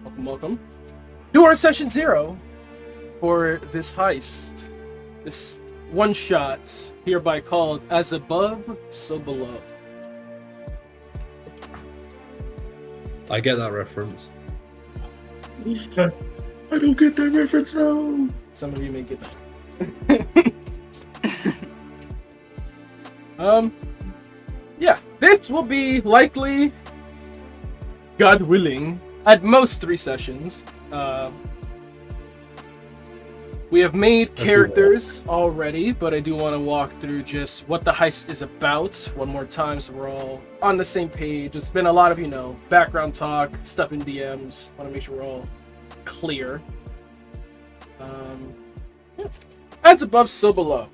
Welcome to our session 0 for this heist. This one shot, hereby called As Above, So Below. I get that reference. I don't get that reference, no. Some of you may get that. Yeah, this will be likely, God willing, at most 3 sessions. We have made characters already, but I do want to walk through just what the heist is about one more time so we're all on the same page. It's been a lot of, background talk, stuff in DMs. Want to make sure we're all clear. Yeah. As above, so below.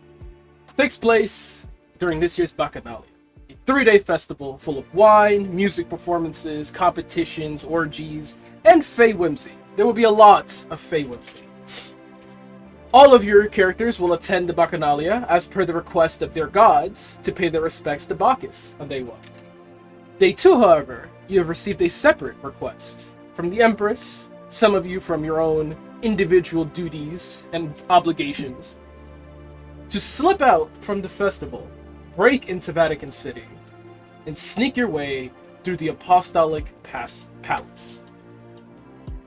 Takes place during this year's Bacchanalia, a 3-day festival full of wine, music performances, competitions, orgies, and fey whimsy. There will be a lot of fey whimsy. All of your characters will attend the Bacchanalia as per the request of their gods to pay their respects to Bacchus on day 1. Day 2, however, you have received a separate request from the Empress, some of you from your own individual duties and obligations, to slip out from the festival, break into Vatican City, and sneak your way through the Apostolic Palace.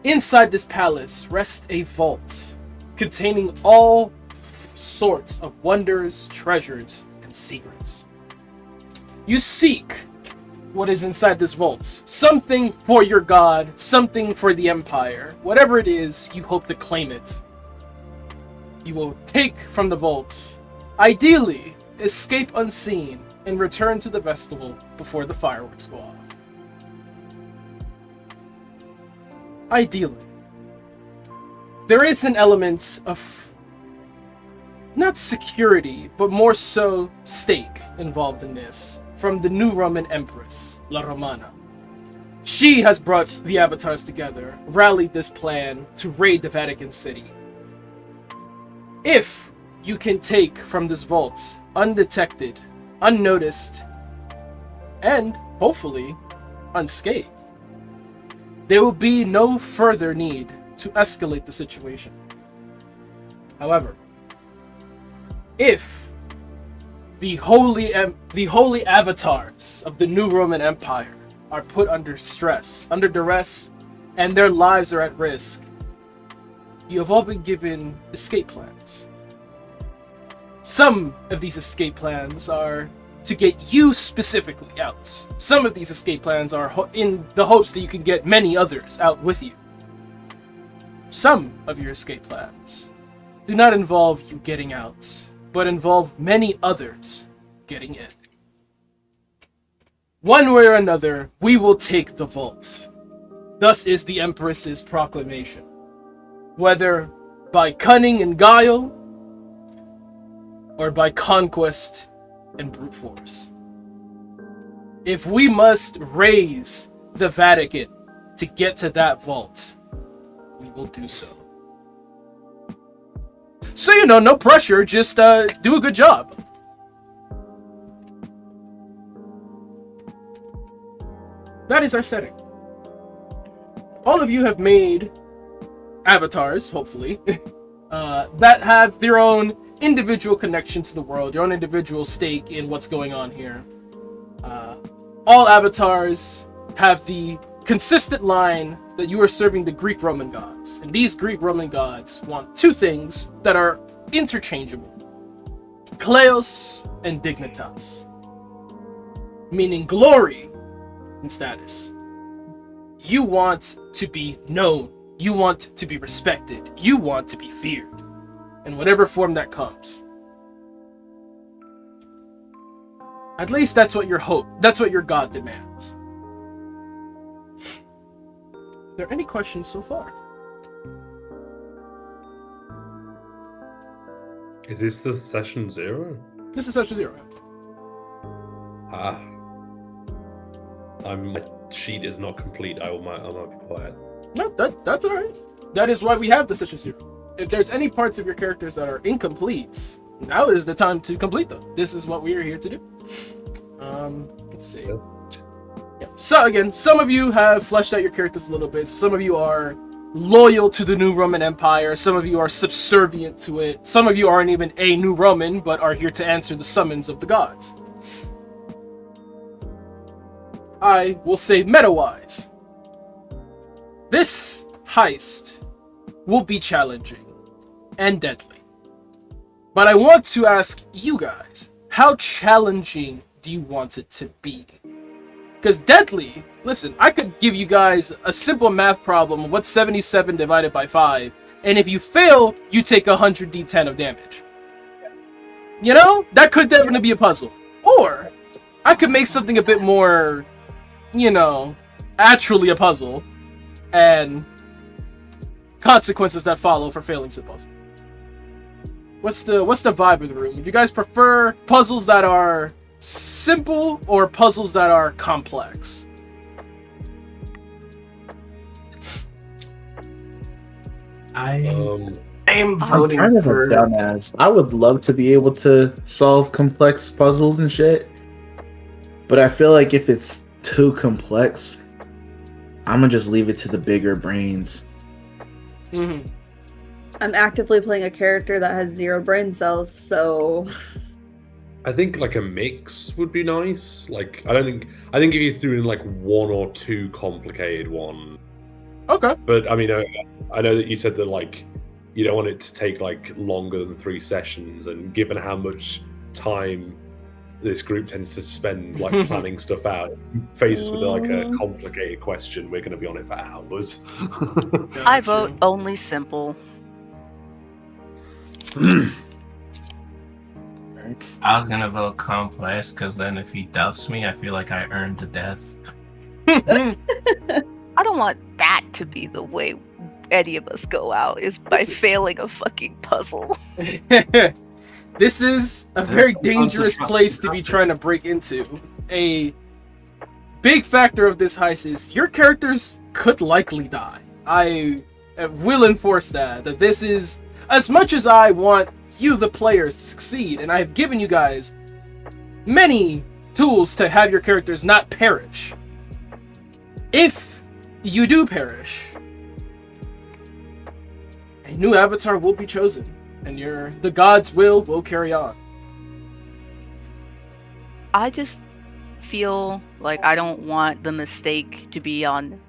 Inside this palace rests a vault containing all sorts of wonders, treasures, and secrets. You seek what is inside this vault. Something for your god, something for the Empire. Whatever it is, you hope to claim it. You will take from the vault, ideally, escape unseen, and return to the festival before the fireworks go off. Ideally. There is an element of not security, but more so stake involved in this from the new Roman Empress, La Romana. She has brought the avatars together, rallied this plan to raid the Vatican City. If you can take from this vault undetected, unnoticed, and hopefully unscathed, there will be no further need to escalate the situation. However, if the holy avatars of the new Roman Empire are put under stress, under duress, and their lives are at risk, you have all been given escape plans. Some of these escape plans are to get you specifically out. Some of these escape plans are in the hopes that you can get many others out with you. Some of your escape plans do not involve you getting out, but involve many others getting in. One way or another, we will take the vault. Thus is the Empress's proclamation. Whether by cunning and guile, or by conquest and brute force. If we must raise the Vatican to get to that vault, we will do so. So no pressure, just do a good job. That is our setting. All of you have made avatars, hopefully, that have their own individual connection to the world, your own individual stake in what's going on here. All avatars have the consistent line that you are serving the Greek Roman gods. And these Greek Roman gods want 2 things that are interchangeable. Kleos and dignitas. Meaning glory and status. You want to be known. You want to be respected. You want to be feared. In whatever form that comes. At least that's what your god demands. Are there any questions so far? Is this the session 0? This is session 0. My sheet is not complete. I might be quiet. No, that's alright. That is why we have the session 0. If there's any parts of your characters that are incomplete, now is the time to complete them. This is what we are here to do. Let's see. Yeah. So again, some of you have fleshed out your characters a little bit. Some of you are loyal to the New Roman Empire. Some of you are subservient to it. Some of you aren't even a New Roman, but are here to answer the summons of the gods. I will say meta-wise, this heist will be challenging and deadly. But I want to ask you guys, how challenging do you want it to be? Because deadly, listen, I could give you guys a simple math problem of what's 77 divided by 5, and if you fail, you take 100 d10 of damage. You know? That could definitely be a puzzle. Or, I could make something a bit more, you know, actually a puzzle, and consequences that follow for failing said puzzle. What's the vibe of the room? Would you guys prefer puzzles that are simple or puzzles that are complex? I am voting I'm kind of for. a dumbass. I would love to be able to solve complex puzzles and shit, but I feel like if it's too complex, I'm gonna just leave it to the bigger brains. Mm-hmm. I'm actively playing a character that has 0 brain cells, so I think like a mix would be nice. Like I think if you threw in like 1 or 2 complicated ones. Okay. But I mean, I know that you said that like you don't want it to take like longer than 3 sessions, and given how much time this group tends to spend like planning stuff out, faces with like a complicated question, we're going to be on it for hours. I vote only simple. I was gonna vote complex because then if he doubts me, I feel like I earned the death. I don't want that to be the way any of us go out, is by failing a fucking puzzle. This is a very dangerous place to be trying to break into. A big factor of this heist is your characters could likely die. I will enforce that this is, as much as I want you, the players, to succeed, and I have given you guys many tools to have your characters not perish. If you do perish, a new avatar will be chosen, and the gods will carry on. I just feel like I don't want the mistake to be on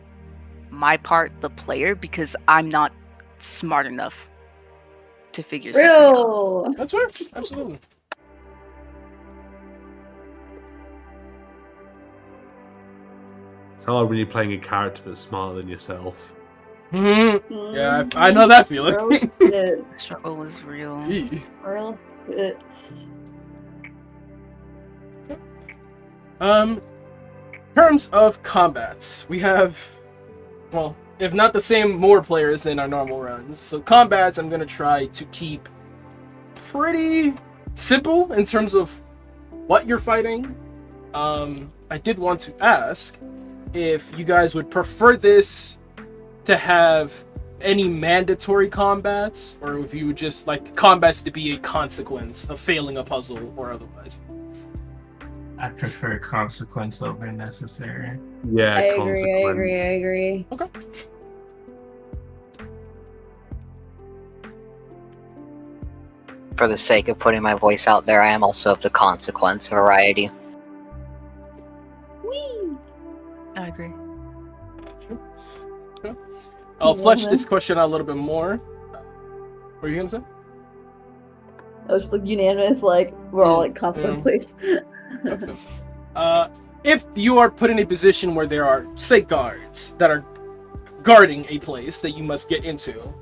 my part, the player, because I'm not smart enough to figure something out. real. That's right, absolutely. It's hard when you're playing a character that's smarter than yourself. Mm-hmm. Yeah, I know that feeling. Real shit. The struggle is real. Real shit. In terms of combats, we have, well, if not the same, more players than our normal runs. So combats, I'm gonna try to keep pretty simple in terms of what you're fighting. I did want to ask if you guys would prefer this to have any mandatory combats, or if you would just like combats to be a consequence of failing a puzzle or otherwise. I prefer consequence over necessary. Yeah, I agree. Okay. For the sake of putting my voice out there, I am also of the consequence variety. Whee! I agree. Okay. I'll flesh this question out a little bit more. What were you gonna say? I was just like unanimous, like we're all like consequence, please. That's good. If you are put in a position where there are, say, guards that are guarding a place that you must get into,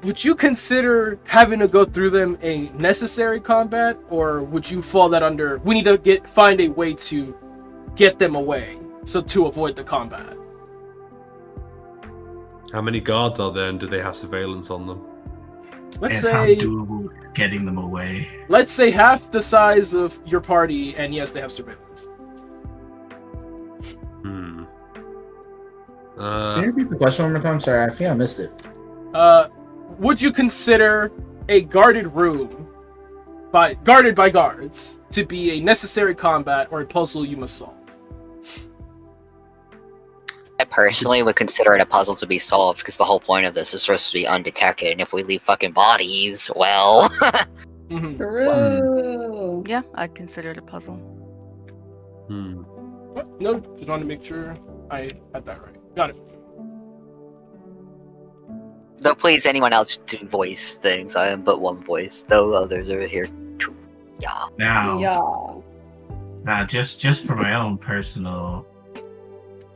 would you consider having to go through them a necessary combat, or would you fall that under, we need to find a way to get them away, so to avoid the combat? How many guards are there, and do they have surveillance on them? Let's And how say, doable is getting them away. let's say half the size of your party, and yes, they have surveillance. Can you repeat the question one more time? Sorry, I think I missed it. Would you consider a guarded room guarded by guards to be a necessary combat or a puzzle you must solve? personally would consider it a puzzle to be solved because the whole point of this is supposed to be undetected, and if we leave fucking bodies, well. Mhm. True. Yeah, I'd consider it a puzzle. What? No, just wanted to make sure I had that right. Got it. So please, anyone else do voice things. I am but one voice, though others are here too. Yeah. Now, Yeah. just for my own personal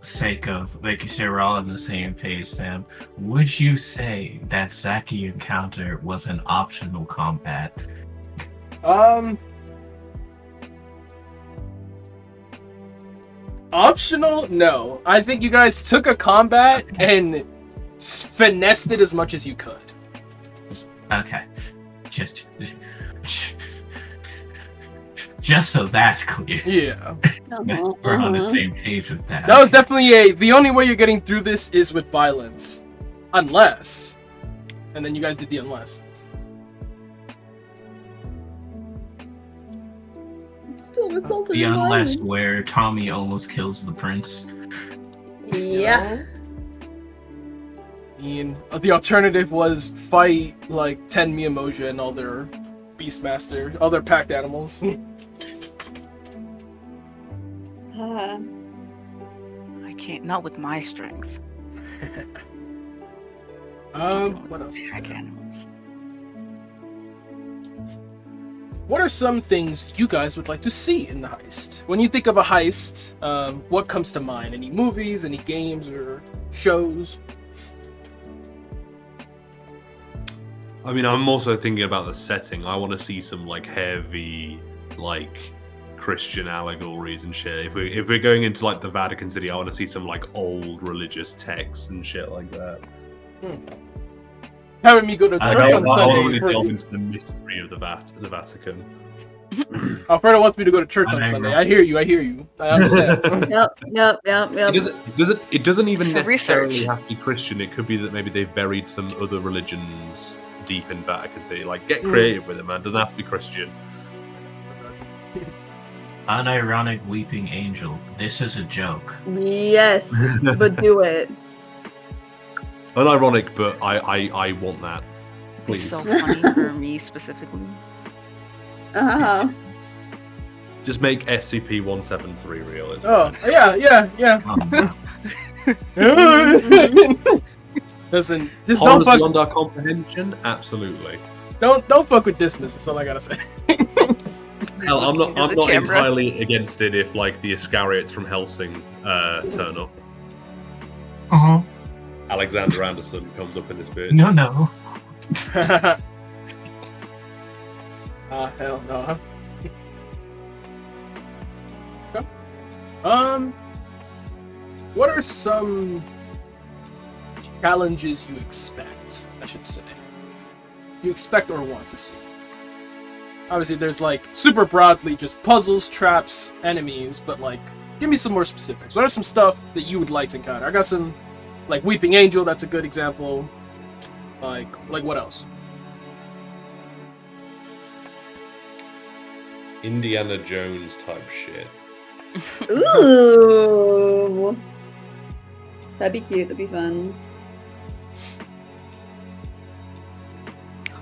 sake of making sure we're all on the same page, Sam, would you say that Zaki encounter was an optional combat? Optional? No. I think you guys took a combat and finessed it as much as you could. Okay, just so that's clear. Yeah. We're on the same page with that. That was definitely the only way you're getting through this is with violence. Unless. And then you guys did the unless. Still resulted the in unless violence. where Tommy almost kills the prince. Yeah. And the alternative was fight like 10 Miyamoja and all their Beastmaster, all their packed animals. I can't, not with my strength. What else? is Pack there? animals. What are some things you guys would like to see in the heist? When you think of a heist, what comes to mind? Any movies, any games, or shows? I mean, I'm also thinking about the setting. I want to see some like heavy, like Christian allegories and shit. If we're going into like the Vatican City, I want to see some like old religious texts and shit like that. Having me go to I church on want to Sunday. really delve into the mystery of the Vatican. Alfredo wants me to go to church on Whatever. Sunday. I hear you. I understand. Yep. It doesn't even For necessarily research. have to be Christian. It could be that maybe they've buried some other religions deep in Vatican City. Like, get creative with it, man. Doesn't have to be Christian. Unironic weeping angel. This is a joke. Yes, but do it. Unironic, but I want that. It's Please. so funny for me specifically. Uh-huh. Just make SCP-173 real. It's Oh, fine. yeah. Oh, Listen, just Horrors don't beyond our comprehension? Absolutely. don't fuck with Dismiss. That's all I gotta say. Hell, I'm Looking not into the camera. entirely against it if like the Iscariots from Helsing turn up. uh-huh. Alexander Anderson comes up in this bit. No. Hell no. What are some challenges you expect? I should say. You expect or want to see. Obviously, there's like super broadly just puzzles, traps, enemies, but like, give me some more specifics. What are some stuff that you would like to encounter? I got some, like Weeping Angel. That's a good example. Like what else? Indiana Jones type shit. Ooh. That'd be cute. That'd be fun.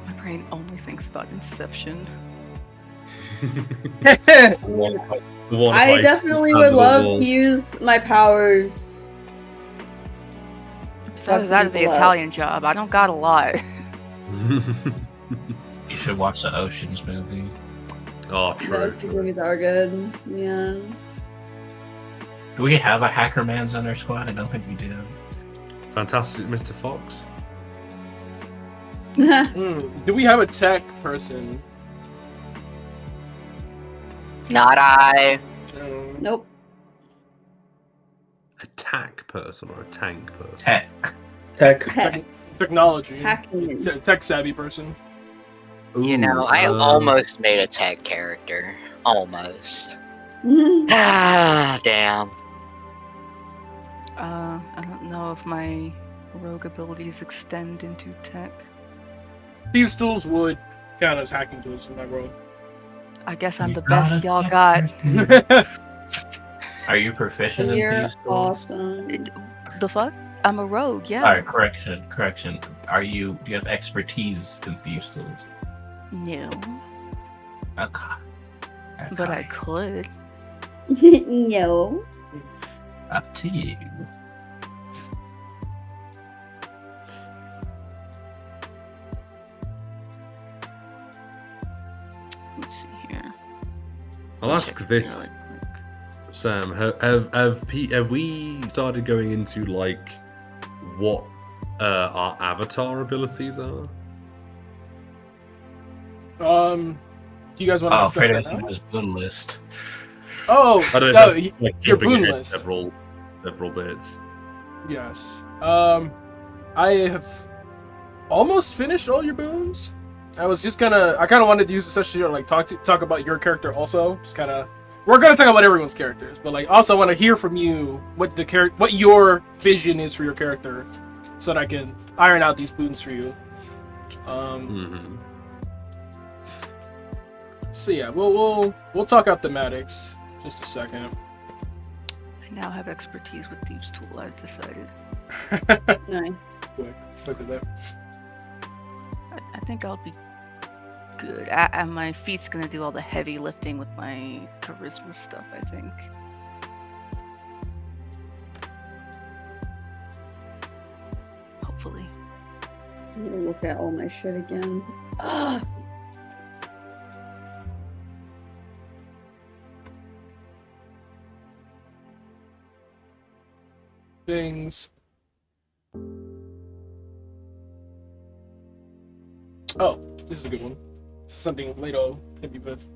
My brain only thinks about Inception. I heist definitely under would the love wall. to use my powers. That is out of the people up. Italian job. I don't got a lot. You should watch the Oceans movie. Oh, true. These movies are good. Yeah. Do we have a hacker man's on our squad? I don't think we do. Fantastic Mr. Fox. Do we have a tech person? Not I. Nope. A tack person or a tank person? Tech. Tech. Tech. Technology. Hacking. Tech savvy person. You know, I almost made a tech character. Almost. Ah, damn. I don't know if my rogue abilities extend into tech. Thieves' tools would count as hacking tools in my world. I guess I'm You the got best a y'all tech got. person. Are you proficient in You're these tools? awesome. The fuck? I'm a rogue, yeah. Alright, correction. Do you have expertise in thieves' tools? No, Okay. but I could. No. Up to you. Let me see here. I'll ask Check this, something really quick. Sam. Have we started going into like what our avatar abilities are? Do you guys want to Oh, discuss Fredo that now? has boon list. Oh, I don't know. no, That's, like, your jumping boon ahead list. several bits. Yes. I have almost finished all your boons. I kind of wanted to use this session to like talk about your character also. Just kind of, we're gonna talk about everyone's characters, but like also want to hear from you what your vision is for your character, so that I can iron out these boons for you. So yeah, we'll talk out thematics. Just a second. I now have expertise with thieves' tool. I've decided. Nice. Quick, look at that. I think I'll be good. And my feet's gonna do all the heavy lifting with my charisma stuff, I think. Hopefully. I'm gonna look at all my shit again. Ah. Things. Oh, this is a good one. This is something Leto hit me with.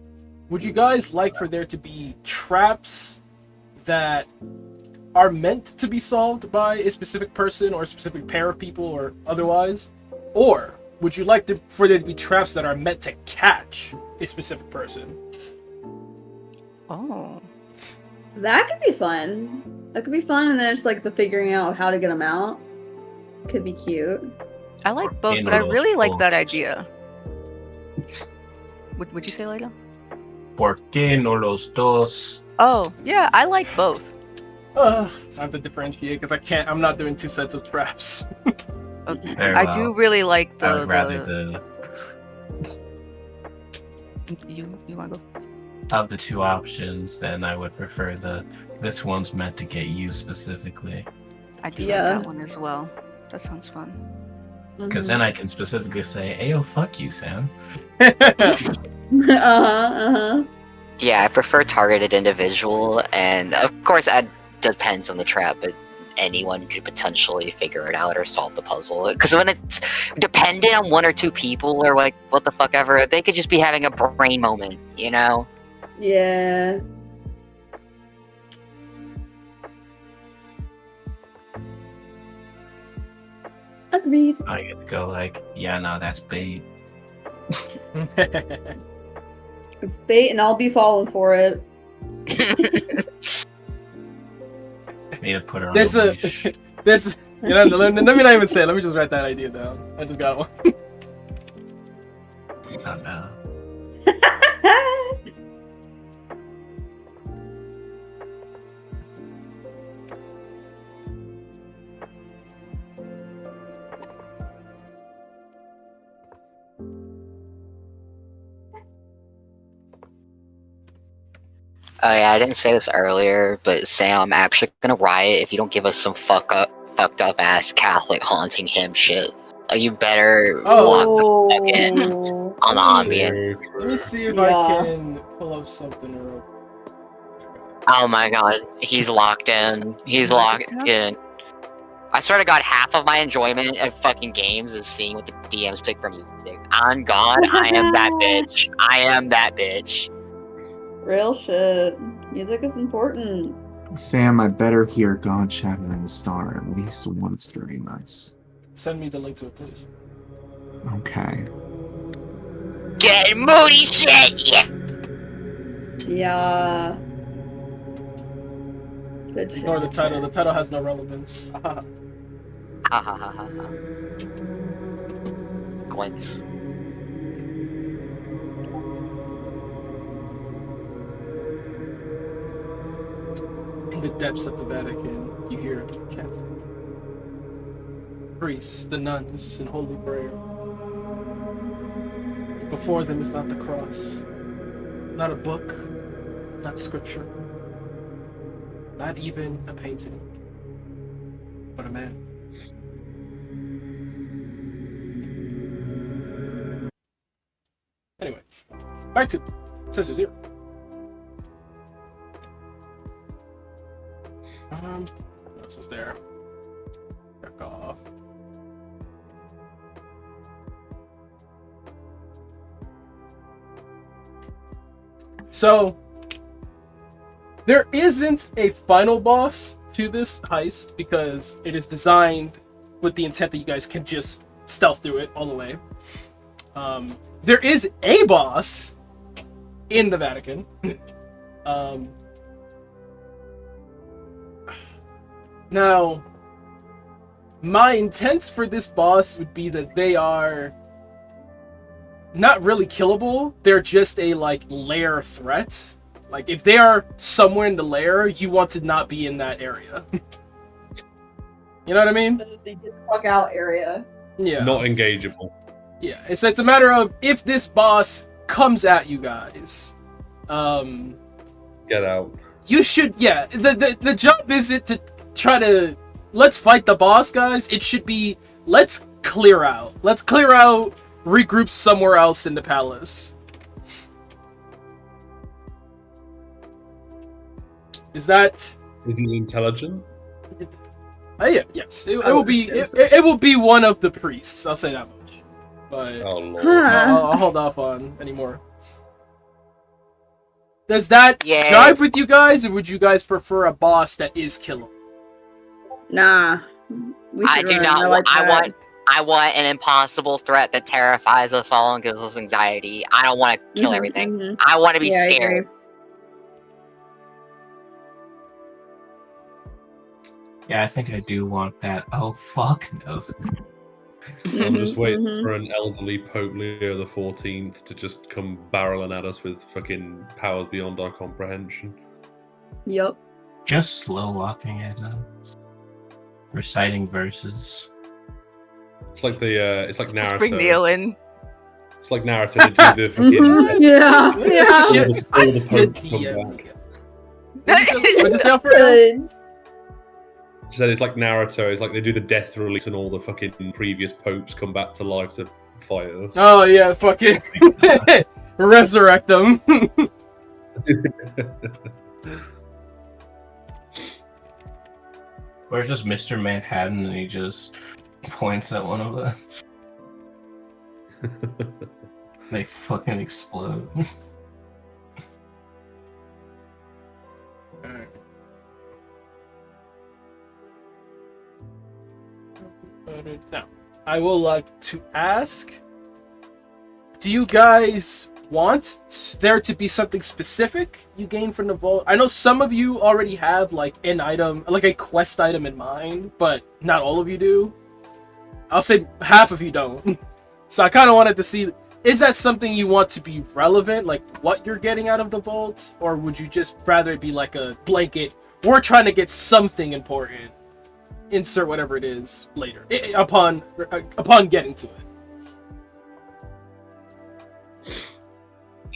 Would you guys like for there to be traps that are meant to be solved by a specific person or a specific pair of people or otherwise? Or would you like for there to be traps that are meant to catch a specific person? Oh. That could be fun. That could be fun, and then it's like the figuring out how to get them out. Could be cute. I like both, In but I those really like that books. idea. Would you say, Leila? ¿Por qué no los dos? Oh, yeah, I like both. I have to differentiate because I'm not doing 2 sets of traps. Okay. Very I well. do really like I would rather the the you want to go? of the two options, then I would prefer this one's meant to get you specifically. I do Yeah. like that one as well. That sounds fun. Because then I can specifically say, "Ayo, fuck you, Sam." Uh-huh. Yeah, I prefer targeted individual, and of course, that depends on the trap, but anyone could potentially figure it out or solve the puzzle. Because when it's dependent on 1 or 2 people or like what the fuck ever, they could just be having a brain moment, you know? Yeah. Agreed. I get to go like, "Yeah, no, that's bait." It's bait, and I'll be falling for it. Need to put her on There's a a leash. this. You know, let me not even say it. Let me just write that idea down. I just got one. Oh, no. Oh yeah, I didn't say this earlier, but Sam, I'm actually gonna riot if you don't give us some fucked up ass Catholic haunting hymn shit. You better lock the fuck in Oh. on the ambience. Let me see if Yeah. I can pull up something real. Oh my god, he's locked in. He's locked in. I swear to God, half of my enjoyment of fucking games is seeing what the DMs pick for music. On God, I am that bitch. I am that bitch. Real shit. Music is important. Sam, I better hear God shattering the star at least once during this. Send me the link to it, please. Okay. Get moody shit, yeah. Yeah. Good shit. Ignore the title. The title has no relevance. Ha ha ha ha ha. Quince. In the depths of the Vatican, you hear chanting. priests, the nuns, in holy prayer. Before them is not the cross, not a book, not scripture, not even a painting, but a man. Anyway, back to Sensor Zero. What else is there? Back off. So, there isn't a final boss to this heist because it is designed with the intent that you guys can just stealth through it all the way. There is a boss in the Vatican. Now, my intent for this boss would be that they are not really killable. They're just a lair threat. Like if they are somewhere in the lair, you want to not be in that area. You know what I mean? The get the fuck out area. Yeah. Not engageable. Yeah. It's a matter of if this boss comes at you guys, Get out. you should. Yeah. The job isn't to try to let's fight the boss, guys. It should be let's clear out. Let's clear out. Regroup somewhere else in the palace. Is that? Is he intelligent? Yeah, yes. It will be. It will be one of the priests. I'll say that much. But Oh lord. I'll hold off on any more. Does that Yeah. jive with you guys, or would you guys prefer a boss that is killable? Nah. We I should do run. not. like that. I want an impossible threat that terrifies us all and gives us anxiety. I don't want to kill Mhm, everything. mhm. I want to be Yeah, I scared. agree. Yeah, I think I do want that. Oh fuck no. I'm just waiting Mhm. for an elderly Pope Leo the 14th to just come barreling at us with fucking powers beyond our comprehension. Yup. Just slow walking it up. Reciting verses. It's like it's like Let's bring Naruto. Neo in. It's like Naruto to do the fucking Mhm, Yeah. Yeah. Shit, all the Good Popes come DM. back. What is that for? Good. She said it's like Naruto. It's like they do the death release and all the fucking previous popes come back to life to fight us. Oh yeah, fucking resurrect them. Where's just Mr. Manhattan and he just points at one of us. They fucking explode. Now, I will like to ask, do you guys want there to be something specific you gain from the vault? I know some of you already have like an item, like a quest item in mind, but not all of you do. I'll say half of you don't. So I kind of wanted to see, is that something you want to be relevant, like what you're getting out of the vault? Or would you just rather it be like a blanket, we're trying to get something important, insert whatever it is later, upon getting to it?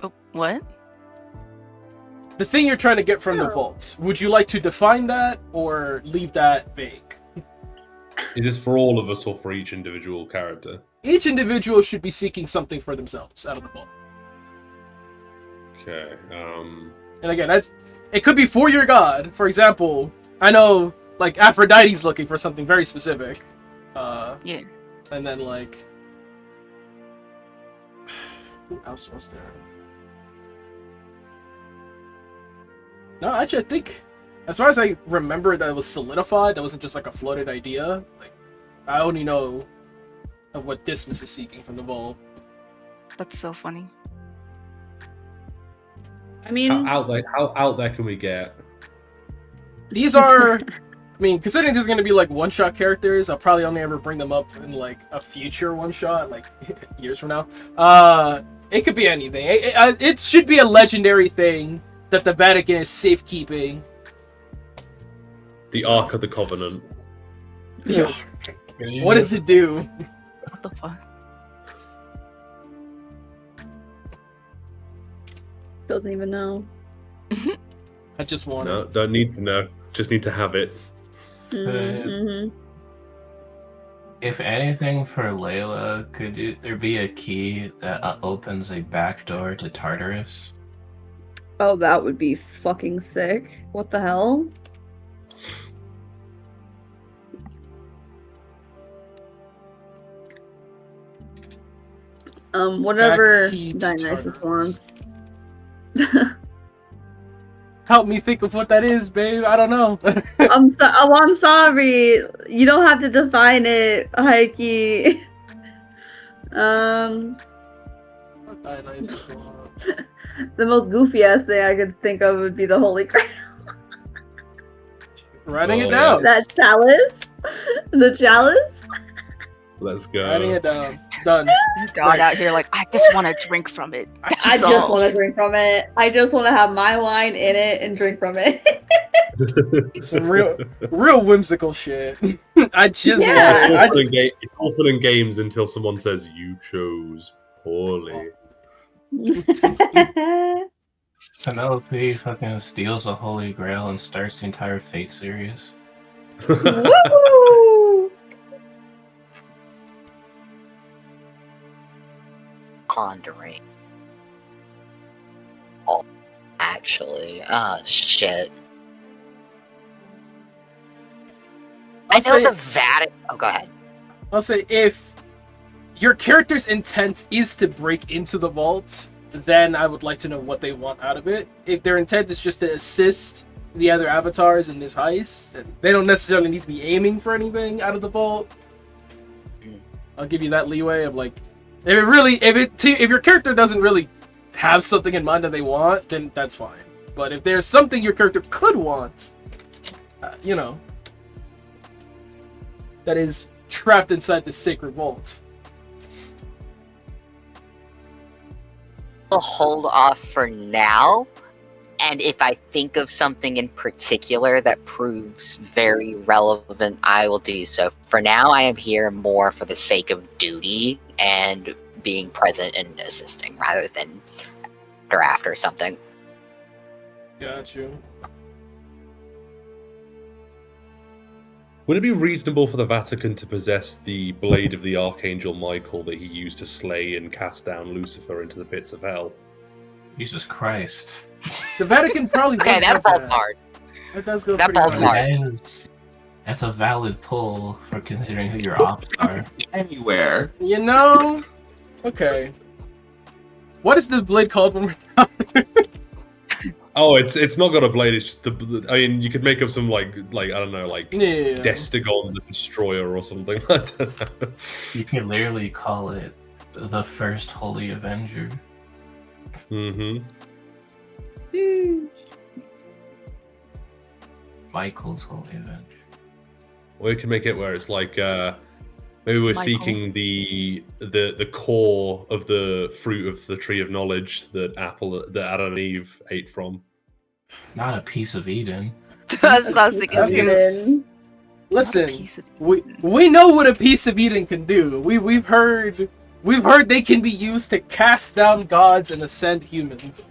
Oh, what? The thing you're trying to get from the vault, would you like to define that or leave that vague? Is this for all of us or for each individual character? Each individual should be seeking something for themselves out of the vault. Okay. And again, it could be for your god. For example, I know like Aphrodite's looking for something very specific. Yeah. And then like, who else was there? No, actually, I think as far as I remember, that it was solidified. That wasn't just like a floated idea. Like, I only know of what Dismas is seeking from the vault. That's so funny. I mean, How out there can we get? These are, I mean, considering this is going to be like one-shot characters, I'll probably only ever bring them up in like a future one-shot, like years from now. It could be anything. It should be a legendary thing that the Vatican is safekeeping. The Ark of the Covenant. Yeah. What does it do? What the fuck? Doesn't even know. I just want No, it. don't need to know. Just need to have it. Mm-hmm. If anything for Layla, could there be a key that opens a back door to Tartarus? Oh, that would be fucking sick. What the hell? Whatever key to Dionysus Tartarus. wants. Help me think of what that is, babe. I don't know. I'm sorry. You don't have to define it, Heike. What Dionysus want? The most goofy ass thing I could think of would be the Holy Grail. Writing it Oh, down. That chalice? The chalice? Let's go. Writing it down. Done. God out Next. here, like, I just want to drink from it. I That's just all. want to drink from it. I just want to have my wine in it and drink from it. Some real whimsical shit. I just Yeah. want it. It's all fun in games until someone says you chose poorly. Penelope fucking steals the Holy Grail and starts the entire Fate series. Woo! Pondering. Oh, actually. Ah, shit. I know the Vatican. Oh, go ahead. I'll say if your character's intent is to break into the vault, then I would like to know what they want out of it. If their intent is just to assist the other avatars in this heist, then they don't necessarily need to be aiming for anything out of the vault. I'll give you that leeway of like, if your character doesn't really have something in mind that they want, then that's fine. But if there's something your character could want, that is trapped inside the sacred vault. I'll hold off for now, and if I think of something in particular that proves very relevant, I will do so. For now, I am here more for the sake of duty and being present and assisting, rather than after something. Got you. Would it be reasonable for the Vatican to possess the blade of the Archangel Michael that he used to slay and cast down Lucifer into the pits of hell? Jesus Christ. The Vatican probably Okay, would that have falls hard. That does go That pretty falls hard. hard. That's a valid pull for considering who your ops are. Anywhere. You know? Okay. What is the blade called one more time? Oh, it's not got a blade. It's just I mean, you could make up some like I don't know, like Yeah. Destagon the Destroyer or something. I don't know. You could literally call it the first Holy Avenger. Mm-hmm. Michael's Holy Avenger. Or you can make it where it's like maybe we're Michael. seeking the core of the fruit of the tree of knowledge that Adam and Eve ate from. Not a piece of Eden. That's what I was thinking. That's too. gonna- Not a Listen, piece of- we know what a piece of Eden can do. We've heard they can be used to cast down gods and ascend humans.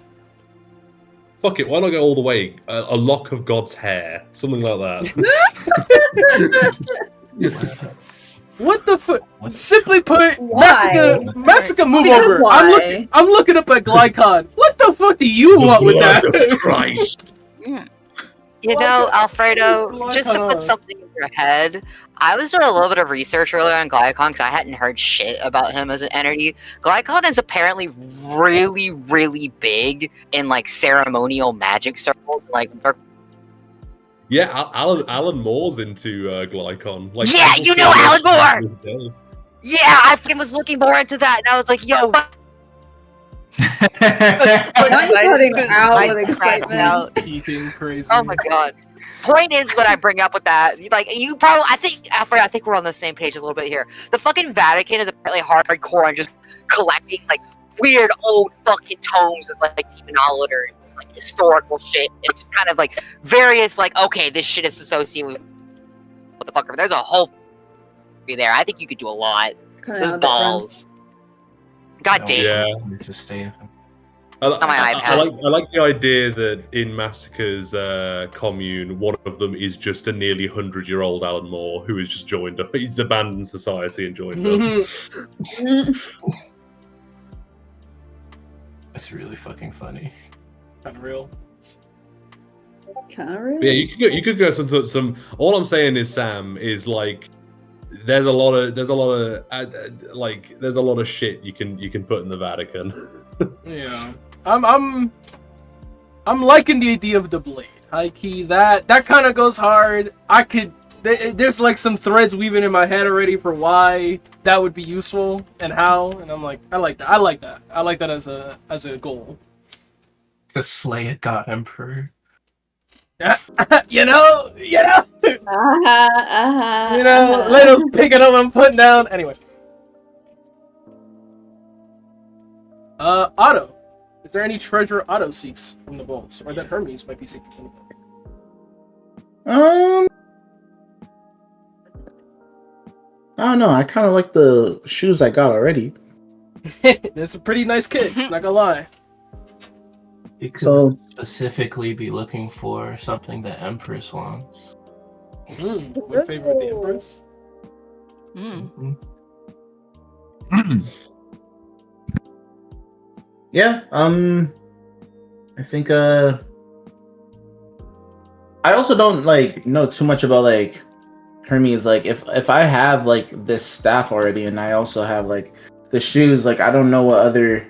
Fuck it, why not go all the way? A lock of God's hair, something like that. What the fuck? What? Simply put, Why? Massacre, move Because over. why? I'm looking up at Glycon. What the fuck do you want with Blood of that? Christ. You know, Alfredo, What is just to put Glycon? something in your head, I was doing a little bit of research earlier on Glycon because I hadn't heard shit about him as an entity. Glycon is apparently really, really big in like ceremonial magic circles. Like, Yeah, Alan Moore's into Glycon. Like, Yeah, I just you know feel Alan like Moore! this day. yeah, I fucking was looking more into that, and I was like, yo, I'm cutting out I with cracked excitement. out. Peeping crazy. oh my god. Point is, what I bring up with that, like, you probably, I think, Alfred, I think we're on the same page a little bit here. The fucking Vatican is apparently hardcore on just collecting, like, weird old fucking tomes of, like, demonology and, like, historical shit, and just kind of, like, various, like, okay, this shit is associated with what the fuck, there's a whole be there. I think you could do a lot. Cut it There's out a bit, Ren. balls. God No, damn. Yeah. To stay. I my iPad. like the idea that in Massacre's commune, one of them is just a nearly 100-year-old Alan Moore who has just joined up. He's abandoned society and joined up. That's really fucking funny. Kind of real. Kind of But really. yeah, you could go some. All I'm saying is, Sam, is like there's a lot of shit you can put in the Vatican. Yeah. I'm liking the idea of the blade. High key, that kind of goes hard. There's like some threads weaving in my head already for why that would be useful and how, and I'm like, I like that. I like that as a goal. To slay a god emperor. you know, Uh-huh. Leto's picking up what I'm putting down. Anyway, Otto. Is there any treasure Otto seeks from the vaults, or that Hermes might be seeking from the vaults? I don't know. I kind of like the shoes I got already. There's some pretty nice kicks, not gonna lie. You could So specifically be looking for something that Empress wants. What favorite the Empress? Mm. yeah, I think I also don't like know too much about like Hermes. Like if I have like this staff already and I also have like the shoes, like I don't know what other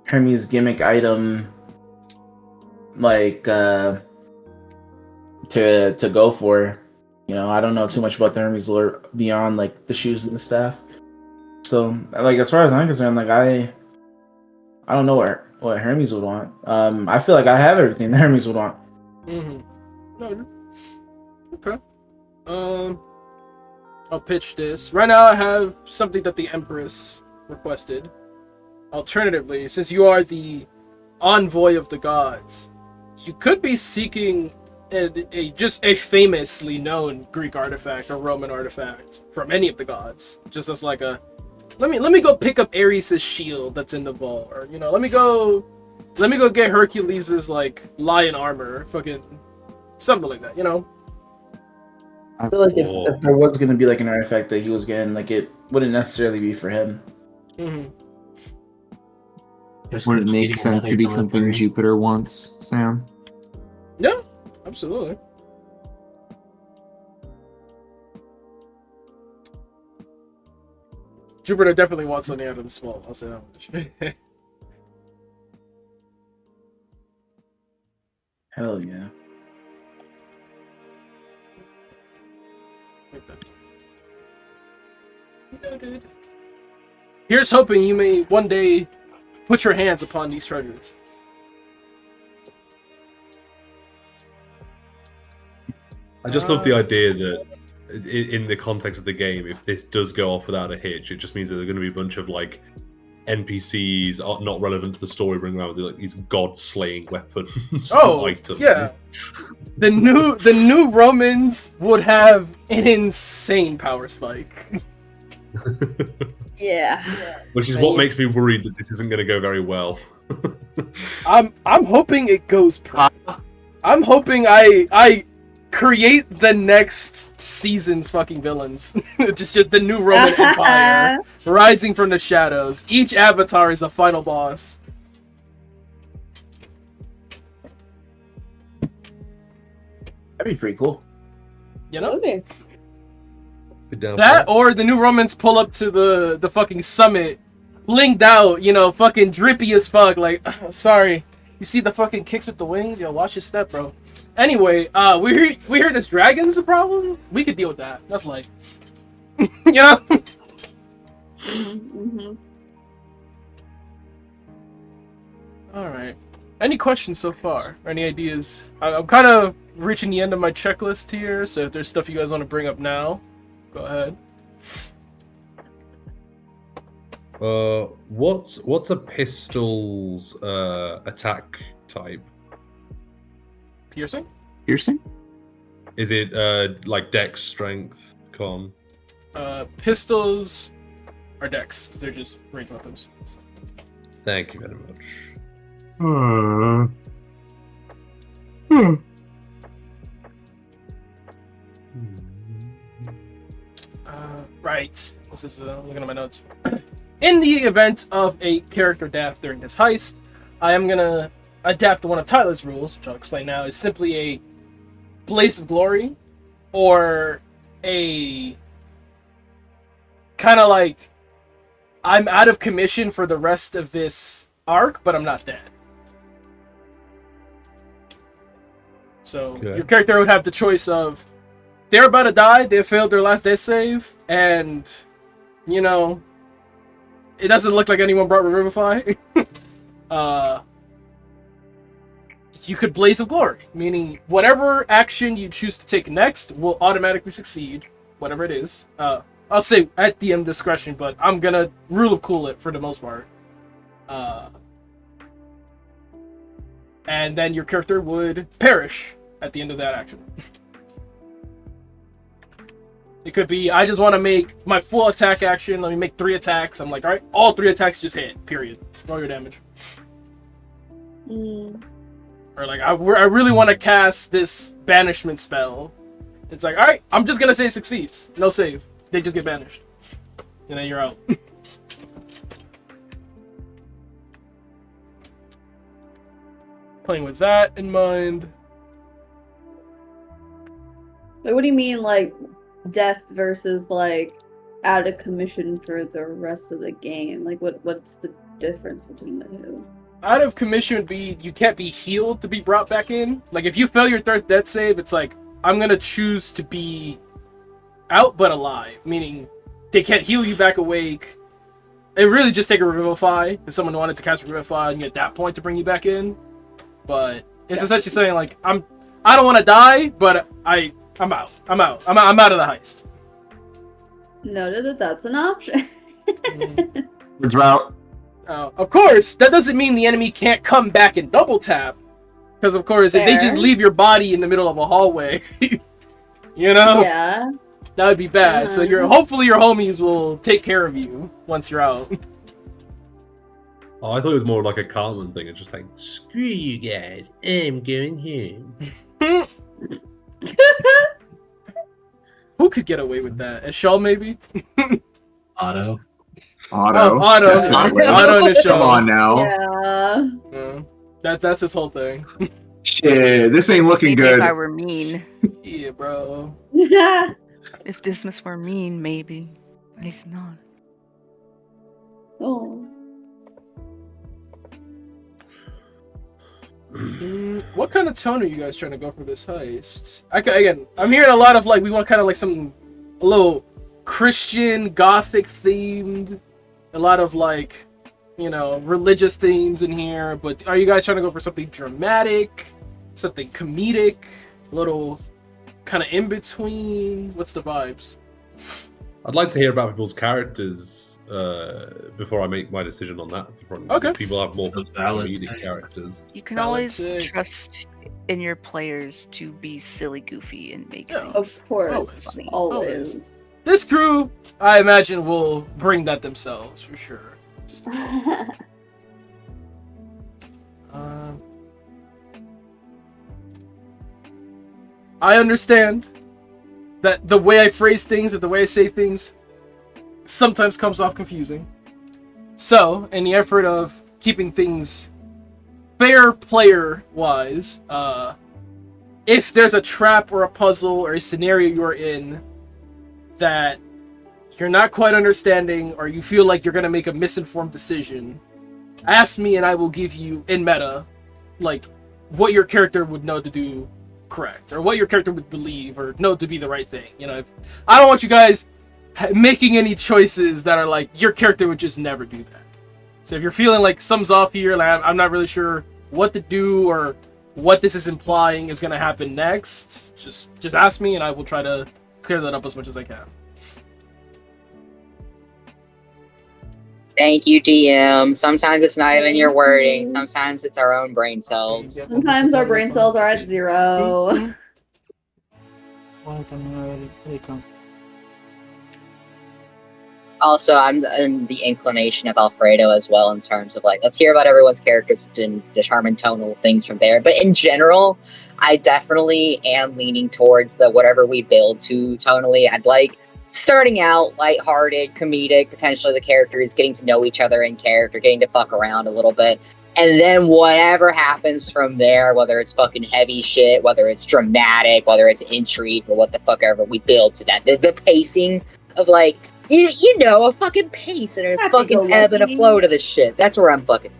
Hermes gimmick item like to go for. You know, I don't know too much about the Hermes lore beyond like the shoes and the staff. So like as far as I'm concerned, like I don't know what Hermes would want. I feel like I have everything that Hermes would want. No. Okay. I'll pitch this. Right now I have something that the Empress requested. Alternatively, since you are the envoy of the gods, you could be seeking just a famously known Greek artifact or Roman artifact from any of the gods. Just as like a let me go pick up Ares' shield that's in the vault, or let me go get Hercules' like lion armor, fucking something like that, I feel like if there was going to be like an artifact that he was getting, like it wouldn't necessarily be for him. Would it make sense to be something Jupiter wants, Sam? Yeah, absolutely. Jupiter definitely wants something out of the small. I'll say that much. Hell yeah. Noted. Here's hoping you may one day put your hands upon these treasures. I just love the idea that in the context of the game, if this does go off without a hitch, it just means that there's going to be a bunch of like NPCs not relevant to the story running around with like these god-slaying weapons. Items. Yeah. The new Romans would have an insane power spike. Yeah. Which is what makes me worried that this isn't going to go very well. I'm hoping it goes. I'm hoping I create the next season's fucking villains. just the new Roman Empire rising from the shadows. Each avatar is a final boss. That'd be pretty cool. Okay. That or the new Romans pull up to the fucking summit, blinged out, fucking drippy as fuck. Like, sorry, you see the fucking kicks with the wings? Yo, watch your step, bro. Anyway, we hear this dragon's the problem. We could deal with that. That's like, All right. Any questions so far? Or any ideas? I'm kind of reaching the end of my checklist here, so if there's stuff you guys want to bring up now, go ahead. What's a pistol's attack type? Piercing? Piercing? Is it like dex, strength, con? Pistols are dex. They're just ranged weapons. Thank you very much. Right. This is looking at my notes. In the event of a character death during this heist, I am gonna adapt one of Tyler's rules, which I'll explain now, is simply a blaze of glory, or a kind of like I'm out of commission for the rest of this arc, but I'm not dead. So Okay. your character would have the choice of they're about to die, they failed their last death save, and you know it doesn't look like anyone brought Revivify. You could Blaze of Glory, meaning whatever action you choose to take next will automatically succeed, whatever it is. I'll say at DM discretion, but I'm gonna rule of cool it for the most part. And then your character would perish at the end of that action. It could be, I just want to make my full attack action. Let me make 3 attacks. I'm like, all right, all 3 attacks just hit, period. Roll your damage. Or like, I really want to cast this banishment spell. It's like, all right, I'm just going to say it succeeds. No save. They just get banished. And then you're out. Playing with that in mind. Like, what do you mean, like, death versus, like, out of commission for the rest of the game? Like, what's the difference between the two? Out of commission would be you can't be healed to be brought back in. Like, if you fail your 3rd death save, it's like, I'm going to choose to be out but alive. Meaning, they can't heal you back awake. It really just take a Revivify. If someone wanted to cast Revivify and at that point to bring you back in. But it's essentially saying, like, I don't want to die, but I'm out. I'm out of the heist. Noted that that's an option. It's route. Of course, that doesn't mean the enemy can't come back and double tap. Because, of course, if they just leave your body in the middle of a hallway, you know? Yeah. That would be bad. So hopefully your homies will take care of you once you're out. Oh, I thought it was more like a Cartman thing. It's just like, screw you guys, I'm going home. Who could get away with that? Eshel, maybe? Otto. Otto. Otto. Definitely. Otto and Eshel. Come on now. Yeah. Yeah. That's his whole thing. Shit, this ain't looking Maybe good. if I were mean. Yeah, bro. If Dismas were mean, maybe. He's not. Oh. What kind of tone are you guys trying to go for this heist? Again, I'm hearing a lot of like, we want kind of like a little Christian, Gothic themed, a lot of like, you know, religious themes in here, but are you guys trying to go for something dramatic, something comedic, a little kind of in between? What's the vibes? I'd like to hear about people's characters before I make my decision on that. Okay. People have more Valid. comedic characters. You can always Valid. trust in your players to be silly, goofy, and make Yeah. things. Of course. Funny. Always. This group, I imagine, will bring that themselves for sure. I understand that the way I phrase things or the way I say things sometimes comes off confusing. So, in the effort of keeping things fair player-wise, if there's a trap or a puzzle or a scenario you're in that you're not quite understanding or you feel like you're going to make a misinformed decision, ask me and I will give you, in meta, like, what your character would know to do correct, or what your character would believe or know to be the right thing. You know, I don't want you guys making any choices that are like, your character would just never do that. So if you're feeling like something's off here, like I'm not really sure what to do or what this is implying is going to happen next, just ask me and I will try to clear that up as much as I can. Thank you, DM. Sometimes it's not even your wording. Sometimes it's our own brain cells. Sometimes our brain cells are at 0. Also, I'm in the inclination of Alfredo as well in terms of like, let's hear about everyone's characters and determine tonal things from there. But in general, I definitely am leaning towards the whatever we build to tonally. I'd like starting out lighthearted, comedic, potentially the characters getting to know each other in character, getting to fuck around a little bit. And then whatever happens from there, whether it's fucking heavy shit, whether it's dramatic, whether it's intrigue, or what the fuck ever we build to that. The pacing of like, you know, a fucking pace and a fucking ebb and a flow to this shit. That's where I'm fucking.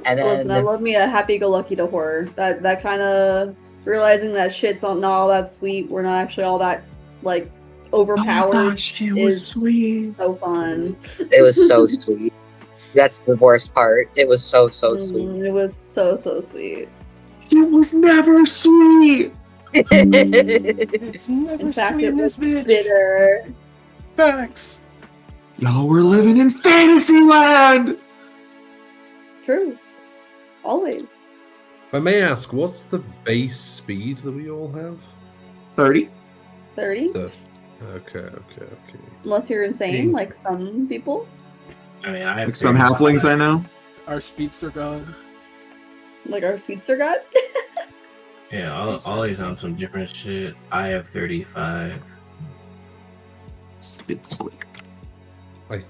And then, listen, I love me a happy-go-lucky to horror. That kind of realizing that shit's not all that sweet. We're not actually all that like overpowered. Oh my gosh, it was sweet. So fun. It was so sweet. That's the worst part. It was so sweet. It was so sweet. It was never sweet. It's never In fact, sweet it in was this bitch. bitter. Facts. Y'all were living in fantasy land. True. Always. If I may ask, what's the base speed that we all have? 30. 30? Okay. Unless you're insane, like some people. I mean, I have Like some 35. halflings I know. Our speedster god. Like our sweets are god. Yeah, Ollie's on some different shit. I have 35. Spit squeak. I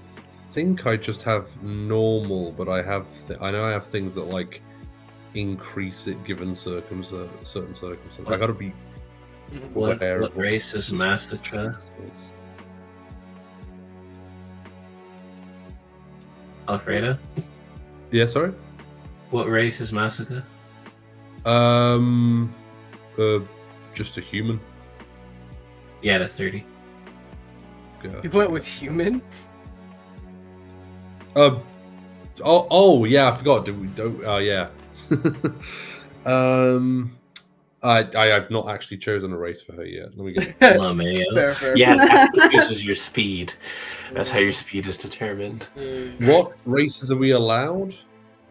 think I just have normal, but I have I know I have things that like increase it given certain circumstances. I gotta be What aware of race is Massacre? Alfredo? Yeah, sorry. What race is Massacre? Just a human. Yeah, that's 30. Gotcha. You went with human? Oh yeah, I forgot. Did we don't? Yeah. I have not actually chosen a race for her yet. Let me get. Fair. Yeah, that produces your speed. That's how your speed is determined. What races are we allowed?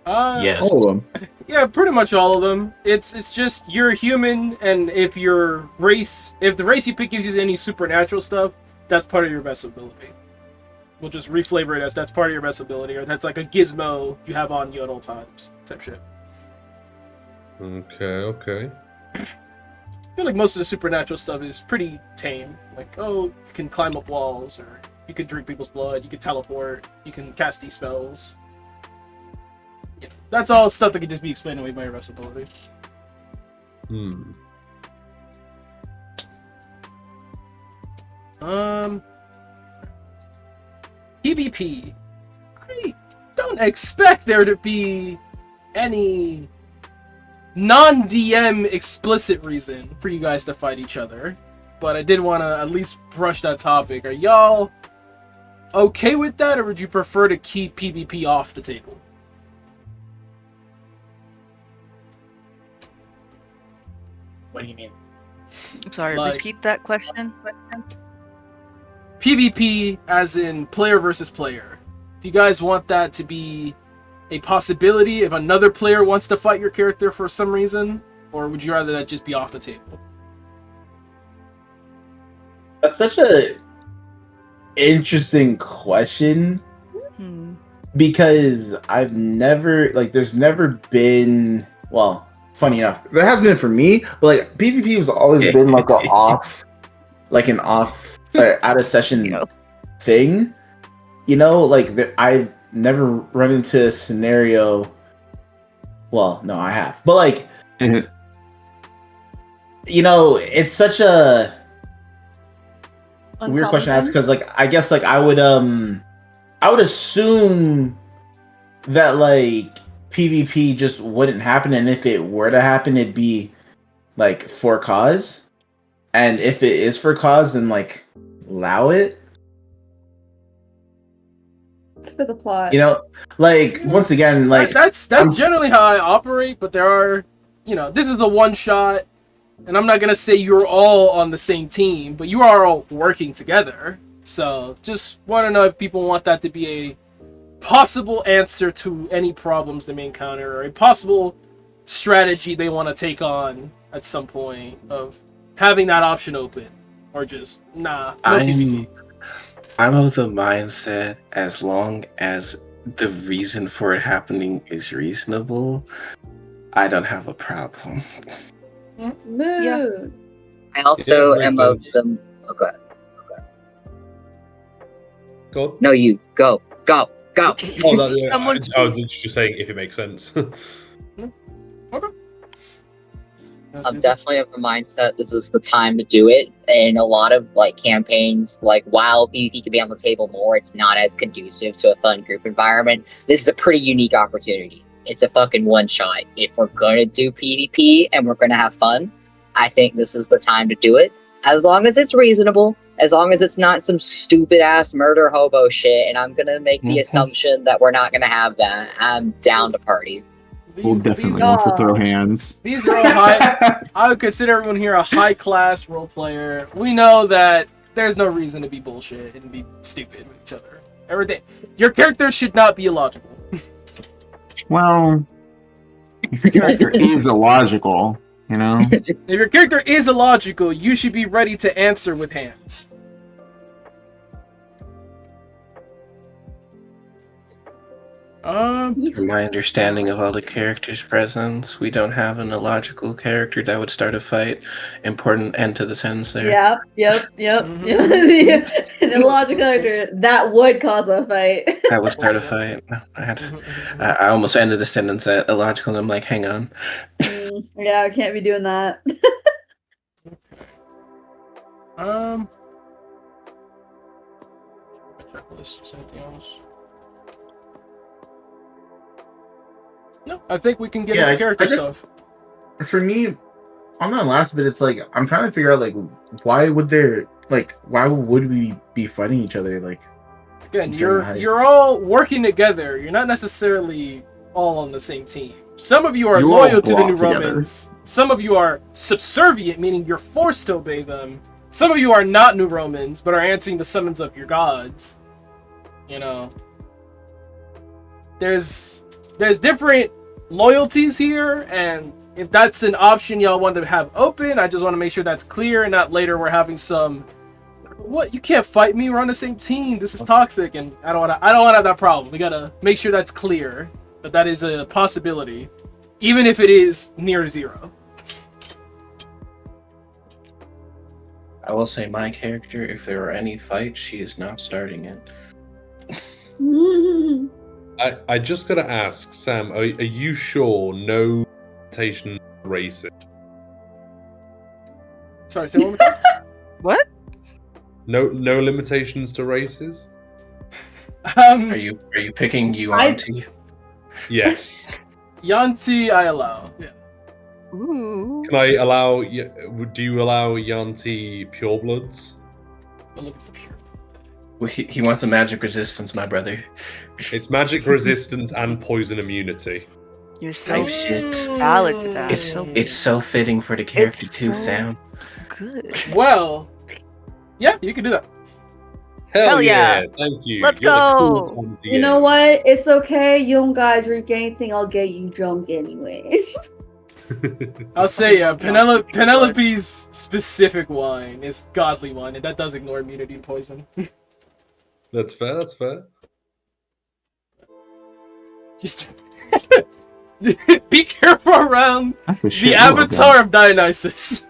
Yes. All of them. Yeah, pretty much all of them. It's just you're human, and if the race you pick gives you any supernatural stuff, that's part of your best ability. We'll just reflavor it as that's part of your best ability, or that's like a gizmo you have on you at all times, type shit. Okay. I feel like most of the supernatural stuff is pretty tame. Like, oh, you can climb up walls, or you can drink people's blood, you can teleport, you can cast these spells. Yeah, that's all stuff that can just be explained away by your best ability. PvP. I don't expect there to be any non-DM explicit reason for you guys to fight each other, but I did want to at least brush that topic. Are y'all okay with that, or would you prefer to keep PvP off the table? What do you mean? I'm sorry, Like- repeat that question. PvP as in player versus player. Do you guys want that to be a possibility if another player wants to fight your character for some reason? Or would you rather that just be off the table? That's such a interesting question Hmm. because there's never been, well, funny enough, there has been for me, but like PvP has always been like an off out of session thing, you know, like I've never run into a scenario. Well, no, I have, but like, you know, it's such a weird question to ask because, like, I guess like I would assume that like PvP just wouldn't happen, and if it were to happen, it'd be like for cause, and if it is for cause, then like allow it. It's for the plot. You know, like once again, like that's generally how I operate, but there are, you know, this is a one shot, and I'm not gonna say you're all on the same team, but you are all working together. So just want to know if people want that to be a possible answer to any problems they may encounter, or a possible strategy they want to take on at some point of having that option open, or just no PvP. I'm of the mindset as long as the reason for it happening is reasonable, I don't have a problem. Mood. I also Yeah, am makes of sense. the. Oh, go ahead. Go on. No, you go. Oh, that, yeah, Someone's I was just saying if it makes sense. Okay. I'm definitely of the mindset this is the time to do it. In a lot of like campaigns, like while PvP can be on the table more, it's not as conducive to a fun group environment. This is a pretty unique opportunity. It's a fucking one shot. If we're gonna do PvP and we're gonna have fun, I think this is the time to do it. As long as it's reasonable, as long as it's not some stupid ass murder hobo shit, and I'm gonna make the assumption that we're not gonna have that. I'm down to party. We'll definitely these- want to throw hands. These are all high. I would consider everyone here a high-class role player. We know that there's no reason to be bullshit and be stupid with each other. Everything. Your character should not be illogical. Well, if your character is illogical, you know? If your character is illogical, you should be ready to answer with hands. From my understanding of all the characters' presence, we don't have an illogical character that would start a fight. Important end to the sentence there. Yep. Mhm. An illogical character that would cause a fight. That would start a fight. I almost ended the sentence at illogical, and I'm like, hang on. Yeah, I can't be doing that. My checklist. Is anything else? No, I think we can get into character stuff. For me, on that last bit, it's like I'm trying to figure out like why would we be fighting each other? Like Again, during the heist? you're all working together. You're not necessarily all on the same team. Some of you are You all loyal to the brought New together. Romans. Some of you are subservient, meaning you're forced to obey them. Some of you are not New Romans, but are answering the summons of your gods. You know, there's different loyalties here, and if that's an option y'all want to have open, I just want to make sure that's clear, and not later we're having some. What? You can't fight me. We're on the same team. This is toxic, and I don't want to have that problem. We gotta make sure that's clear, that is a possibility, even if it is near zero. I will say my character, if there are any fights, she is not starting it. I just gotta ask, Sam, are you sure no limitation racing? Sorry, say one more time. What? No limitations to races? Are you picking Yuan-Ti? Yes. Yanti, I allow. Yeah. Ooh. Can I allow? Do you allow Yanti purebloods? I'll look at the pure. Well, he wants the magic resistance, my brother. It's magic resistance and poison immunity. You're so Oh, shit. valid for that. It's so it's so fitting for the character It's too, so- Sam. good. Well, yeah, you can do that. Hell yeah. Thank you. Let's You're the cool go. one, You know what? It's okay. You don't gotta drink anything. I'll get you drunk anyways. I'll say, yeah, Penelope's specific wine is godly wine, and that does ignore immunity to poison. That's fair. That's fair. Just be careful around That's a the shit avatar of Dionysus.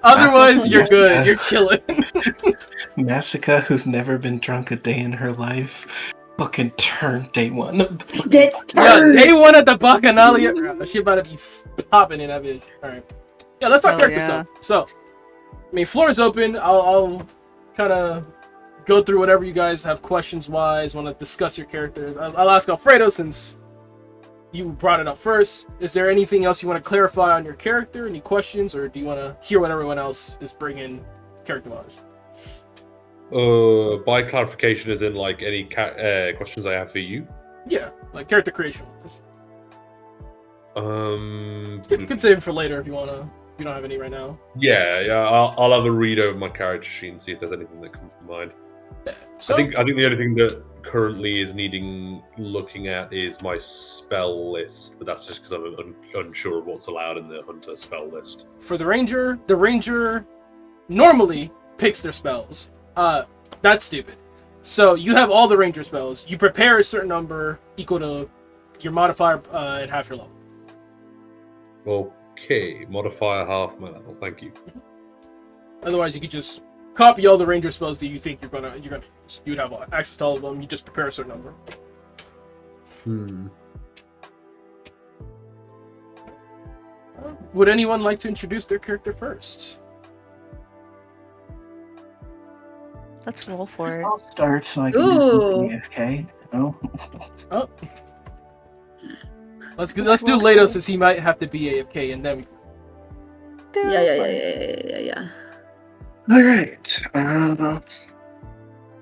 Otherwise, you're good. You're chilling. Nasica, who's never been drunk a day in her life, fucking turned day one. Gets Yeah, turned. day one at the Bacchanalia. She about to be popping in that bitch. All right. Yeah, let's talk Hell character yeah. stuff. So, I mean, floor is open. I'll kind of go through whatever you guys have questions wise, want to discuss your characters. I'll ask Alfredo since you brought it up first. Is there anything else you want to clarify on your character? Any questions, or do you want to hear what everyone else is bringing character wise? By clarification, as in like any questions I have for you. Yeah, like character creation wise. You could save it for later if you wanna. If you don't have any right now. Yeah. I'll have a read over my character sheet and see if there's anything that comes to mind. Yeah. So, I think the only thing that currently is needing looking at is my spell list, but that's just because I'm unsure of what's allowed in the hunter spell list. for the ranger normally picks their spells. That's stupid. So you have all the ranger spells. You prepare a certain number equal to your modifier at half your level. Okay, modifier half my level. Thank you. Otherwise, you could just copy all the ranger spells that you think you're gonna use. You would have access to all of them. You just prepare a certain number. Would anyone like to introduce their character first? Let's roll for it. I'll start so I can do something AFK. No. Oh. Let's do Lato since he might have to be AFK, and then we. Yeah. All right.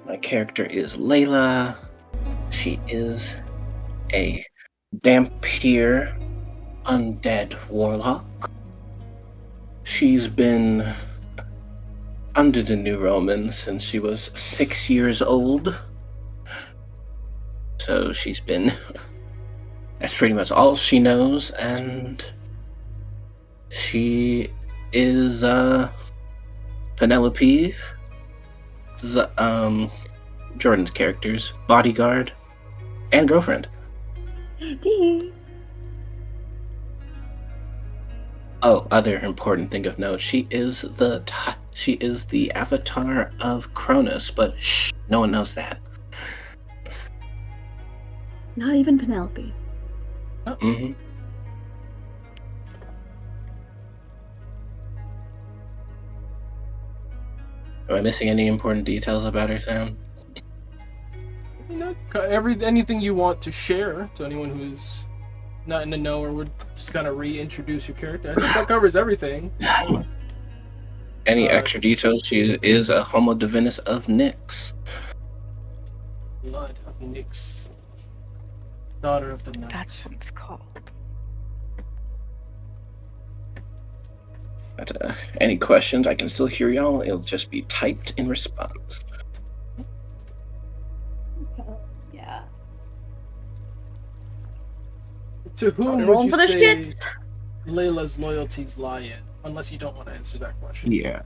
My character is Layla. She is a Dampier undead warlock. She's been under the New Roman since she was 6 years old. So she's been. That's pretty much all she knows, and she is Penelope, Jordan's character's bodyguard and girlfriend. Oh, other important thing of note: she is the avatar of Cronus, but shh, no one knows that. Not even Penelope. Mm-hmm. Am I missing any important details about her, Sam? Anything you want to share to anyone who's not in the know or would just kind of reintroduce your character. I think that covers everything. Any extra details? She is a Homo Divinus of Nyx. Blood of Nyx. Daughter of the night. That's what it's called. But, any questions? I can still hear y'all. It'll just be typed in response. Yeah. To whom Rolling would for you the say shits. Layla's loyalties lie in? Unless you don't want to answer that question. Yeah.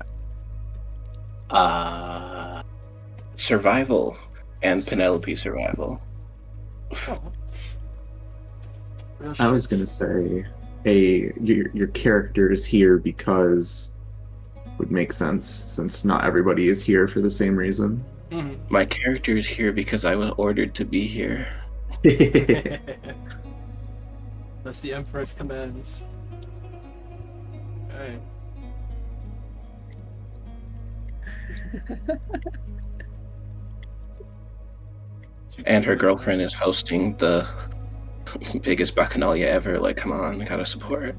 Survival and Penelope survival. Oh. Real I was shits. gonna say, your character is here because would make sense since not everybody is here for the same reason. Mhm. My character is here because I was ordered to be here. That's the Emperor's commands. Alright. And her girlfriend is hosting the biggest bacchanalia ever. Like, come on, I gotta support.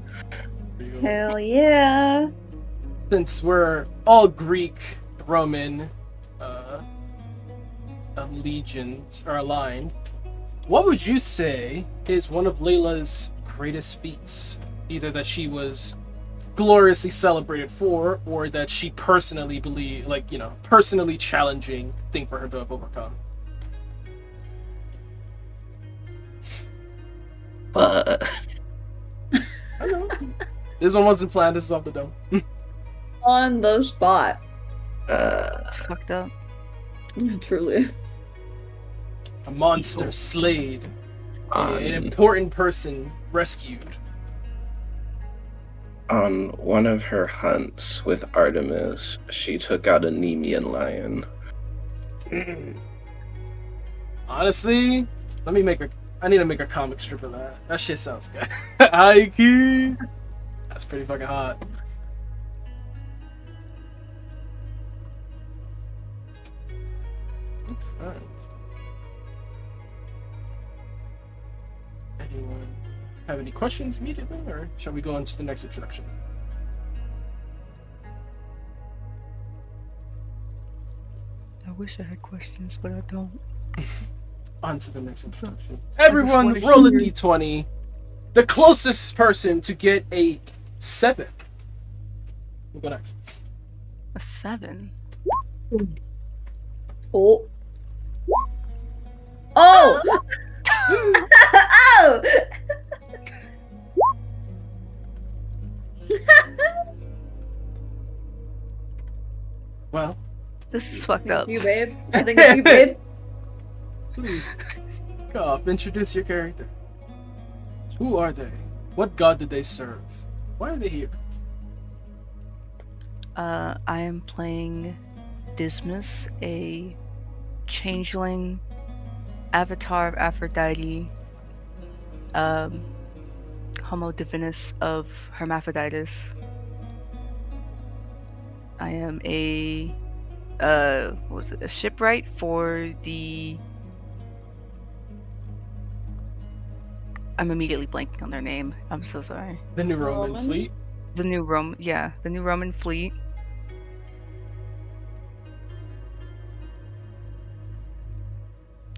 Hell yeah. Since we're all Greek, Roman, allegiant or aligned, what would you say is one of Layla's greatest feats? Either that she was gloriously celebrated for, or that she personally personally challenging thing for her to have overcome. I know. This one wasn't planned. This is off the dome. On the spot. It's fucked up. Truly. A monster slayed. An On important person rescued. one of her hunts with Artemis, she took out a Nemean lion. Honestly, I need to make a comic strip of that. That shit sounds good. Aiki! That's pretty fucking hot. Okay. Anyone have any questions immediately, or shall we go on to the next introduction? I wish I had questions, but I don't. On to the next introduction. Everyone roll a d20. The closest person to get a 7. We'll go next. A 7. Oh. Oh! Oh! Well, This is fucked up. It's you, babe. I think it's you, babe. Please. Koff, introduce your character. Who are they? What god did they serve? Why are they here? I am playing Dismas, a changeling, avatar of Aphrodite, homo divinus of Hermaphroditus. I am a a shipwright for the. I'm immediately blanking on their name. I'm so sorry. The New Roman fleet? The new Roman fleet.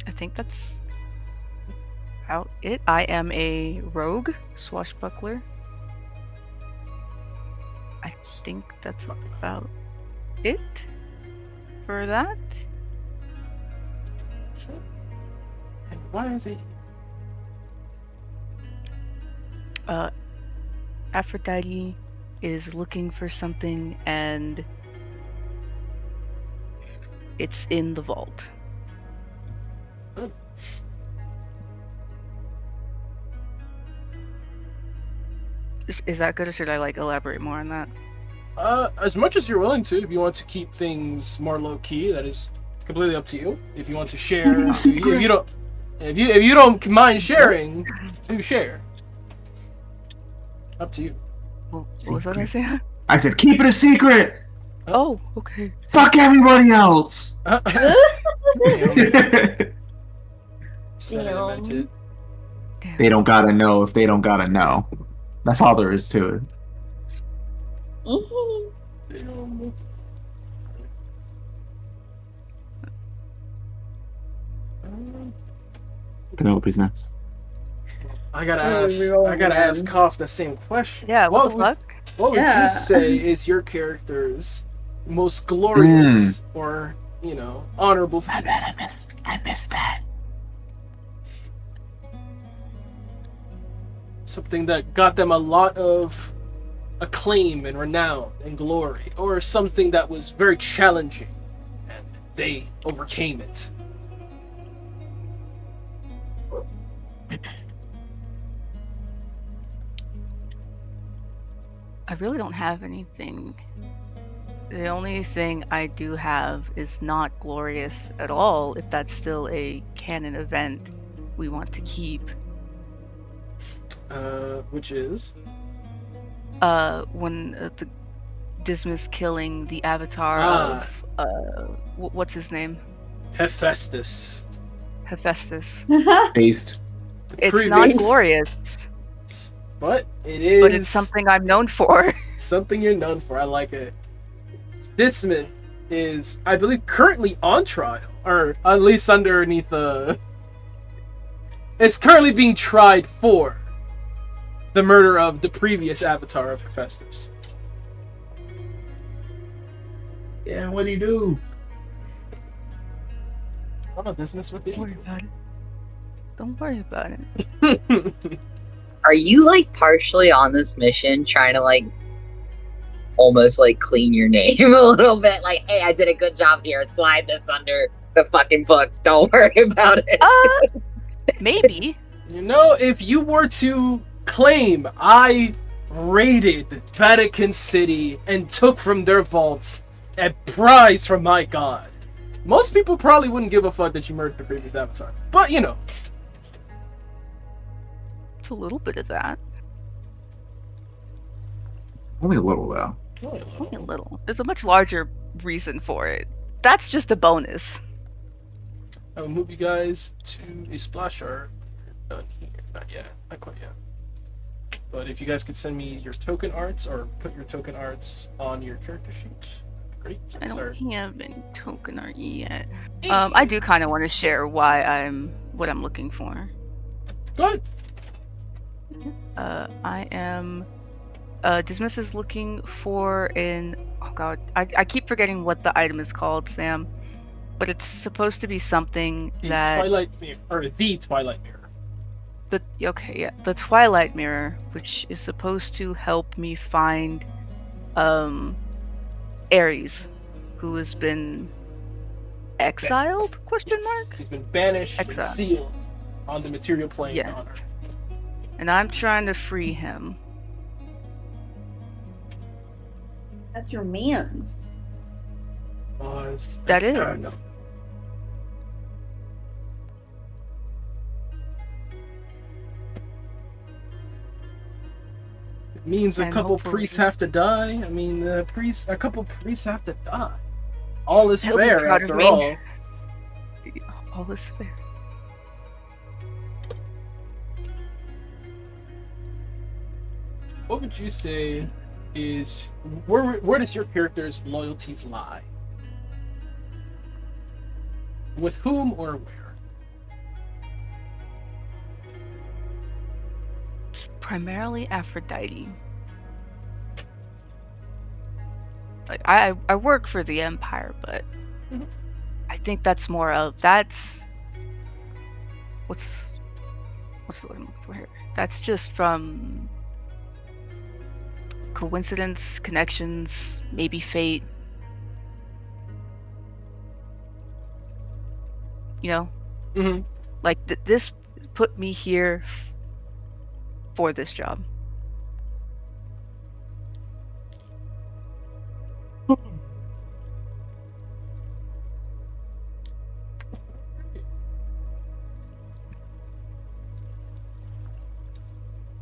I think that's about it. I am a rogue swashbuckler. I think that's about it for that. Sure. And why is he? Aphrodite is looking for something, and it's in the vault. Good. Is that good, or should I elaborate more on that? As much as you're willing to. If you want to keep things more low key, that is completely up to you. If you want to share, if you don't mind sharing, do share. Up to you. What was that I said? I said, keep it a secret. Oh, okay. Fuck everybody else. Said I meant it. Damn. They don't gotta know if they don't gotta know. That's all there is to it. Mhm. Penelope's next. I gotta Oh, ask. we roll I gotta again. ask Koff the same question. Yeah, what the would, fuck? What would Yeah. you say is your character's most glorious or honorable feat? I missed that. Something that got them a lot of acclaim and renown and glory, or something that was very challenging and they overcame it. I really don't have anything. The only thing I do have is not glorious at all, if that's still a canon event we want to keep. Which is When the Dismas killing the avatar of what's his name? Hephaestus. Hephaestus. Based. It's Previous- not glorious, But it is. but it's something I'm known for. Something you're known for. I like it. Dismas is, I believe, currently on trial, or at least underneath the. It's currently being tried for the murder of the previous avatar of Hephaestus. Yeah, what do you do? I don't know, Dismas, what did Don't worry you about it. Don't worry about it. do? Are you partially on this mission trying to almost clean your name a little bit? Hey, I did a good job here. Slide this under the fucking books. Don't worry about it. Maybe. If you were to claim I raided Vatican City and took from their vaults a prize from my god, most people probably wouldn't give a fuck that you murdered the previous avatar. But It's a little bit of that. Only a little though. Only a little. There's a much larger reason for it. That's just a bonus. I will move you guys to a splash art. Done here. Not yet. Not quite yet. But if you guys could send me your token arts or put your token arts on your character sheet, great. I don't Start. have any token art yet. I do kind of want to share what I'm looking for. Go ahead. I am. Dismiss is looking for an. Oh god, I keep forgetting what the item is called, Sam. But it's supposed to be something The that Twilight Mirror, or the Twilight Mirror. the Twilight Mirror, which is supposed to help me find Ares, who has been Exiled? Question mark? He's been banished and Exiled. sealed on the material plane Yeah. on Earth. And I'm trying to free him. That's your man's. That is. No. It means a And couple hopefully- priests have to die. I mean, a couple priests have to die. All is He'll be fair proud of after me. all. All is fair. What would you say is where does your character's loyalties lie? With whom or where? Primarily Aphrodite. Like I work for the Empire, but Mhm. I think that's more of that's what's the word I'm looking for here? That's just from coincidence, connections, maybe fate. You know, Mm-hmm. like this put me here for this job.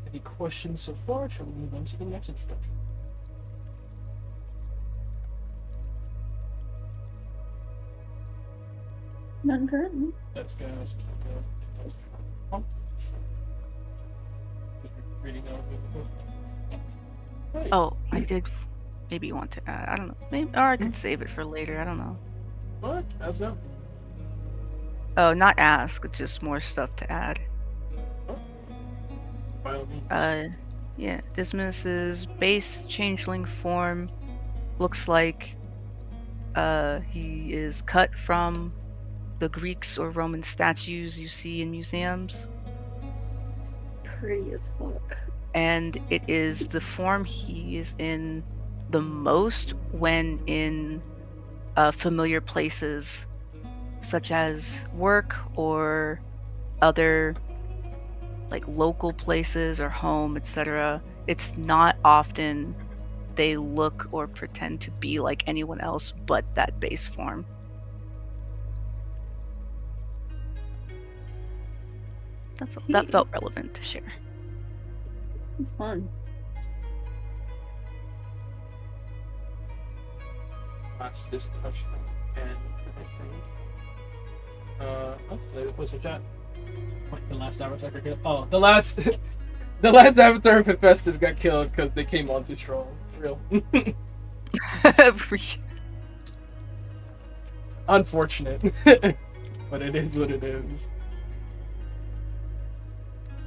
Any questions so far? Shall we move on to the next introduction? None currently. Let's go. Reading out. Right. Oh, I did maybe want to add. I don't know. Maybe, or I could save it for later. I don't know. What? As no. Oh, not ask. It's just more stuff to add. By all means. Yeah. Dismas's base changeling form looks like he is cut from the Greeks or Roman statues you see in museums. It's pretty as fuck. And it is the form he is in the most when in familiar places such as work or other like local places or home, etc. It's not often they look or pretend to be like anyone else but that base form. That's that felt relevant to share. It's fun. That's this question. And I think. What's the chat? What, the last avatar got killed? Oh, the last. The last avatar of Hephaestus got killed because they came on to troll. Real. Unfortunate. But it is what it is.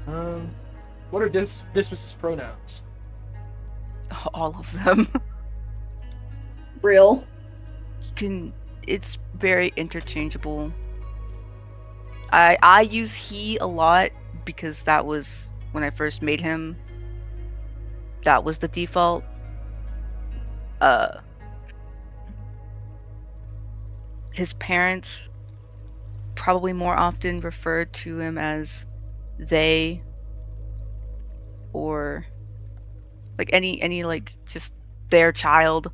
What are Dismas's pronouns? All of them. Real. It's very interchangeable. I use he a lot because that was when I first made him. That was the default. His parents probably more often referred to him as they, or like any like just their child,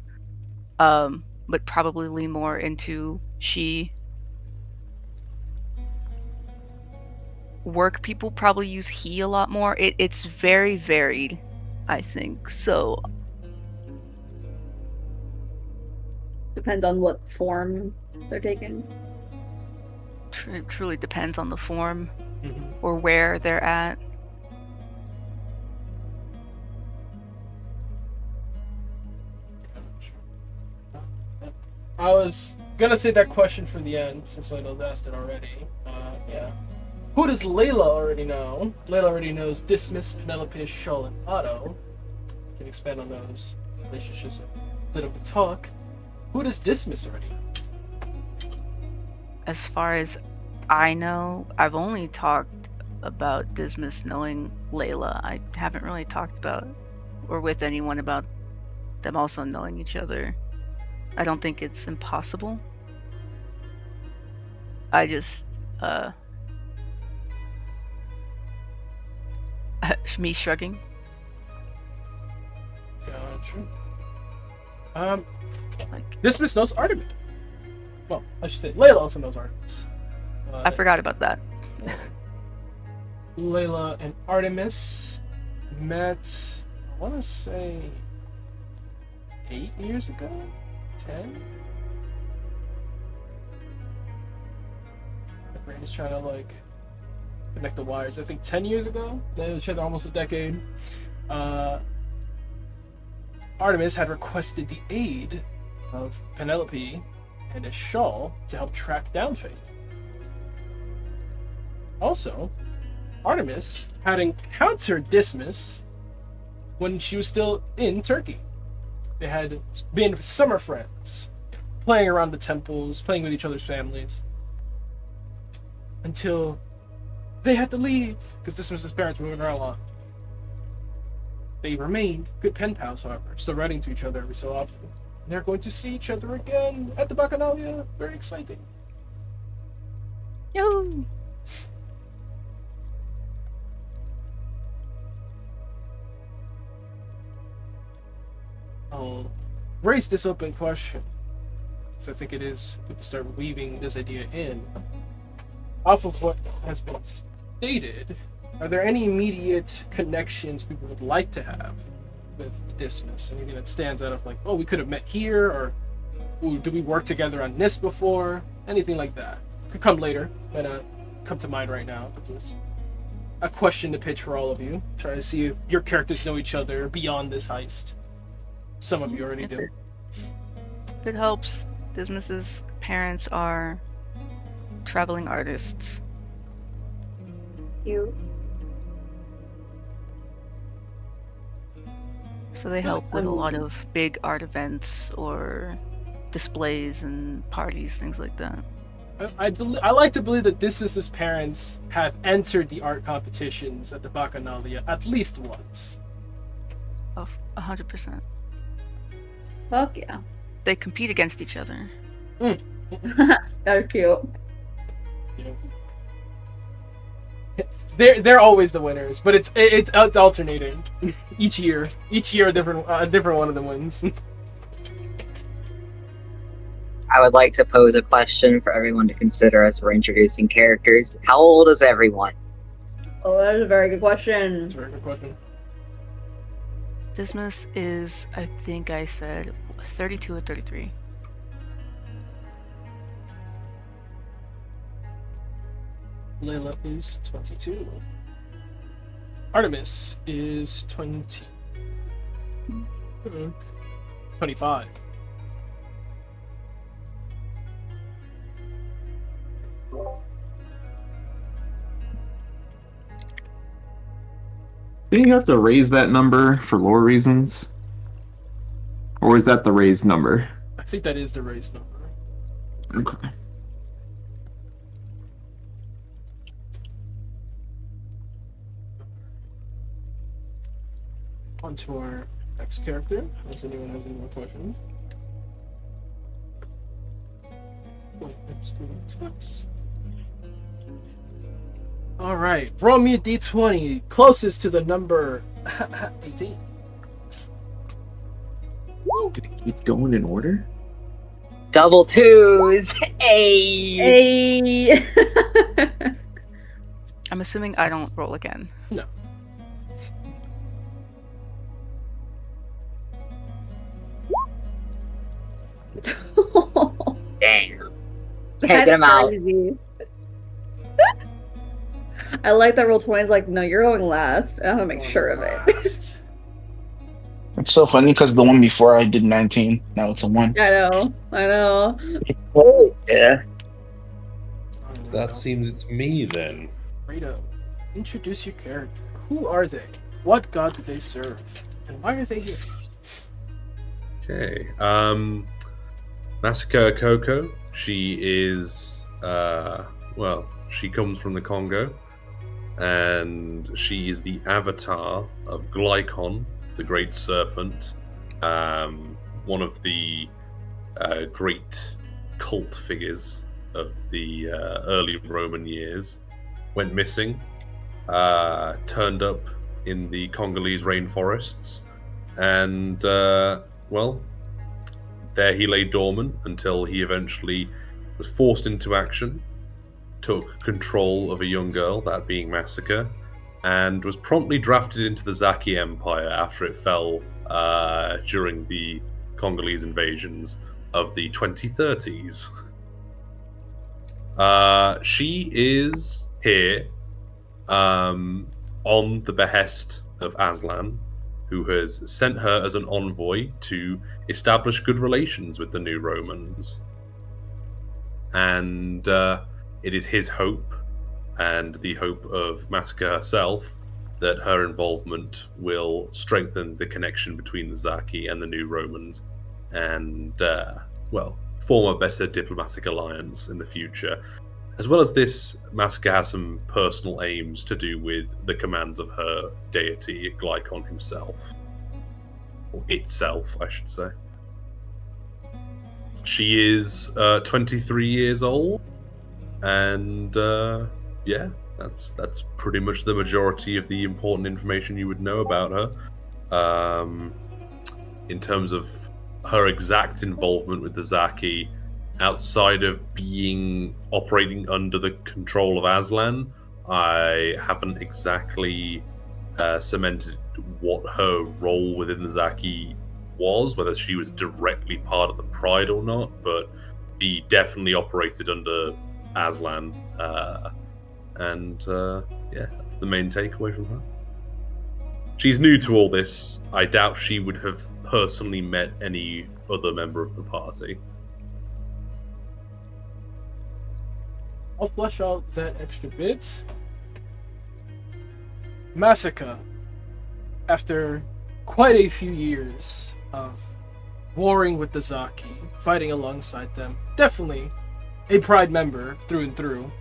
but probably lean more into she. Work people probably use he a lot more. It's very varied, I think. So Depends on what form they're taking. it truly depends on the form Mm-hmm. or where they're at. I was gonna say that question for the end since Layla's asked it already. Yeah. Who does Layla already know? Layla already knows Dismas, Penelope, Shawl, and Otto. Can expand on those relationships a little bit. Talk. Who does Dismas already know? As far as I know, I've only talked about Dismas knowing Layla. I haven't really talked about or with anyone about them also knowing each other. I don't think it's impossible. I just me shrugging. Gotcha. Dismas knows Artemis. Well, I should say Layla also knows Artemis. I forgot about that. Layla and Artemis met, I want to say, 8 years ago? 10? My brain is trying to, connect the wires. I think 10 years ago? They knew each other almost a decade. Artemis had requested the aid of Penelope and Ishal to help track down Faith. Also, Artemis had encountered Dismas when she was still in Turkey. They had been summer friends, playing around the temples, playing with each other's families, until they had to leave because Dismas's parents were moving her along. They remained good pen pals, however, still writing to each other every so often. They're going to see each other again at the Bacchanalia. Very exciting. Yo! I'll raise this open question, since I think it is good to start weaving this idea in. Off of what has been stated, are there any immediate connections people would like to have with Dismas? Anything that stands out of we could have met here, or ooh, did we work together on this before? Anything like that. Could come later, but come to mind right now. But just a question to pitch for all of you. Try to see if your characters know each other beyond this heist. Some of you already do. If it helps, Dismas's parents are traveling artists. You. So they help with a lot of big art events or displays and parties, things like that. I like to believe that Dismas's parents have entered the art competitions at the Bacchanalia at least once. Of 100%. Fuck yeah. They compete against each other. That's cute. They're always the winners, but it's alternating each year. Each year, a different one of them wins. I would like to pose a question for everyone to consider as we're introducing characters. How old is everyone? Oh, that is a very good question. That's a very good question. Dismas is, I think I said, 32 or 33. Layla is 22. Artemis is 25. Didn't you have to raise that number for lore reasons? Or is that the raised number? I think that is the raised number. Okay. On to our next character, unless anyone has any more questions. Wait, let's do tips. Alright, roll me a d20, closest to the number 18. Did it keep going in order? Double twos! Hey! Hey. I'm assuming I don't roll again. No. Damn. That's Can't get him out. crazy. I like that roll 20 is like, no, you're going last. I'm gonna make sure of it. Last. It's so funny because the one before I did 19. Now it's a 1. I know. Yeah. That seems it's me then. Rito, introduce your character. Who are they? What god do they serve? And why are they here? Okay. Masaka Coco. She is she comes from the Congo, and she is the avatar of Glykon, the great serpent, one of the great cult figures of the early Roman years, went missing, turned up in the Congolese rainforests, and, well, there he lay dormant until he eventually was forced into action, took control of a young girl, that being Massacre, and was promptly drafted into the Zaki Empire after it fell during the Congolese invasions of the 2030s. She is here on the behest of Aslan, who has sent her as an envoy to establish good relations with the new Romans. And it is his hope, and the hope of Massacre herself, that her involvement will strengthen the connection between the Zaki and the new Romans, and, well, form a better diplomatic alliance in the future. As well as this, Massacre has some personal aims to do with the commands of her deity, Glykon himself. Or itself, I should say. She is 23 years old, and yeah, that's pretty much the majority of the important information you would know about her. In terms of her exact involvement with the Zaki, outside of operating under the control of Aslan, I haven't exactly cemented what her role within the Zaki was, whether she was directly part of the Pride or not, but she definitely operated under Aslan, and yeah, that's the main takeaway from her. She's new to all this. I doubt she would have personally met any other member of the party. I'll flesh out that extra bit. Massacre, after quite a few years of warring with the Zaki, fighting alongside them, definitely a Pride member through and through,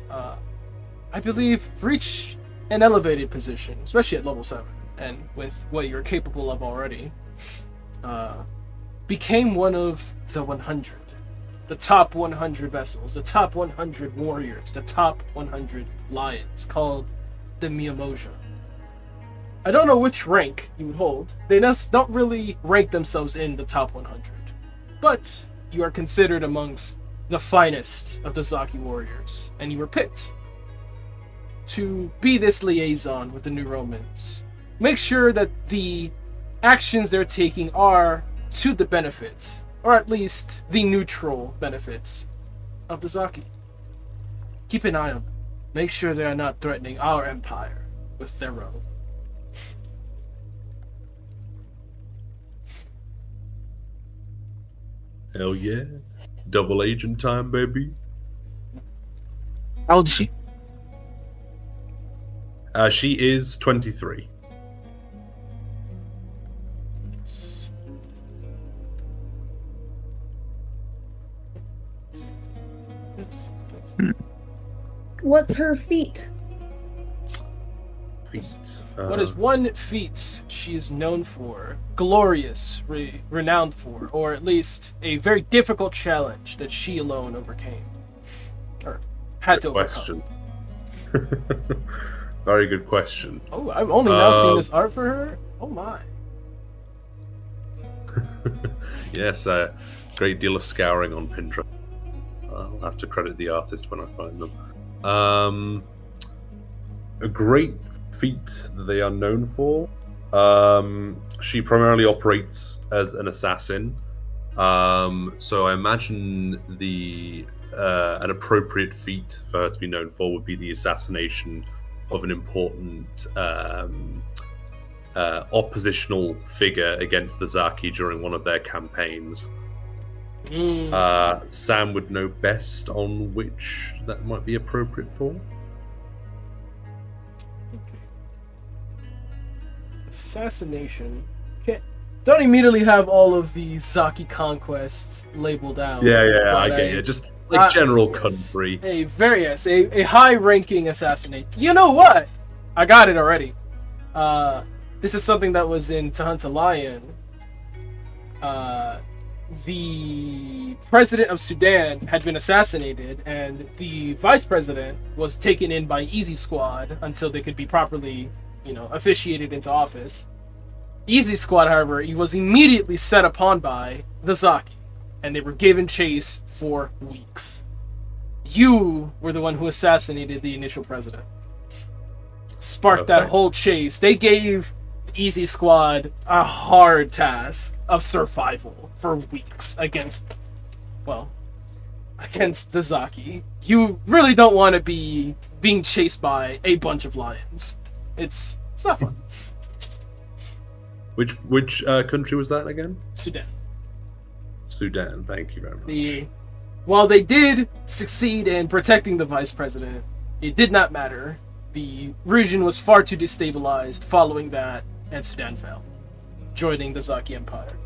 I believe reached an elevated position, especially at level 7, and with what you're capable of already, became one of the 100. The top 100 vessels, the top 100 warriors, the top 100 lions, called the Miyamoja. I don't know which rank you would hold. They don't really rank themselves in the top 100. But you are considered amongst the finest of the Zaki warriors, and you were picked to be this liaison with the New Romans. Make sure that the actions they're taking are to the benefit, or at least the neutral benefits, of the Zaki. Keep an eye on them. Make sure they are not threatening our empire with their own. Hell yeah. Double agent time, baby. How old is she? She is 23. What's her feat? Feet. What is one feat she is known for, glorious, renowned for, or at least a very difficult challenge that she alone overcame? Or had to overcome? Very good question. Oh, I'm only now seeing this art for her? Oh my. Yes, a great deal of scouring on Pinterest. I'll have to credit the artist when I find them. A great feat that they are known for. She primarily operates as an assassin. So I imagine an appropriate feat for her to be known for would be the assassination of an important oppositional figure against the Zaki during one of their campaigns. Sam would know best on which that might be appropriate for. Assassination. Okay. Don't immediately have all of the Zaki conquests labeled out. Yeah, I get you. Just like general country. A high-ranking assassinate. You know what? I got it already. This is something that was in To Hunt a Lion. the president of Sudan had been assassinated, and the vice president was taken in by Easy Squad until they could be properly, officiated into office. Easy Squad, however, he was immediately set upon by the Zaki, and they were given chase for weeks. You were the one who assassinated the initial president. Sparked that whole chase. They gave the Easy Squad a hard task of survival for weeks against the Zaki. You really don't want to be being chased by a bunch of lions. It's not fun. Which country was that again? Sudan. Sudan, thank you very much. While they did succeed in protecting the vice president, it did not matter. The region was far too destabilized following that, and Sudan fell, joining the Zaki Empire.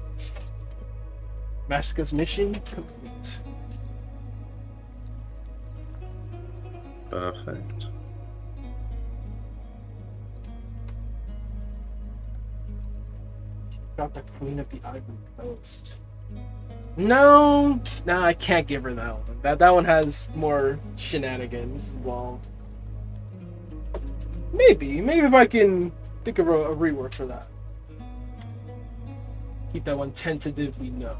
Massacre's mission complete. Perfect. Got the Queen of the Ivory Coast. No, I can't give her that one. That one has more shenanigans involved. Maybe if I can think of a rework for that. Keep that one tentatively no.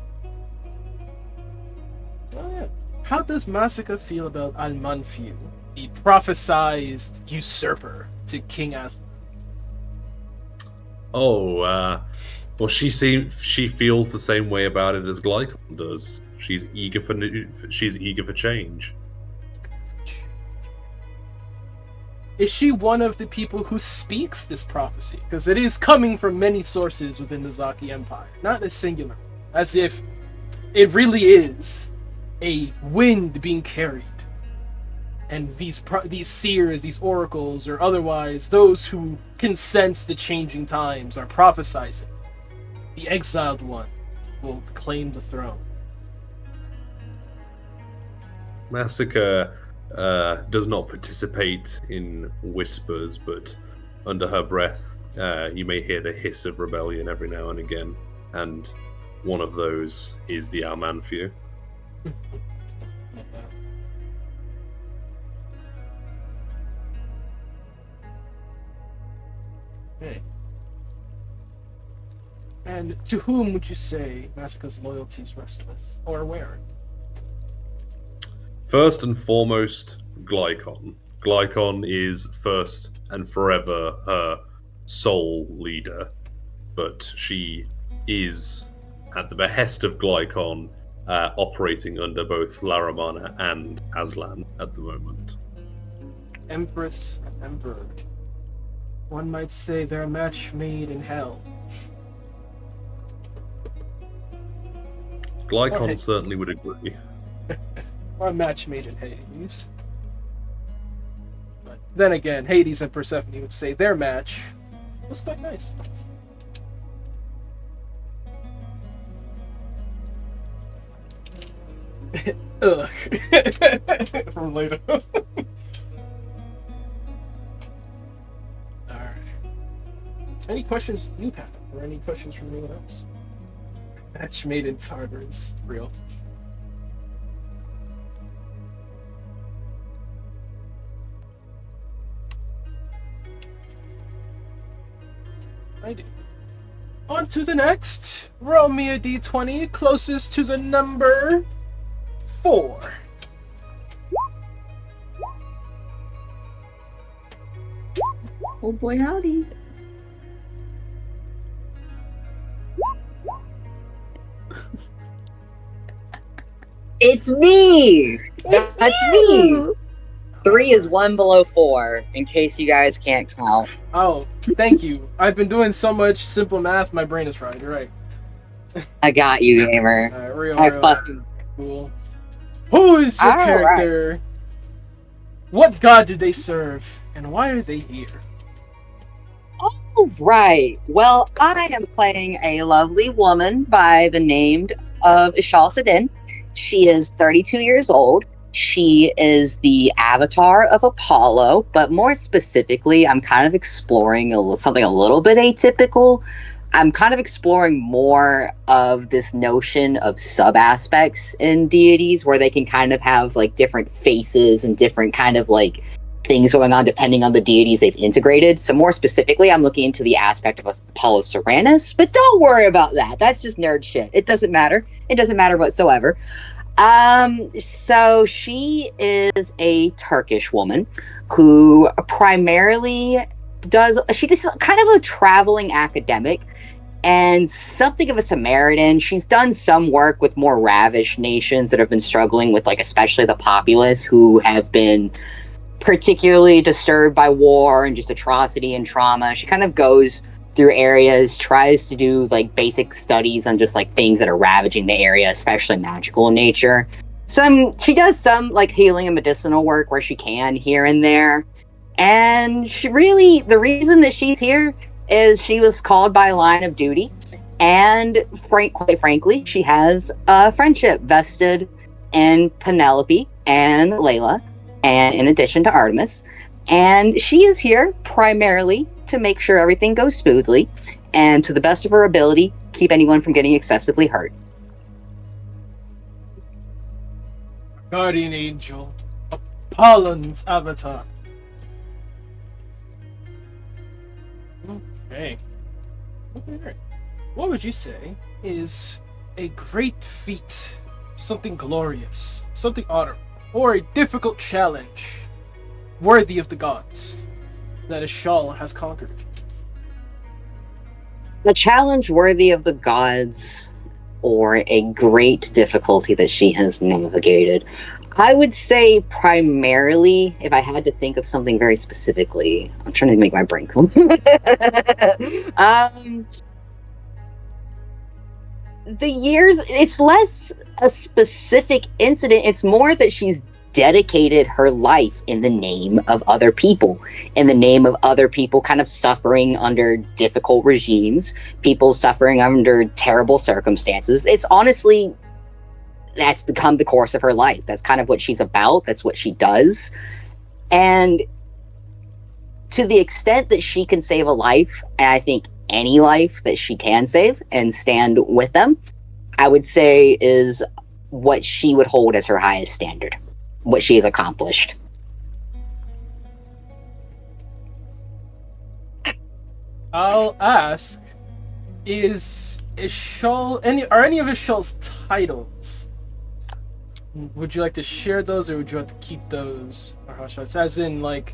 Oh yeah. How does Massacre feel about Al-Manfiu, the prophesized usurper to King Aslan? Well, she feels the same way about it as Glycon does. She's eager for change. Is she one of the people who speaks this prophecy? Because it is coming from many sources within the Zaki Empire, not a singular, as if it really is a wind being carried, and these seers, these oracles, or otherwise those who can sense the changing times are prophesizing. The exiled one will claim the throne. Massacre does not participate in whispers, but under her breath, you may hear the hiss of rebellion every now and again, and one of those is the Al-Manfiu. Okay. And to whom would you say Massacre's loyalties rest with, or where? First and foremost, Glycon. Glycon is first and forever her sole leader, but she is, at the behest of Glycon, operating under both Laramana and Aslan at the moment. Empress and Emperor. One might say they're a match made in hell. Glycon certainly would agree. Or a match made in Hades. But then again, Hades and Persephone would say their match was quite nice. Ugh. From later. Alright. Any questions you have, or any questions from anyone else? Match made in Tartar is real. I do. On to the next. Roll me a d20 closest to the number 4. Oh boy, howdy. It's me! That's me! 3 is 1 below 4, in case you guys can't count. Oh, thank you. I've been doing so much simple math, my brain is fried. You're right. I got you, gamer. Alright, real fucking cool. Who is your character? What god do they serve? And why are they here? All right. Well, I am playing a lovely woman by the name of Ishal Sadin. She is 32 years old. She is the avatar of Apollo, but more specifically, I'm kind of exploring something a little bit atypical. I'm kind of exploring more of this notion of sub aspects in deities where they can kind of have like different faces and different kind of like things going on depending on the deities they've integrated. So more specifically, I'm looking into the aspect of Apollo Seranus, but don't worry about that. That's just nerd shit. It doesn't matter. It doesn't matter whatsoever. So she is a Turkish woman who primarily she's kind of a traveling academic and something of a Samaritan. She's done some work with more ravished nations that have been struggling with, like, especially the populace who have been particularly disturbed by war and just atrocity and trauma. She kind of goes through areas, tries to do like basic studies on just like things that are ravaging the area, especially magical in nature. She does some like healing and medicinal work where she can here and there. And the reason that she's here is she was called by a line of duty. And quite frankly, she has a friendship vested in Penelope and Layla, and in addition to Artemis. And she is here primarily to make sure everything goes smoothly and, to the best of her ability, keep anyone from getting excessively hurt. Guardian Angel, Apollon's avatar. Okay. What would you say is a great feat, something glorious, something honorable, or a difficult challenge worthy of the gods that Ishal has conquered? A challenge worthy of the gods or a great difficulty that she has navigated. I would say primarily, if I had to think of something very specifically, I'm trying to make my brain come. The years, it's less a specific incident. It's more that she's dedicated her life in the name of other people, kind of suffering under difficult regimes, people suffering under terrible circumstances. It's honestly, that's become the course of her life. That's kind of what she's about. That's what she does. And to the extent that she can save a life, and I think any life that she can save and stand with them, I would say is what she would hold as her highest standard, what she has accomplished. I'll ask, are any of Ishal's titles? Would you like to share those, or would you like to keep those? Or how should I say? As in, like,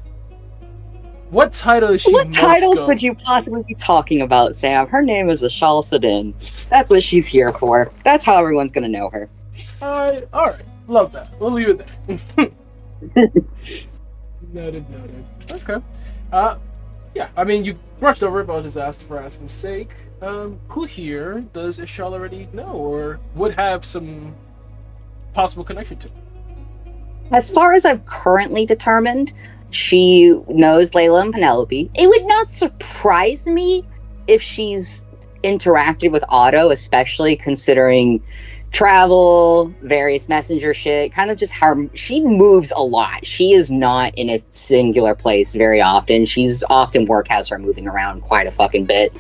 what title is she? What titles would you possibly be talking about, Sam? Her name is Ishal Sadin. That's what she's here for. That's how everyone's gonna know her. Alright. Love that. We'll leave it there. Noted. Okay. Yeah, I mean, you brushed over it, but I'll just ask for asking sake. Who here does Ishal already know, or would have some possible connection to? As far as I've currently determined, she knows Layla and Penelope. It would not surprise me if she's interacted with Otto, especially considering travel, various messenger shit, kind of just how she moves a lot. She is not in a singular place very often. She's often work has her moving around quite a fucking bit.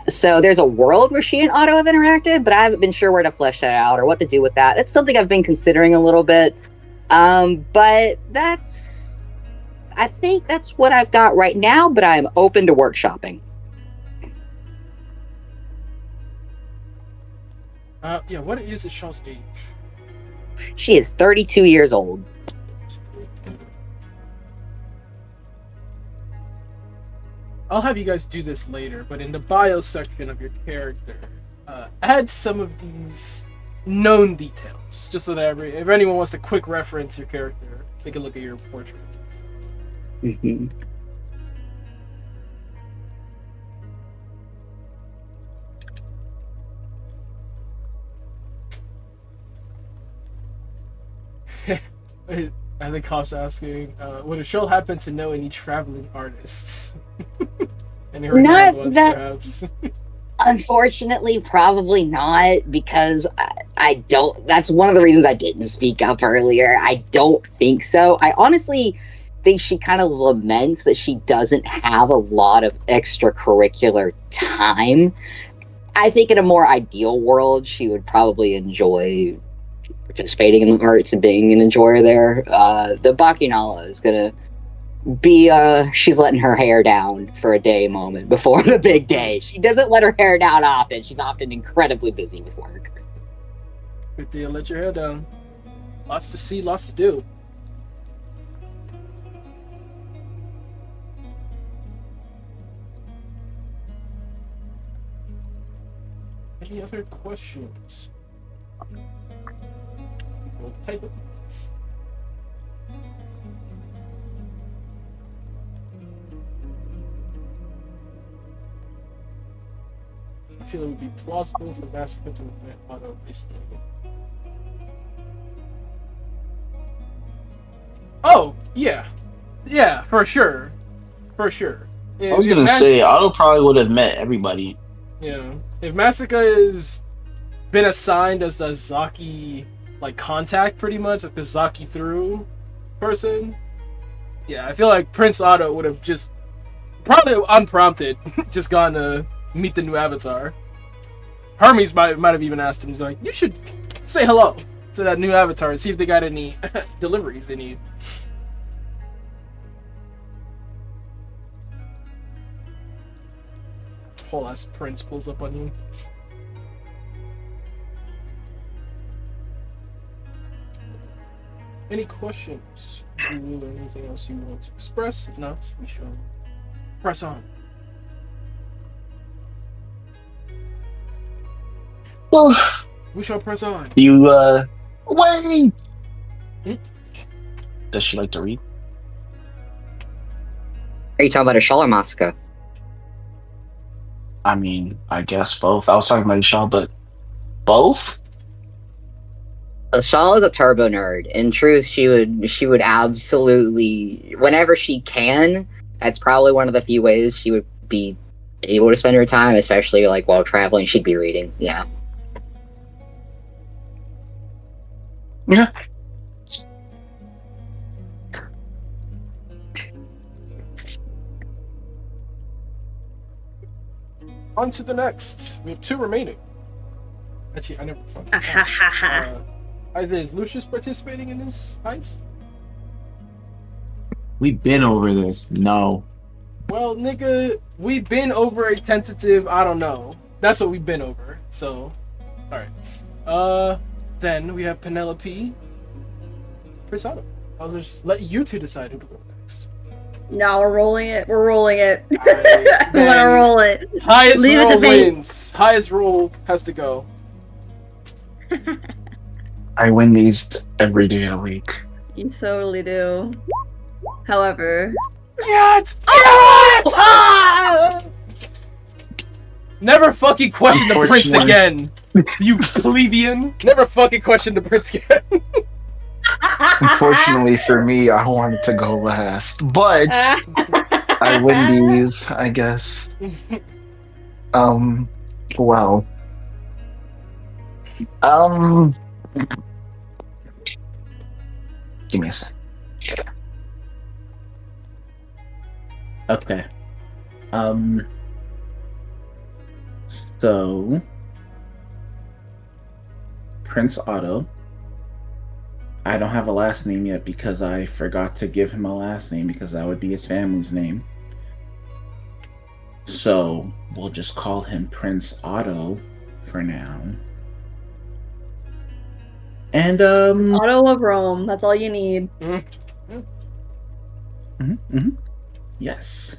So there's a world where she and Otto have interacted, but I haven't been sure where to flesh that out or what to do with that. It's something I've been considering a little bit. But I think that's what I've got right now, but I'm open to workshopping. Yeah, what is Ishal's age? She is 32 years old. I'll have you guys do this later, but in the bio section of your character, add some of these known details, just so that if anyone wants to quick reference your character, they can look at your portrait. Mm-hmm. I think Cops asking, would Ishal happen to know any traveling artists? Any renowned ones, perhaps? Unfortunately, probably not, because I don't. That's one of the reasons I didn't speak up earlier. I don't think so. I honestly think she kind of laments that she doesn't have a lot of extracurricular time. I think in a more ideal world, she would probably enjoy participating in the arts and being an enjoyer there. The Bacchanala is gonna be she's letting her hair down for a day moment before the big day. She doesn't let her hair down often. She's often incredibly busy with work. Good deal, let your hair down. Lots to see, lots to do. Any other questions? We'll type it. I feel it would be plausible for Massacre to admit auto recently. Oh, yeah. Yeah, for sure. For sure. I was gonna say Otto probably would have met everybody. Yeah. If Massacre has been assigned as the Zaki like contact pretty much, like the Zaki through person, yeah, I feel like Prince Otto would have just probably unprompted just gone to meet the new avatar. Hermes might have even asked him, he's like, you should say hello to that new avatar and see if they got any deliveries they need. Whole ass Prince pulls up on you. Any questions? Or anything else you want to express? If not, we shall press on. Well, We shall press on. you wait. Hmm? Does she like to read? Are you talking about a Shaw or Masaka? I mean, I guess both. I was talking about Shaw, but both. Shaw is a turbo nerd. In truth, she would absolutely, whenever she can, that's probably one of the few ways she would be able to spend her time, especially like while traveling, she'd be reading. Yeah. Yeah. On to the next. We have 2 remaining. Actually, I never fucking Isaiah, is Lucius participating in this heist? We've been over this. No. Well, nigga, we've been over a tentative, I don't know. That's what we've been over. So, alright. Then we have Penelope. Prisado. I'll just let you two decide who to go next. No, we're rolling it. We're rolling it. Alright, I'm gonna roll it. Highest Leave it roll to fate. wins. Highest roll has to go. I win these every day of the week. You totally do. However, Yet! Never fucking question the prince again, you plebeian. Never fucking question the prince again. Unfortunately for me, I wanted to go last, but I win these, I guess. Well. Give me a sec. Okay. So Prince Otto. I don't have a last name yet because I forgot to give him a last name because that would be his family's name. So we'll just call him Prince Otto for now. And Otto of Rome. That's all you need. Yes.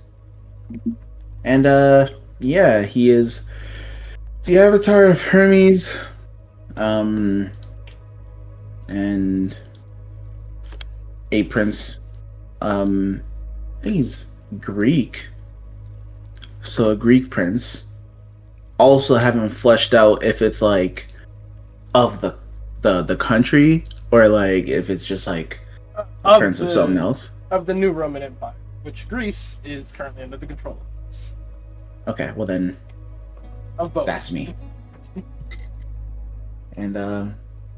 And yeah, he is the avatar of Hermes. And a prince. I think he's Greek. So a Greek prince. Also haven't fleshed out if it's like of the country or like if it's just like a prince of something else. Of the new Roman Empire, which Greece is currently under the control of. Okay, well then Of both. that's me. And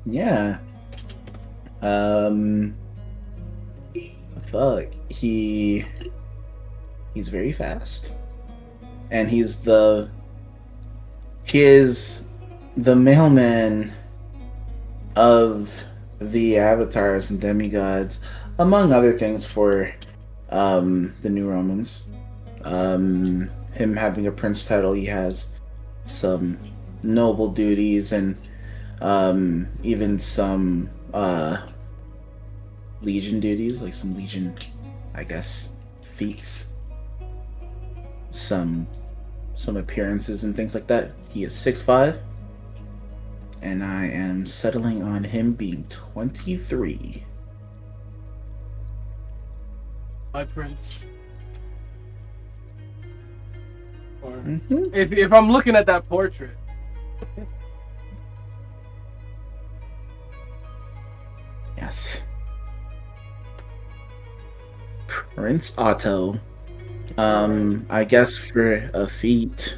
yeah. Fuck. He's very fast. And he's the He is the mailman of the avatars and demigods, among other things for the New Romans. Him having a prince title, he has some noble duties and even some legion duties, like some legion, I guess, feats, some appearances and things like that. He is 6'5", and I am settling on him being 23. My prince. Or Mhm. if I'm looking at that portrait, Yes. Prince Otto. I guess for a feat,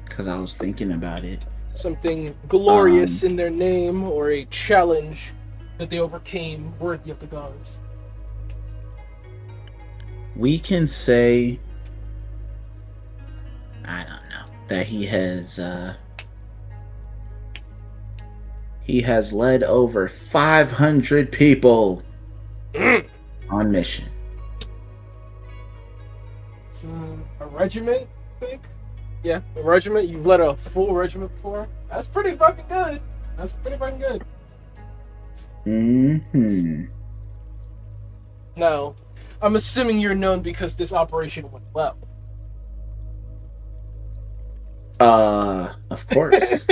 because I was thinking about it. something glorious in their name or a challenge that they overcame worthy of the gods. We can say, I don't know, that he has led over 500 people on mission. It's a regiment, I think. Yeah, a regiment. You've led a full regiment before. That's pretty fucking good. That's pretty fucking good. Mm-hmm. Now, I'm assuming you're known because this operation went well. Of course.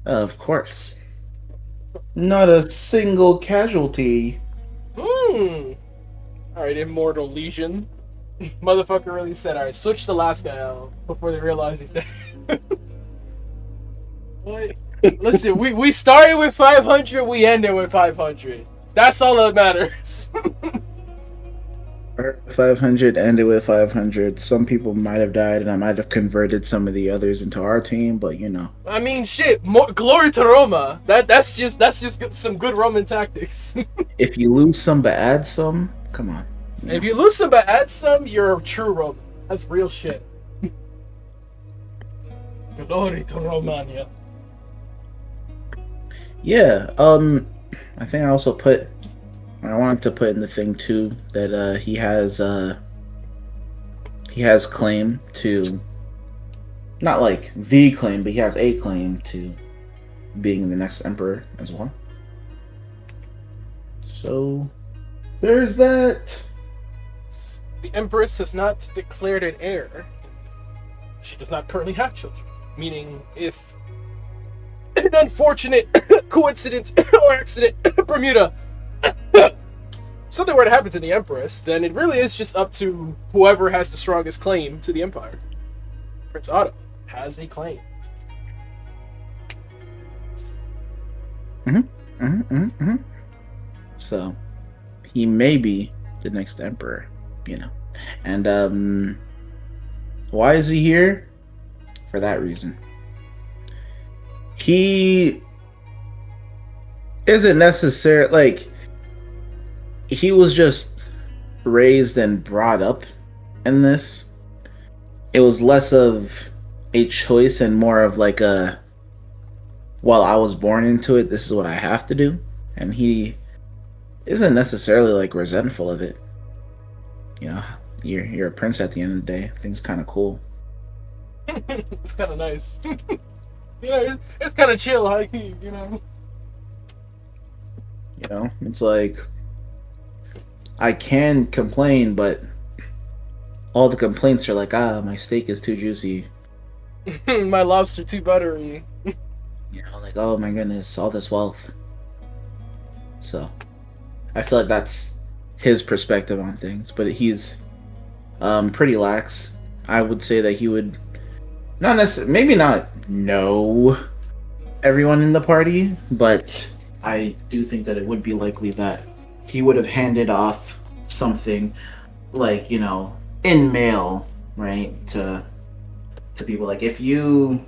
Of course. Not a single casualty. Alright, Immortal Legion. Motherfucker really said, alright, switch the last guy out before they realize he's dead. What? Listen, we started with 500, we ended with 500. That's all that matters. 500 ended with 500. Some people might have died, and I might have converted some of the others into our team, but you know. I mean, shit. Glory to Roma. That's just some good Roman tactics. If you lose some but add some, come on. If you lose some but add some, you're a true Roman. That's real shit. Glory to Romania. Yeah. I think I also I wanted to put in the thing too that he has claim to, not like the claim, but he has a claim to being the next emperor as well. So there's that. The Empress has not declared an heir. She does not currently have children. Meaning, if an unfortunate coincidence or accident, Bermuda, something were to happen to the Empress, then it really is just up to whoever has the strongest claim to the Empire. Prince Otto has a claim. So he may be the next emperor, you know. And why is he here? For that reason. He isn't necessarily like, he was just raised and brought up in this. It was less of a choice and more of like a, well, I was born into it, this is what I have to do. And he isn't necessarily like resentful of it. You know, you're a prince at the end of the day. I think it's kind of cool. It's kind of nice. You know, it's kind of chill, high key, you know. You know, it's like, I can complain, but all the complaints are like, my steak is too juicy. My lobster too buttery. You know, like, oh my goodness, all this wealth. So, I feel like that's his perspective on things, but he's pretty lax. I would say that he would not necessarily, maybe not know everyone in the party, but I do think that it would be likely that he would have handed off something like, you know, in mail, right, to people. Like, if you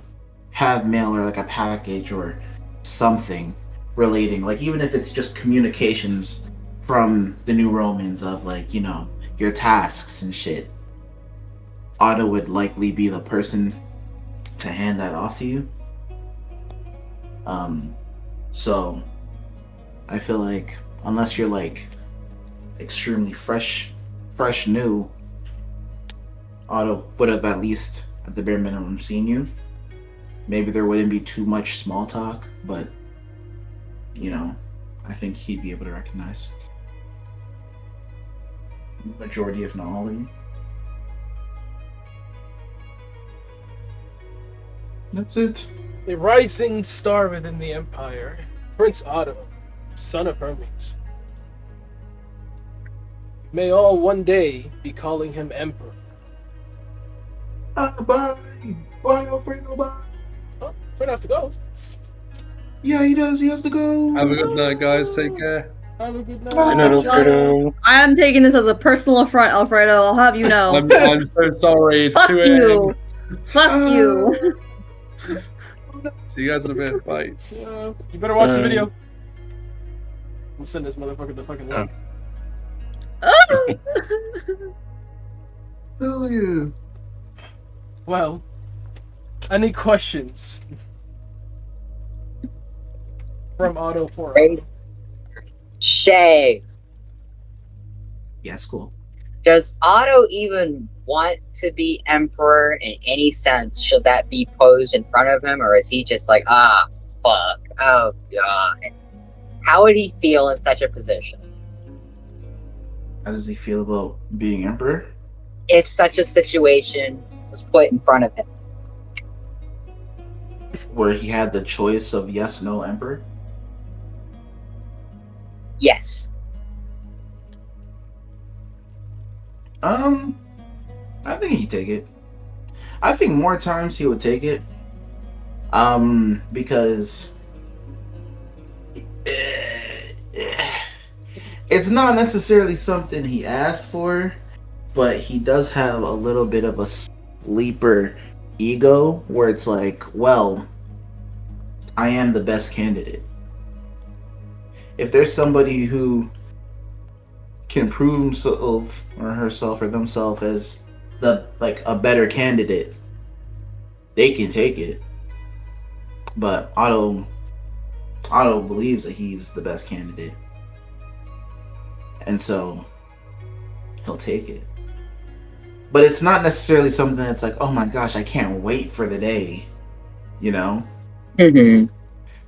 have mail or like a package or something relating, like, even if it's just communications from the New Romans of, like, you know, your tasks and shit, Otto would likely be the person to hand that off to you. So I feel like unless you're like extremely fresh new, Otto would have at least at the bare minimum seen you. Maybe there wouldn't be too much small talk, but I think he'd be able to recognize majority, if not all of you. That's it. A rising star within the Empire, Prince Otto, son of Hermes. May all one day be calling him Emperor. Bye. Bye, Alfredo. Bye. Oh, Fred has to go. Yeah, he does. He has to go. Have a good night, guys. Take care. Have a good night. Good night, Alfredo. I am taking this as a personal affront, Alfredo. I'll have you know. I'm so sorry. It's Fuck 2 you. a.m. Fuck you. See you guys in a bit. Bye. You better watch the video. I'm send this motherfucker the fucking link. Hell yeah. Well, any questions from Otto for Great. Shay, Yes, cool. does Otto even want to be emperor in any sense? Should that be posed in front of him, or is he just like, fuck, oh god? How would he feel in such a position? How does he feel about being emperor? If such a situation was put in front of him? Where he had the choice of yes, no, emperor? Yes. I think he'd take it. I think more times he would take it. Because it's not necessarily something he asked for, but he does have a little bit of a sleeper ego where it's like, well, I am the best candidate. If there's somebody who can prove himself or herself or themselves as a better candidate, they can take it. But Otto believes that he's the best candidate, and so he'll take it. But it's not necessarily something that's like, oh my gosh, I can't wait for the day, Mm-hmm.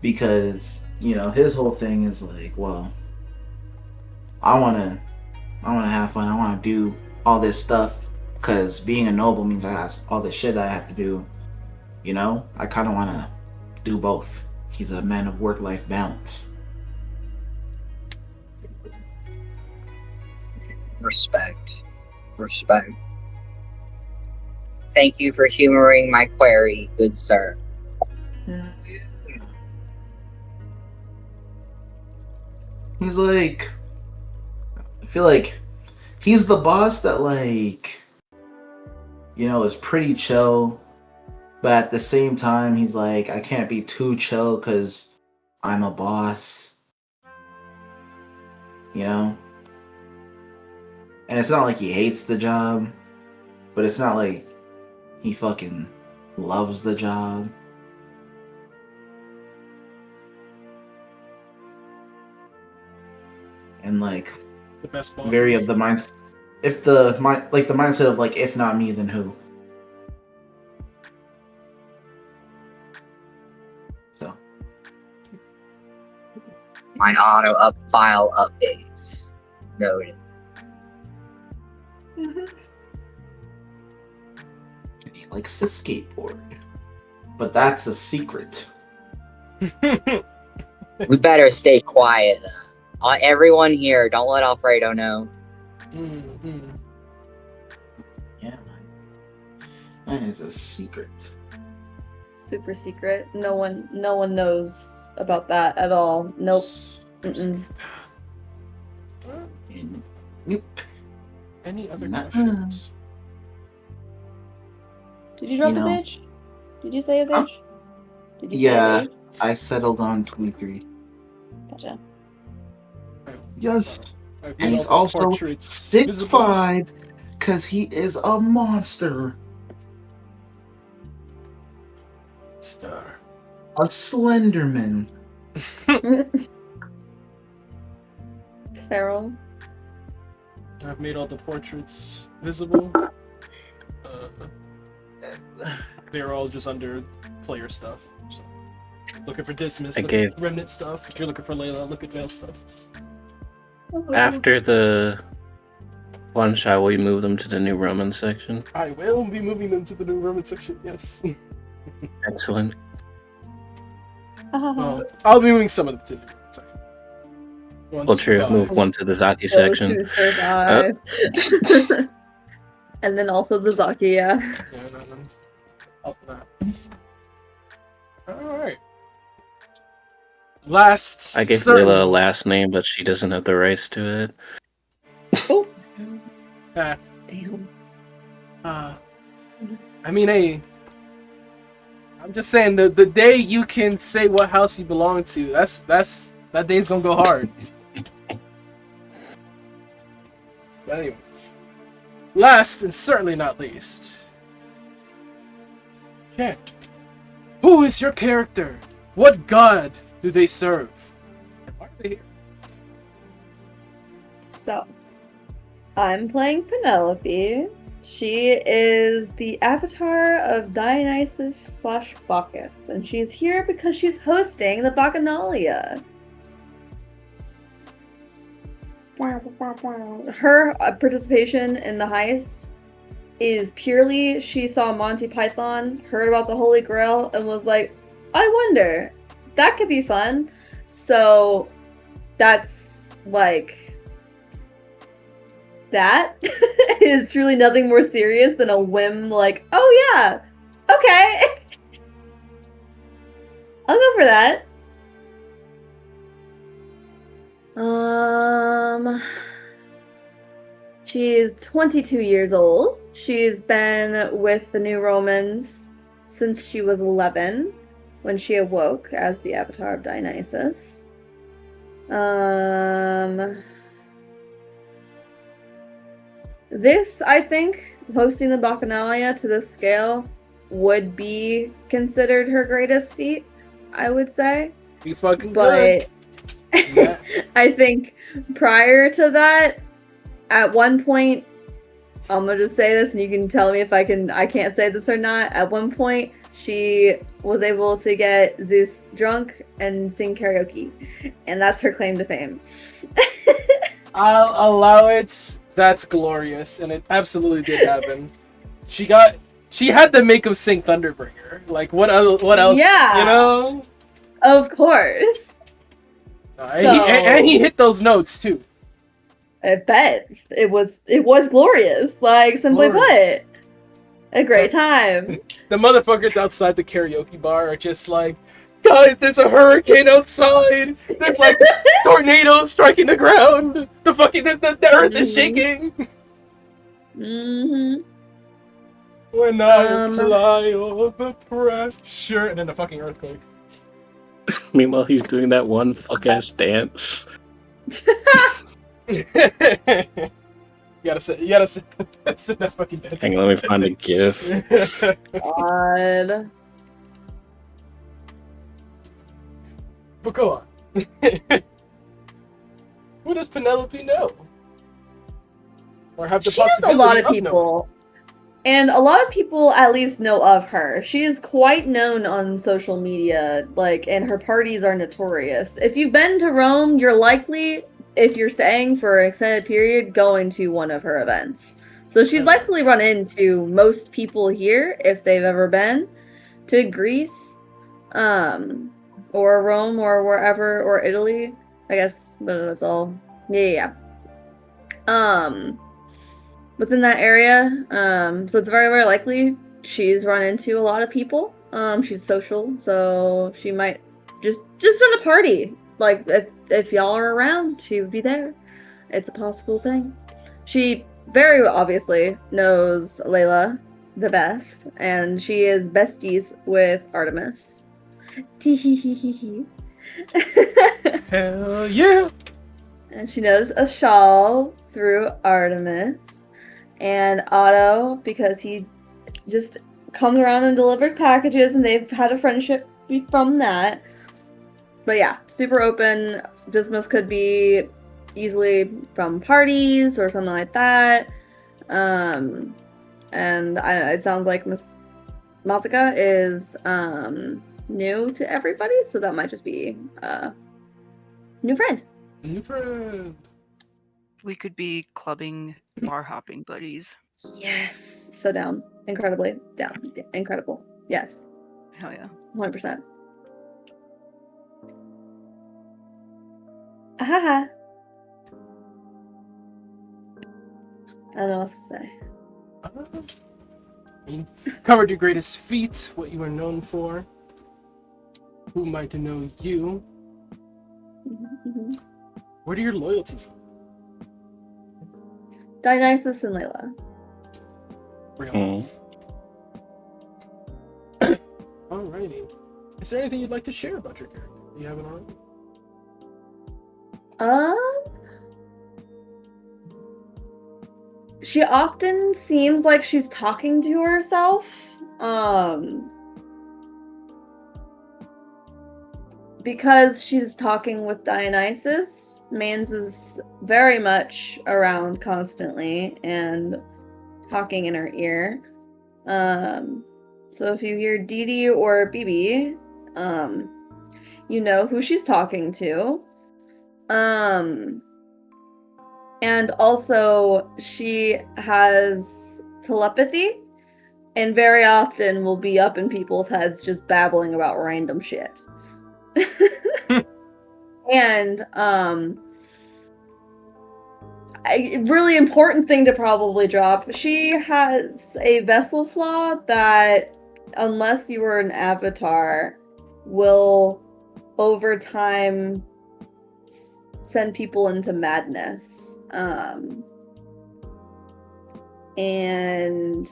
because his whole thing is like, well, I want to have fun. I want to do all this stuff because being a noble means I got all this shit that I have to do. I kind of want to do both. He's a man of work-life balance. Respect. Thank you for humoring my query, good sir. He's like, I feel like he's the boss that is pretty chill, but at the same time he's like, I can't be too chill because I'm a boss, and it's not like he hates the job, but it's not like he fucking loves the job. And The best boss. very of the mindset. If the mindset of if not me, then who? So My auto up file updates. Noted. and he likes to skateboard, but that's a secret. We better stay quiet. Everyone here, don't let Alfredo know. Mm-hmm. Yeah, man, that is a secret. Super secret. No one knows about that at all. Nope. Mm-mm. Nope. Any other Nuh-uh. questions? Did you drop You his know. age? Did you say his Huh? age? Did you Yeah. say his age? I settled on 23. Gotcha. Yes, I've and made he's all the also portraits visible. 6'5", because he is a monster. Monster. A Slenderman. Feral. I've made all the portraits visible. They're all just under player stuff. So, looking for Dismas, look at Remnant stuff. If you're looking for Layla, look at Veil stuff. After the one shot, will you move them to the new Roman section? I will be moving them to the new Roman section, yes. Excellent. Well, I'll be moving some of them to the Roman section. Well, true. Move one to the Zaki section. To survive. And then also the Zaki, yeah. Yeah, no. Also that. Alright. Last. I gave Layla a last name, but she doesn't have the rights to it. Oh. Ah. Damn. I mean, hey. I'm just saying, the day you can say what house you belong to, that day's gonna go hard. But anyway. Last and certainly not least. Okay. Who is your character? What god do they serve? And why are they here? So, I'm playing Penelope. She is the avatar of Dionysus/Bacchus, and she's here because she's hosting the Bacchanalia. Her participation in the heist is purely she saw Monty Python, heard about the Holy Grail, and was like, I wonder, that could be fun. So that's like, that is truly nothing more serious than a whim like, oh yeah, okay. I'll go for that. She's 22 years old. She's been with the New Romans since she was 11, when she awoke as the avatar of Dionysus. This, I think, hosting the Bacchanalia to this scale would be considered her greatest feat, I would say. You fucking good. But I think prior to that, at one point, I'm gonna just say this and you can tell me if I can't say this or not. At one point, she was able to get Zeus drunk and sing karaoke. And that's her claim to fame. I'll allow it. That's glorious. And it absolutely did happen. She had to make him sing Thunderbringer. Like, what else? Yeah. You know? Of course. And he hit those notes, too. I bet it was glorious. Like, simply put, a great time. The motherfuckers outside the karaoke bar are just like, guys, there's a hurricane outside. There's like tornadoes striking the ground. The earth is shaking. Mm-hmm. When I apply all the pressure, and then the fucking earthquake. Meanwhile, he's doing that one fuck ass dance. You gotta sit that fucking dance. Hang on, let me find a gif. God. But go on. Who does Penelope know? Or have the She knows a lot of people. And a lot of people at least know of her. She is quite known on social media, and her parties are notorious. If you've been to Rome, you're likely, if you're staying for an extended period, going to one of her events. So she's likely run into most people here, if they've ever been to Greece, or Rome, or wherever, or Italy, I guess, but that's all. Yeah. Within that area, so it's very, very likely she's run into a lot of people. She's social, so she might just run a party. Like, if y'all are around, she would be there. It's a possible thing. She very obviously knows Layla the best, and she is besties with Artemis. Tee-hee-hee-hee-hee. Hell yeah! And she knows Ashal through Artemis. And Otto, because he just comes around and delivers packages, and they've had a friendship from that. But yeah, super open. Dismas could be easily from parties or something like that. And it sounds like Miss Masaka is new to everybody, so that might just be new friend. New friend. We could be clubbing, bar hopping buddies. Yes, so down, incredibly down, incredible. Yes, Hell yeah. 100%. Ahaha. I don't know what else to say. You covered your greatest feat, what you are known for. Who might know you? Where do your loyalties lie? Dionysus and Layla. Real. Alrighty. Is there anything you'd like to share about your character? You haven't already? She often seems like she's talking to herself. Because she's talking with Dionysus, Mans is very much around constantly and talking in her ear. So if you hear Dee Dee or BB, you know who she's talking to. And also she has telepathy and very often will be up in people's heads just babbling about random shit. And a really important thing to probably drop, she has a vessel flaw that, unless you were an avatar, will over time send people into madness. And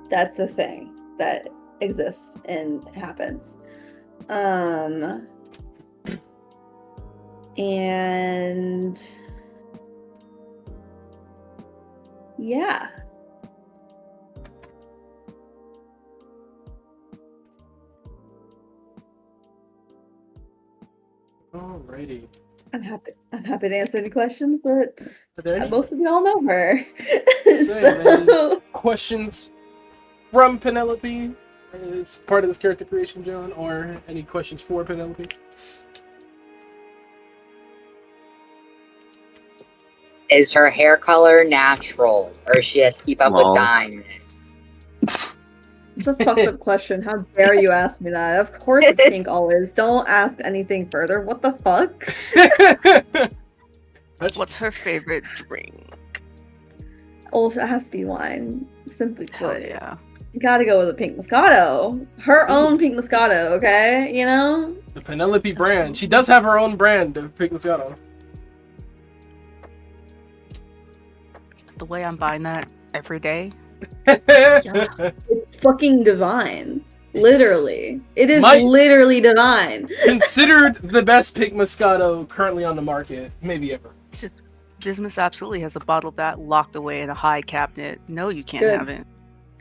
that's a thing that exists and happens. And yeah. Alrighty. I'm happy to answer any questions, but Are there any most of y'all know her. questions from Penelope as part of this character creation, John, or any questions for Penelope? Is her hair color natural, or does she have to keep up with dyeing it? It's a fucked up question. How dare you ask me that? Of course it's pink always. Don't ask anything further. What the fuck? What's her favorite drink? Oh, it has to be wine. Simply Hell put. yeah. You gotta go with a pink Moscato. Her own pink Moscato, okay? You know? The Penelope brand. She does have her own brand of pink Moscato. The way I'm buying that every day. Yeah. It's fucking divine. Literally. It is literally divine. Considered the best pink Moscato currently on the market, maybe ever. Dismas absolutely has a bottle of that locked away in a high cabinet. No, you can't Good. have it.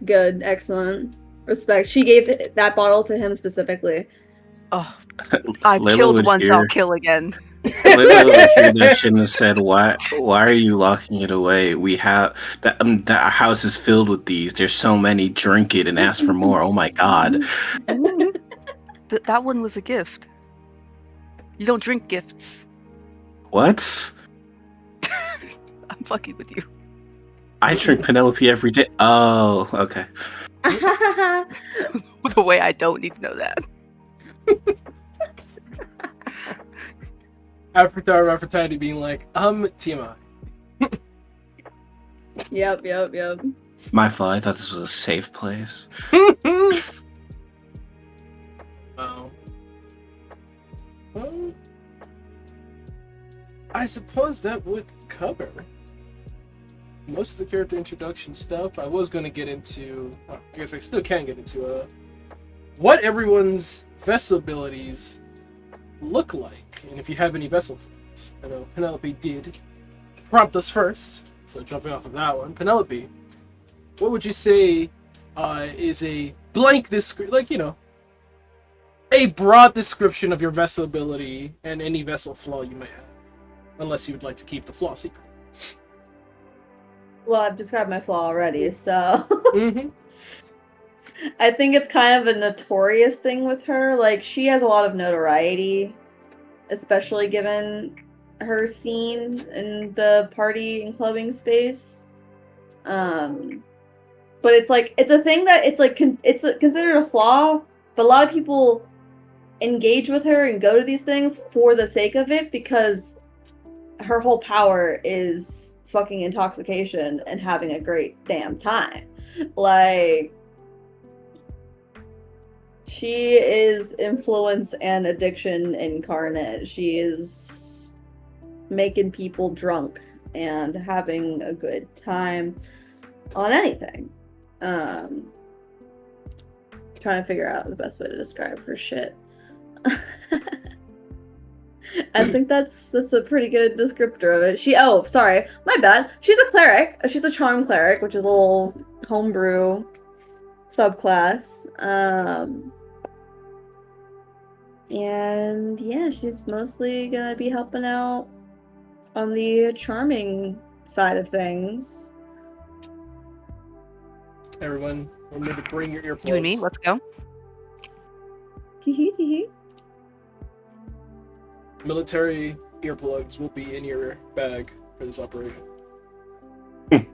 Good. Excellent. Respect. She gave that bottle to him specifically. Oh, I've Layla killed would once, hear- I'll kill again. Layla would hear that shit and said, "Why are you locking it away? We have that. Our house is filled with these. There's so many. Drink it and ask for more. Oh my god." That one was a gift. You don't drink gifts. What? I'm fucking with you. I drink Penelope every day. Oh, okay. The way I don't need to know that. Avatar of Aphrodite being like, TMI. Yep. My fault. I thought this was a safe place. Wow. Well, I suppose that would cover most of the character introduction stuff. I was going to get into, well, I guess I still can get into what everyone's vessel abilities look like, and if you have any vessel forms. I know Penelope did prompt us first, so jumping off of that one. Penelope, what would you say is a blank a broad description of your vessel ability and any vessel flaw you may have, unless you would like to keep the flaw secret. Well, I've described my flaw already, so Mm-hmm. I think it's kind of a notorious thing with her. Like, she has a lot of notoriety, especially given her scene in the party and clubbing space. But it's like, it's a thing that it's like it's considered a flaw, but a lot of people engage with her and go to these things for the sake of it, because her whole power is fucking intoxication and having a great damn time. Like, she is influence and addiction incarnate. She is making people drunk and having a good time on anything. Trying to figure out the best way to describe her shit. I think that's a pretty good descriptor of it. Sorry, my bad. She's a cleric. She's a charm cleric, which is a little homebrew subclass. And yeah, she's mostly gonna be helping out on the charming side of things. Everyone, remember to bring your earplugs. You and me, let's go. Teehee teehee. Military earplugs will be in your bag for this operation. Okay,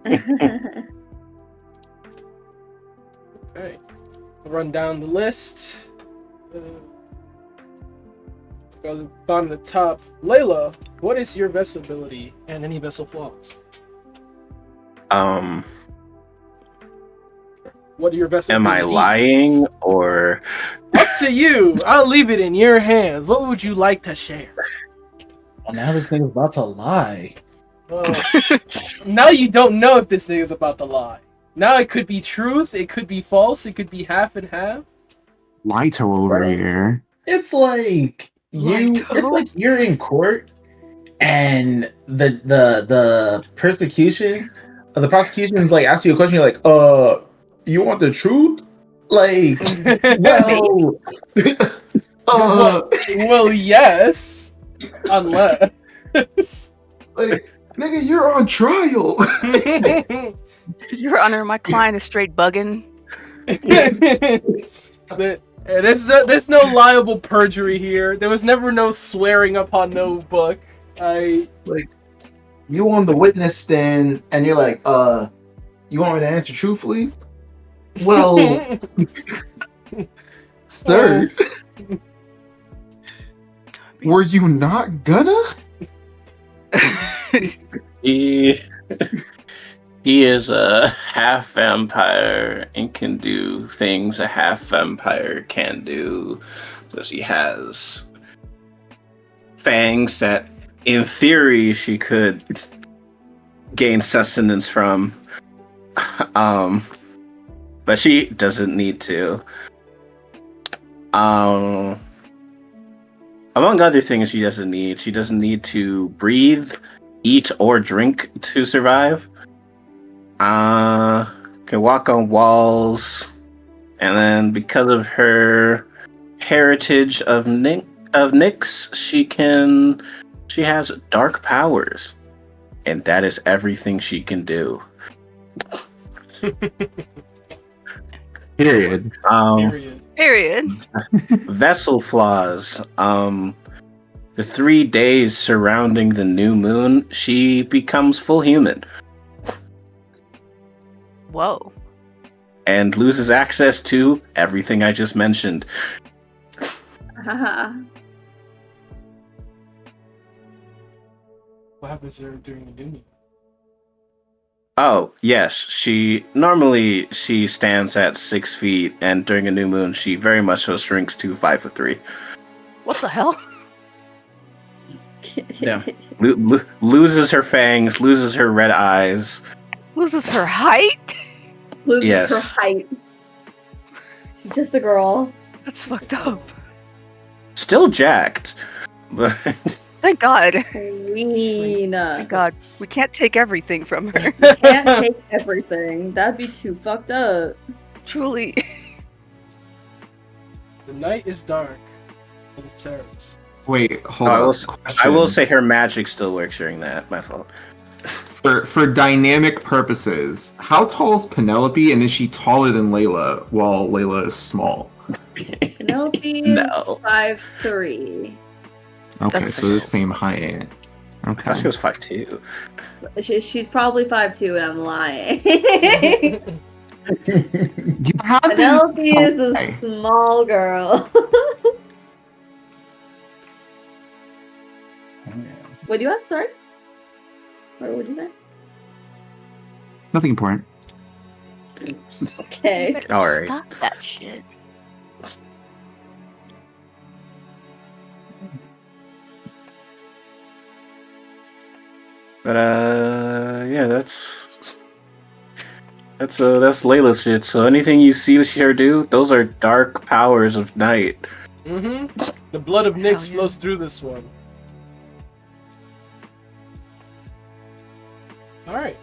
I'll run down the list. Go to the bottom to the top. Layla, what is your vessel ability and any vessel flaws? What are your vessel Am I abilities? lying or? Up to you. I'll leave it in your hands. What would you like to share? Well, now this nigga's about to lie. Well, now you don't know if this thing is about to lie. Now it could be truth, it could be false, it could be half and half. Lito over Right. here. It's like you're in court, and the prosecution is like asking you a question. You're like, you want the truth? Like, well, well, yes, unless. like, nigga, you're on trial. Your Honor, my client is straight bugging. There's no liable perjury here. There was never no swearing upon no book. Like, you on the witness stand, and you're like, you want me to answer truthfully? Well, sir, Were you not gonna? He is a half vampire and can do things a half vampire can do. So she has fangs that, in theory, she could gain sustenance from. But she doesn't need to. Among other things she doesn't need to breathe, eat, or drink to survive. Can walk on walls, and then because of her heritage of Nyx, she has dark powers, and that is everything she can do. Period. Period. Vessel flaws. The 3 days surrounding the new moon, she becomes full human. Whoa. And loses access to everything I just mentioned. What happens there during the new moon? Oh, yes. She stands at 6 feet, and during a new moon, she very much so shrinks to 5'3". What the hell? yeah. Loses her fangs, loses her red eyes. Loses her height? Loses Yes. her height. She's just a girl. That's fucked up. Still jacked. But Thank God. Queen. Thank God. We can't take everything from her. Can't take everything. That'd be too fucked up. Truly. The night is dark, full of terrors. Wait, hold I on. will, I will say her magic still works during that. My fault. For dynamic purposes, how tall is Penelope, and is she taller than Layla while Layla is small? Penelope is No. 5'3". Okay, That's so the so same height. I Okay. thought she was 5'2". She's probably 5'2", and I'm lying. You have been Penelope is a okay. small girl. What do you ask, sorry? What would you say? Nothing important. Okay. All right. Stop that shit. But yeah, that's Layla shit. So anything you see her do, those are dark powers of night. Mm-hmm. The blood of Nyx yeah. flows through this one. Alright.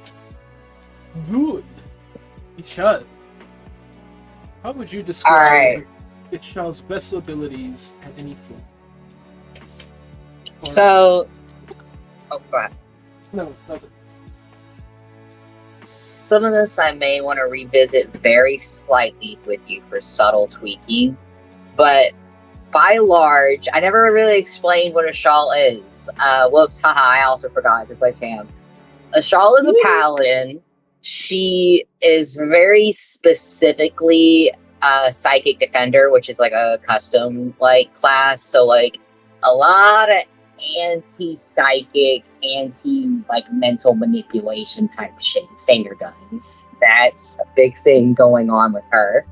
Good. Ishad. How would you describe Alright. Ishad's best abilities at any form? So, oh, go ahead. No, that's it. Some of this I may want to revisit very slightly with you for subtle tweaking, but by large, I never really explained what a shawl is. Whoops, haha, I also forgot, just like Cam. A shawl is a paladin. She is very specifically a psychic defender, which is like a custom like class. So like a lot of anti-psychic, like mental manipulation type shit. Finger guns. That's a big thing going on with her.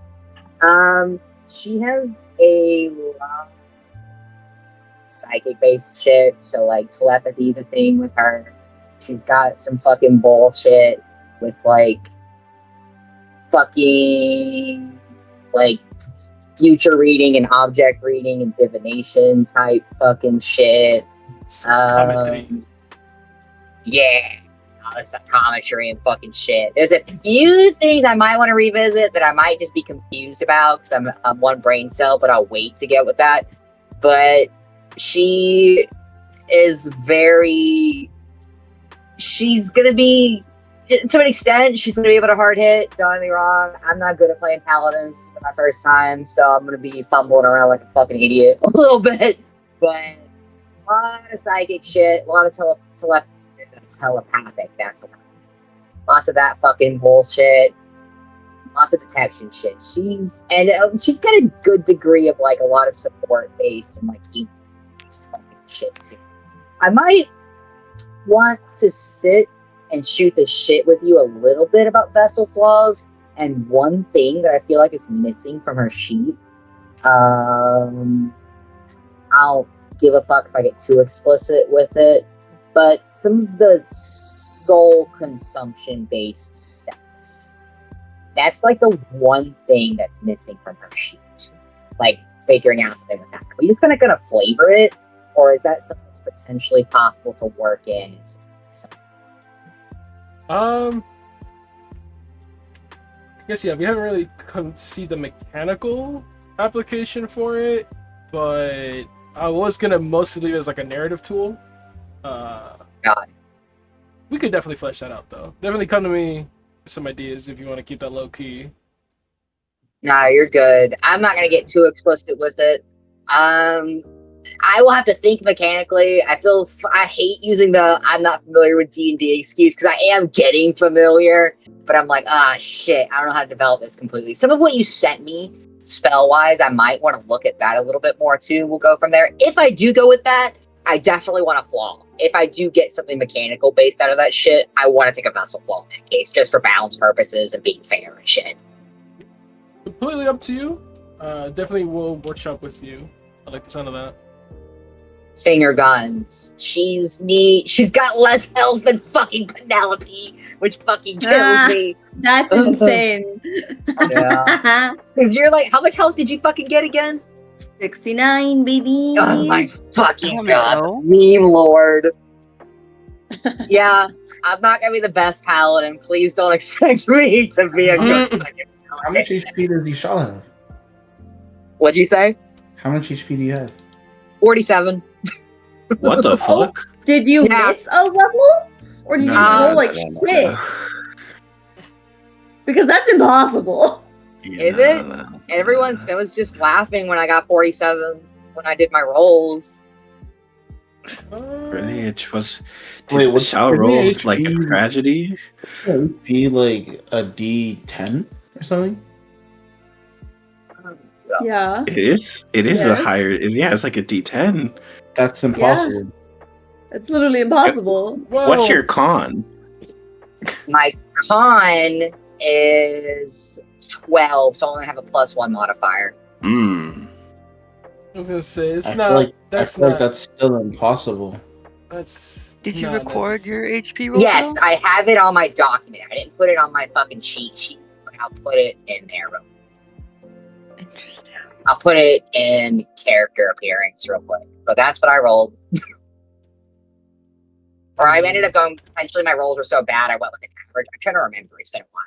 She has a lot of psychic-based shit. So like telepathy is a thing with her. She's got some fucking bullshit with like fucking like future reading and object reading and divination type fucking shit. Psychometry. Yeah, all the psychometry and fucking shit. There's a few things I might want to revisit that I might just be confused about because I'm one brain cell, but I'll wait to get with that. But she is she's gonna be, to an extent, she's gonna be able to hard hit. Don't get me wrong. I'm not good at playing paladins for my first time, so I'm gonna be fumbling around like a fucking idiot a little bit. But a lot of psychic shit, a lot of telepathic. That's lots of that fucking bullshit. Lots of detection shit. She's got a good degree of like a lot of support based and like heat based fucking shit too. I might want to sit and shoot the shit with you a little bit about vessel flaws, and one thing that I feel like is missing from her sheet. I don't give a fuck if I get too explicit with it, but some of the soul consumption based stuff. That's like the one thing that's missing from her sheet. Like figuring out something like that. Are we just gonna flavor it? Or is that something that's potentially possible to work in? I guess yeah, we haven't really see the mechanical application for it, but I was gonna mostly leave it as like a narrative tool. We could definitely flesh that out though. Definitely come to me with some ideas if you want to keep that low key. Nah, you're good. I'm not gonna get too explicit with it. I will have to think mechanically. I hate using the I'm not familiar with D&D excuse because I am getting familiar, but I'm like, shit, I don't know how to develop this completely. Some of what you sent me spell-wise, I might want to look at that a little bit more too. We'll go from there. If I do go with that, I definitely want a flaw. If I do get something mechanical based out of that shit, I want to take a vessel flaw in that case, just for balance purposes and being fair and shit. Completely up to you. Definitely will workshop with you. I like the sound of that. Finger guns. She's got less health than fucking Penelope, which fucking kills me. That's insane. Yeah. Because you're like, how much health did you fucking get again? 69, baby. Oh my fucking Damn it, god. no. Meme lord. Yeah, I'm not gonna be the best paladin. Please don't expect me to be a good fucking How much HP does Ishal have? What'd you say? How much HP do you have? 47. What the fuck? Did you Yeah. miss a level? Or did you roll like shit? Because that's impossible. Is it? I was just laughing when I got 47 when I did my rolls. Really? It was. Wait, Did what's Shao the roll HP? like a tragedy? Be like a D10 or something? Yeah. It is. It is a higher. Yeah, it's like a D10. That's impossible. It's literally impossible. What's your con? My con is 12, so I only have a +1 modifier. Hmm. I was gonna say it's I not. feel like That's I feel not. like that's still impossible. That's. Did you not record your HP roll? Yes, though? I have it on my document. I didn't put it on my fucking cheat sheet, but I'll put it in there. Interesting. I'll put it in character appearance real quick. But that's what I rolled. Or I ended up going. Potentially, my rolls were so bad, I went with an average. I'm trying to remember. It's been a while.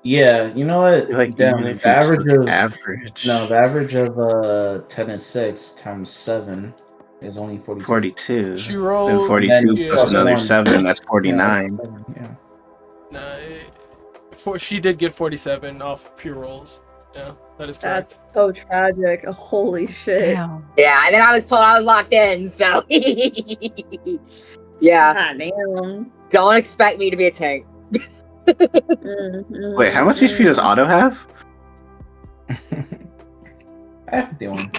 Yeah, you know what? Like Damn, even if if the you average took of average. no, the average of 10 is 6 times 7 is only 42. 42. She Then rolled. 42 yeah. plus another +1. 7. That's 49. Yeah. She did get 47 off pure rolls. Yeah, that is correct. That's so tragic. Holy shit. Damn. Yeah, and then I was told I was locked in, so yeah. God damn. Don't expect me to be a tank. Wait, how much HP does Otto have? I have 51.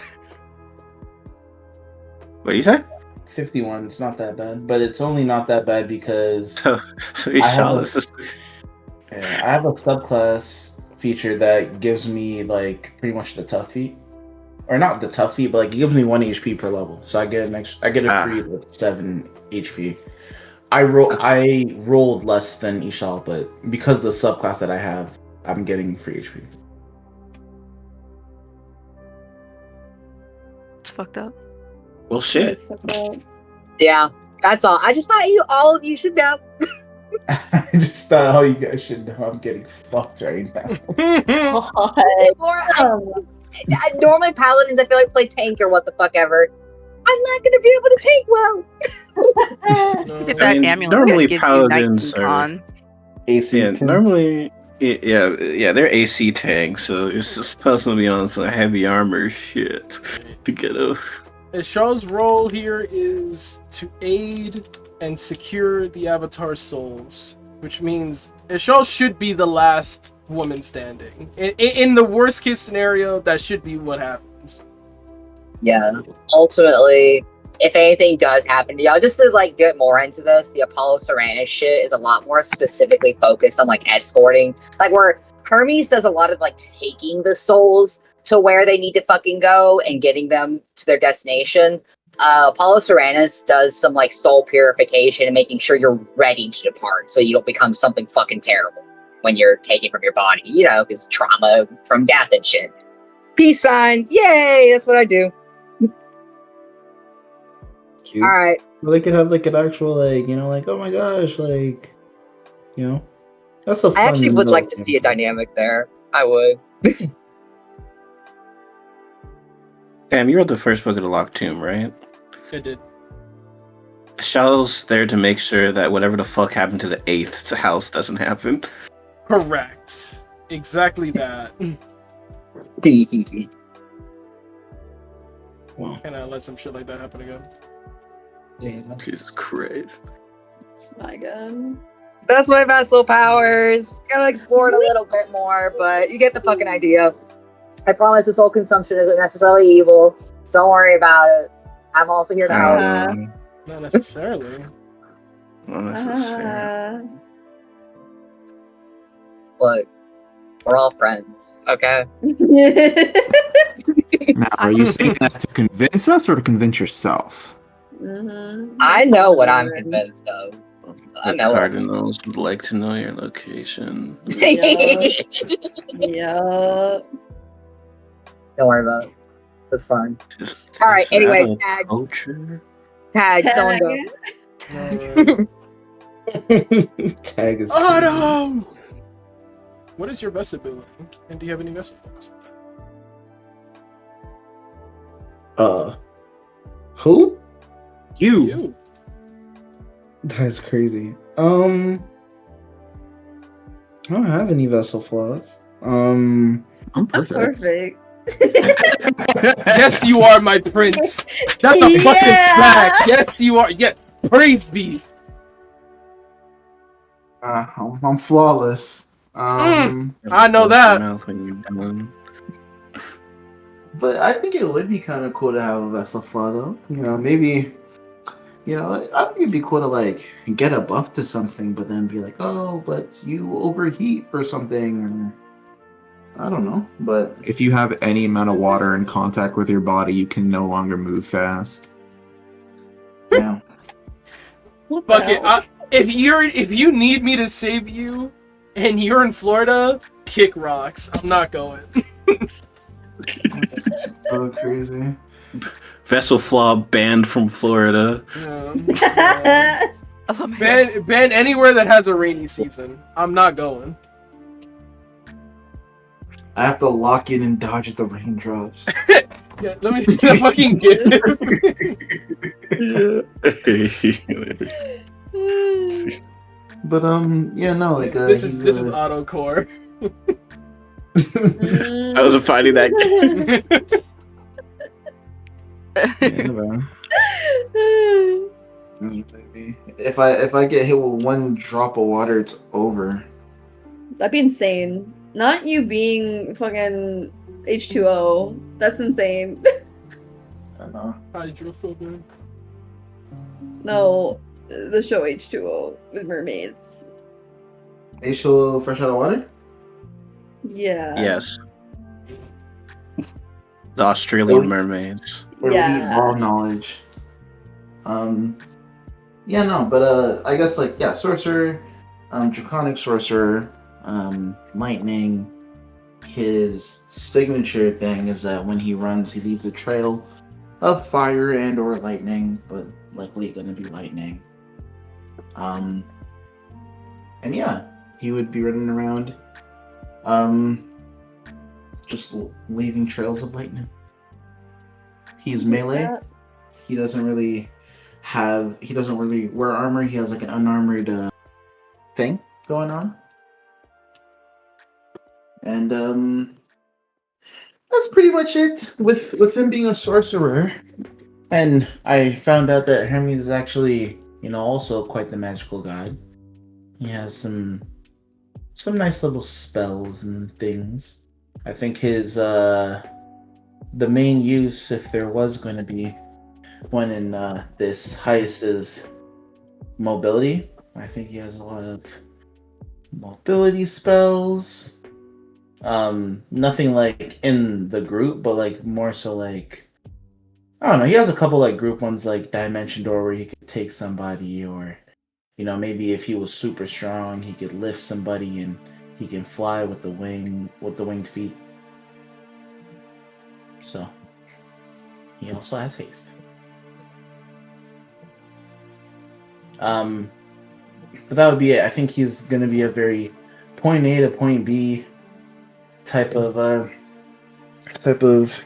What do you say? 51. It's not that bad, but it's only not that bad because So he's I have shawless. yeah, I have a subclass feature that gives me like pretty much the tough feat, or not the tough feat, but like it gives me 1 HP per level, so I get a free with 7 HP. I rolled less than Ishal, but because of the subclass that I have, I'm getting free HP. It's fucked up. Well, shit. Yeah, that's all. I just thought all of you should know. I just thought all you guys should know I'm getting fucked right now. Normally paladins, I feel like play tank or what the fuck ever. I'm not gonna be able to tank well. If that amulet normally gives paladins you 19 are con. AC. Yeah, normally, yeah, they're AC tanks, so it's supposed to be on some heavy armor shit to get a. Ishaw's role here is to aid and secure the Avatar's souls, which means Ishaw should be the last woman standing. In the worst case scenario, that should be what happens. Yeah. Ultimately, if anything does happen to y'all, just to like get more into this, the Apollo Seranus shit is a lot more specifically focused on like escorting, like where Hermes does a lot of like taking the souls to where they need to fucking go and getting them to their destination. Apollo Seranus does some like soul purification and making sure you're ready to depart, so you don't become something fucking terrible when you're taken from your body. You know, because trauma from death and shit. Peace signs, yay! That's what I do. Cute. All right. Well, they could have like an actual like, you know, like, oh my gosh, like, you know, that's a fun. I actually would little like to see a dynamic there. I would. Damn, you read the first book of the Locked Tomb, right? I did. Shell's there to make sure that whatever the fuck happened to the 8th house doesn't happen. Correct. Exactly that. Wow. Can I let some shit like that happen again? Jesus Christ. My god. That's my vessel powers. Gotta explore it a little bit more, but you get the fucking idea. I promise the soul consumption isn't necessarily evil. Don't worry about it. I'm also here to help. Not necessarily. Not necessarily. Look, we're all friends, okay? Now, are you saying that to convince us or to convince yourself? I know what I'm convinced of. I The know it. Cardinals would like to know your location. Yeah. Don't worry about it. It's fine. Is All right, that anyway, a tag. poacher? Tag, someone go. Tag is Otto! What is your vessel ability? And do you have any vessel forms? Who? You. That's crazy. I don't have any vessel flaws. I'm perfect. Perfect. Yes, you are, my prince. That's a fucking Yeah. fact. Yes, you are. Yeah, praise be. I'm flawless. I know Close that. your mouth when you're done. But I think it would be kind of cool to have a vessel flaw, though. You know, maybe. You know, I think it'd be cool to like get a buff to something, but then be like, oh, but you overheat or something. And I don't know, but If you have any amount of water in contact with your body, you can no longer move fast. yeah. What the Fuck it. hell? If you need me to save you, and you're in Florida, kick rocks. I'm not going. That's so crazy. Vessel flaw banned from Florida. Yeah. Oh my God. Ban anywhere that has a rainy season. I'm not going. I have to lock in and dodge the raindrops. Yeah, let me the fucking gift. But yeah, no, like this is auto core. I was finding that. yeah, man. If I get hit with one drop of water, it's over. That'd be insane. Not you being fucking H2O. That's insane. I know. Hydrophobic. No, the show H2O with mermaids. H2O fresh out of water? Yeah. Yes. The Australian mermaids. Or Yeah. raw knowledge. Yeah, no, but I guess like yeah, sorcerer, draconic sorcerer, lightning. His signature thing is that when he runs, he leaves a trail of fire and or lightning, but likely gonna be lightning. And yeah, he would be running around, just leaving trails of lightning. He's melee. He doesn't really wear armor. He has like an unarmored thing going on. And that's pretty much it with him being a sorcerer. And I found out that Hermes is actually, you know, also quite the magical god. He has some nice little spells and things. I think his the main use, if there was going to be one in this heist, is mobility. I think he has a lot of mobility spells. Nothing like in the group, but like more so like I don't know. He has a couple like group ones like Dimension Door where he could take somebody, or you know maybe if he was super strong, he could lift somebody and he can fly with the winged feet. So he also has haste. But that would be it. I think he's gonna be a very point A to point B type of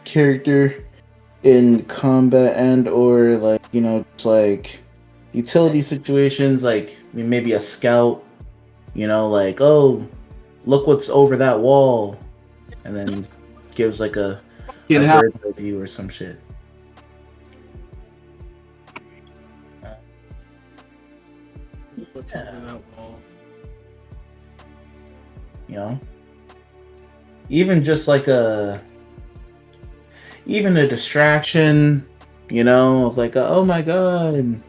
character in combat and or like you know just like utility situations, like maybe a scout, you know, like oh look what's over that wall, and then gives like a bird's eye view or some shit. What's over that wall? You know, even just like a distraction, you know, like oh my god,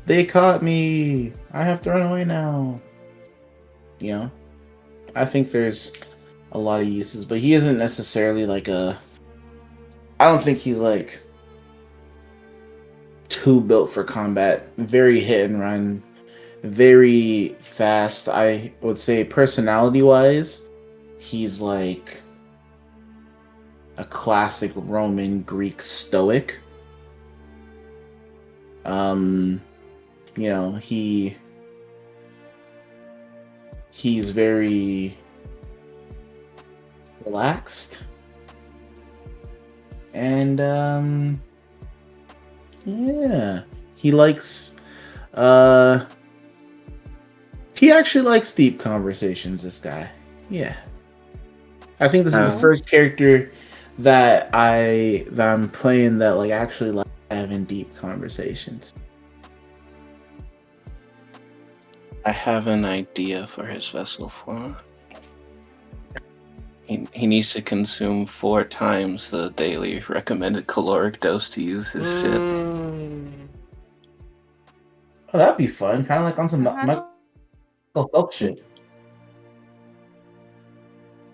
they caught me, I have to run away now. You know, I think there's a lot of uses, but he isn't necessarily like I don't think he's like too built for combat. Very hit and run, very fast. I would say personality wise, he's like a classic Roman Greek stoic. You know, he's very relaxed. And yeah, he likes he actually likes deep conversations, this guy. Yeah. I think this is the Oh. first character that I'm playing that like actually like having deep conversations. I have an idea for his vessel flaw. He needs to consume 4 times the daily recommended caloric dose to use his ship. Oh, that'd be fun. Kind of like on some I Michael Phelps shit.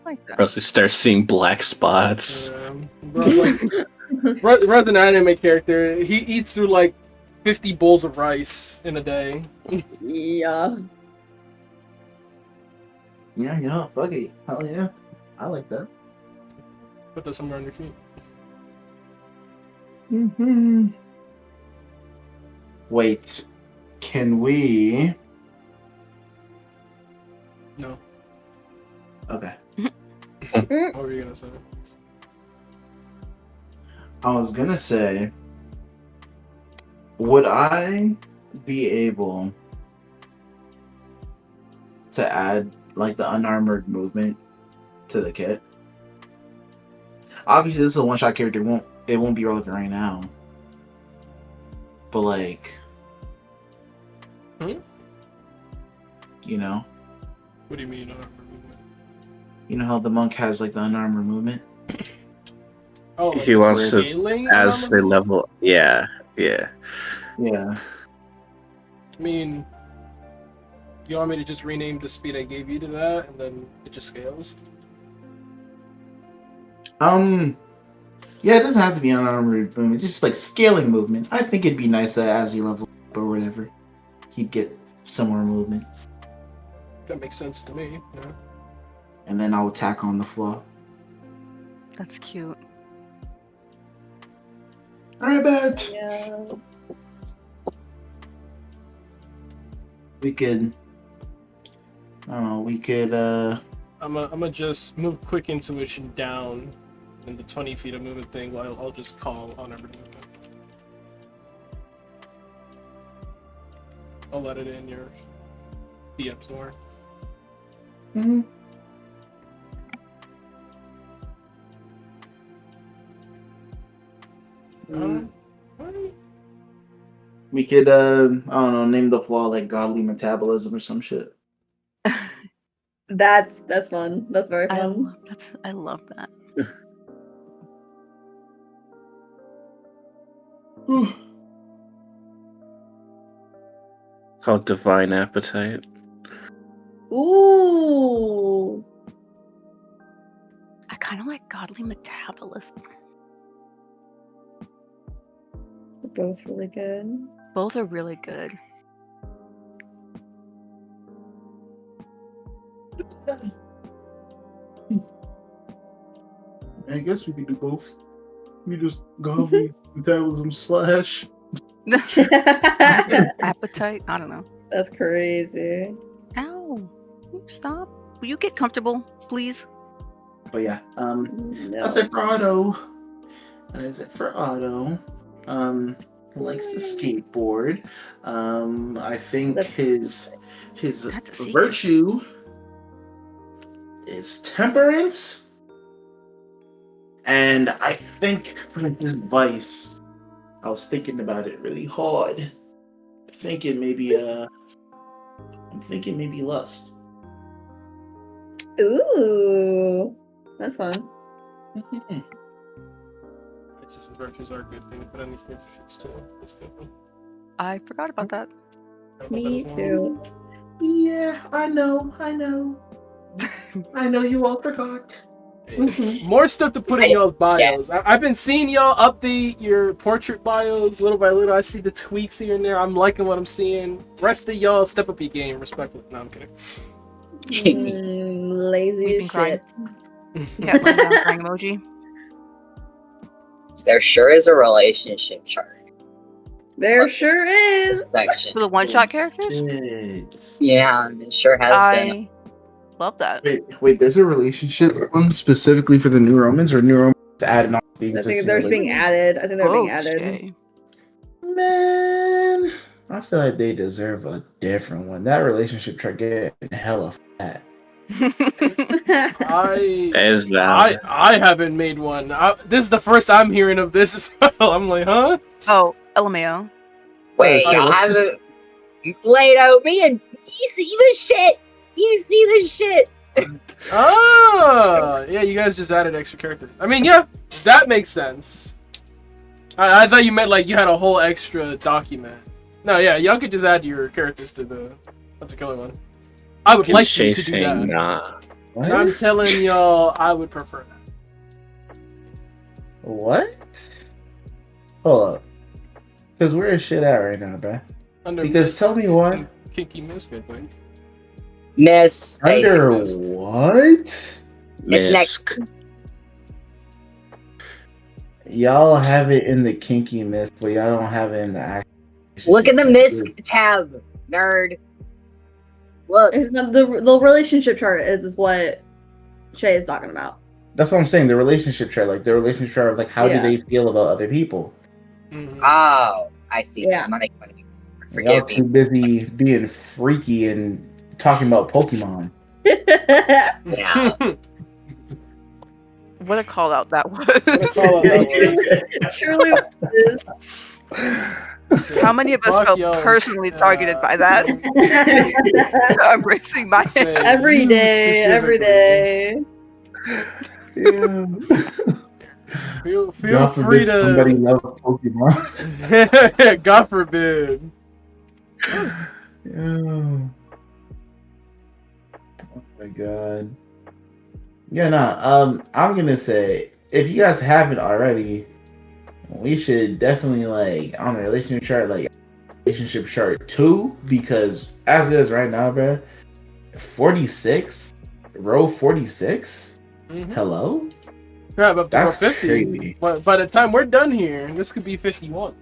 like that. Or else he starts seeing black spots. Bro, like, Red's an anime character. He eats through like 50 bowls of rice in a day. Yeah. Yeah, fuck it. Hell yeah. I like that. Put that somewhere on your feet. Mm-hmm. Wait. Can we... No. Okay. What were you gonna say? I was gonna say, would I be able to add like the unarmored movement to the kit? Obviously, this is a one-shot character. It won't be relevant right now. But like, you know, What do you mean? you know how the monk has like the unarmored movement. Oh, like He wants to, scaling as they unarmored? level. Yeah. Yeah. I mean, you want me to just rename the speed I gave you to that, and then it just scales? Yeah, it doesn't have to be unarmored movement. Just like scaling movement. I think it'd be nice that as he level up or whatever, he'd get some more movement. That makes sense to me. Yeah. And then I'll attack on the flaw. That's cute. Rabbit! Yeah. We could... I don't know, we could, I'm gonna just move quick intuition down in the 20 feet of movement thing. I'll just call on every movement. I'll let it in your DM store. Mm-hmm. We could, I don't know, name the flaw like godly metabolism or some shit. That's fun. That's very fun. I love that. Called Divine Appetite. Ooh. I kind of like godly metabolism. They're both really good. Both are really good. I guess we could do both. We just godly metabolism slash. Appetite? I don't know. That's crazy. Ow. Stop. Will you get comfortable, please? But yeah, No. that's it for Otto. That is it for Otto. He likes to skateboard. I think his That's a secret. virtue is temperance. And I think for his vice, I was thinking about it really hard. I'm thinking maybe lust. Ooh. That's fun. It's just virtues are a good thing to put on these characters too. That's good. I forgot about that. Me too. Yeah, I know. I know you all forgot. More stuff to put in y'all's bios. I've been seeing y'all update your portrait bios little by little. I see the tweaks here and there. I'm liking what I'm seeing. Rest of y'all step up your game, respectfully. No, I'm kidding. Lazy as crying. shit. Cat laying down crying emoji. There sure is a relationship chart. There sure is. Section. For the one-shot characters? Shit. Yeah, it sure has been. Love that. Wait. There's a relationship one specifically for the New Romans, or New Romans added on to the I existing think they're being relationship? added. I think they're being Both, added. Shay. Man, I feel like they deserve a different one. That relationship chart getting hella fat. Is valid. I haven't made one. This is the first I'm hearing of this as well. I'm like, huh? Oh, LMAO. Wait, Shit, y'all what's haven't laid out me and you see this shit? You see this shit? Oh, yeah, you guys just added extra characters. I mean, yeah, that makes sense. I thought you meant like you had a whole extra document. No, yeah, y'all could just add your characters to the Hunter Killer one. I would like you to do that. Nah. What? And I'm telling y'all, I would prefer that. What? Hold up. Because where is shit at right now, bruh? Under Because Miss tell me what? and Kinky Misk, I think. Miss. Under basically. what? It's next. Misk. Y'all have it in the kinky myth, but y'all don't have it in the action. Look at the Misk tab, nerd. Look. It's not the relationship chart is what Shay is talking about. That's what I'm saying. The relationship chart, like the relationship chart of like how do Yeah. they feel about other people. Oh, I see. Yeah. I'm not making fun of you. Y'all Forgive too me. busy being freaky and talking about Pokemon. Yeah. What a call out that was. What a call out that was. Truly is. How many of us Fuck felt y'all. personally targeted by that? I'm raising my Say hand. Every you day, every specifically. day. Yeah. Feel God free forbid somebody to. love Pokemon. God forbid. Yeah. Oh my god. Yeah, nah. I'm gonna say if you guys haven't already, we should definitely like on the relationship chart, like relationship chart 2, because as it is right now, bruh, 46, row 46. Mhm. Hello. Grab up to That's 50. crazy. But by the time we're done here, this could be 51.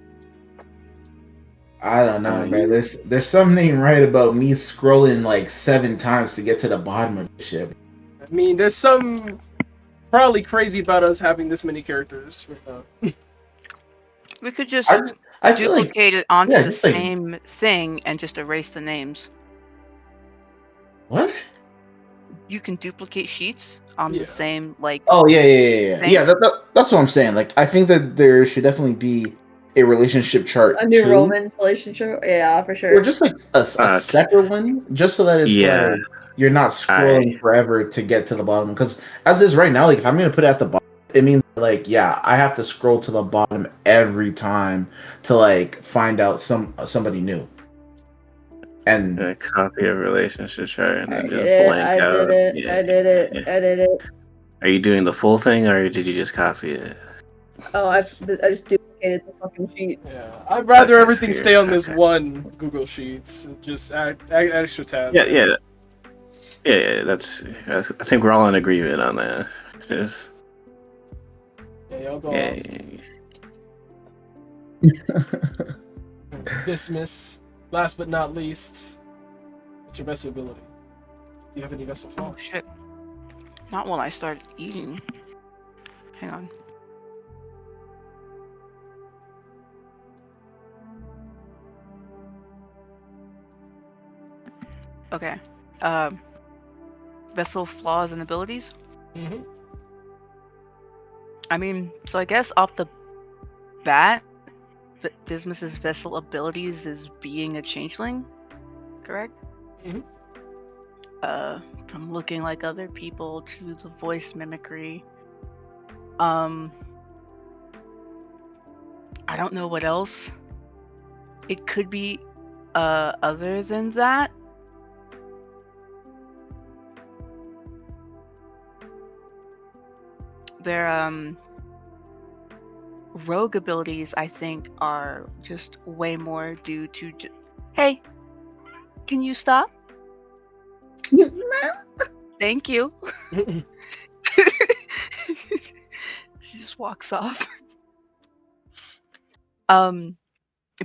I don't know, man. There's something right about me scrolling like 7 times to get to the bottom of the ship. I mean, there's some probably crazy about us having this many characters. We could just I feel like duplicate it onto yeah, the just like- same thing and just erase the names. what? You can duplicate sheets on Yeah. the same, like, Oh yeah. thing. Yeah, that's what I'm saying. Like, I think that there should definitely be a relationship chart A new 2, Roman relationship. Yeah, for sure. or just like a separate one, just so that it's Yeah. like you're not scrolling forever to get to the bottom. Because as is right now, like if I'm gonna put it at the bottom, it means like yeah, I have to scroll to the bottom every time to like find out somebody new. And A copy of relationship chart and I then did just it. blank I out. did it. Yeah. I did it. Yeah. I did it. Are you doing the full thing or did you just copy it? Oh, I just duplicated the fucking sheet. Yeah, I'd rather Okay, everything so stay on this okay. one Google Sheets. Just add extra tabs. Yeah. That's. I think we're all in agreement on that. Just, Yeah, y'all go yeah. off. Dismiss. Last but not least, what's your best ability? Do you have any best of oh shit. Not when I started eating. Hang on. Okay. Vessel flaws and abilities. Mm-hmm. I mean, so I guess off the bat, Dismas's vessel abilities is being a changeling, correct? Mhm. From looking like other people to the voice mimicry. I don't know what else it could be other than that. Their rogue abilities, I think, are just way more due to hey, can you stop? Thank you. She just walks off.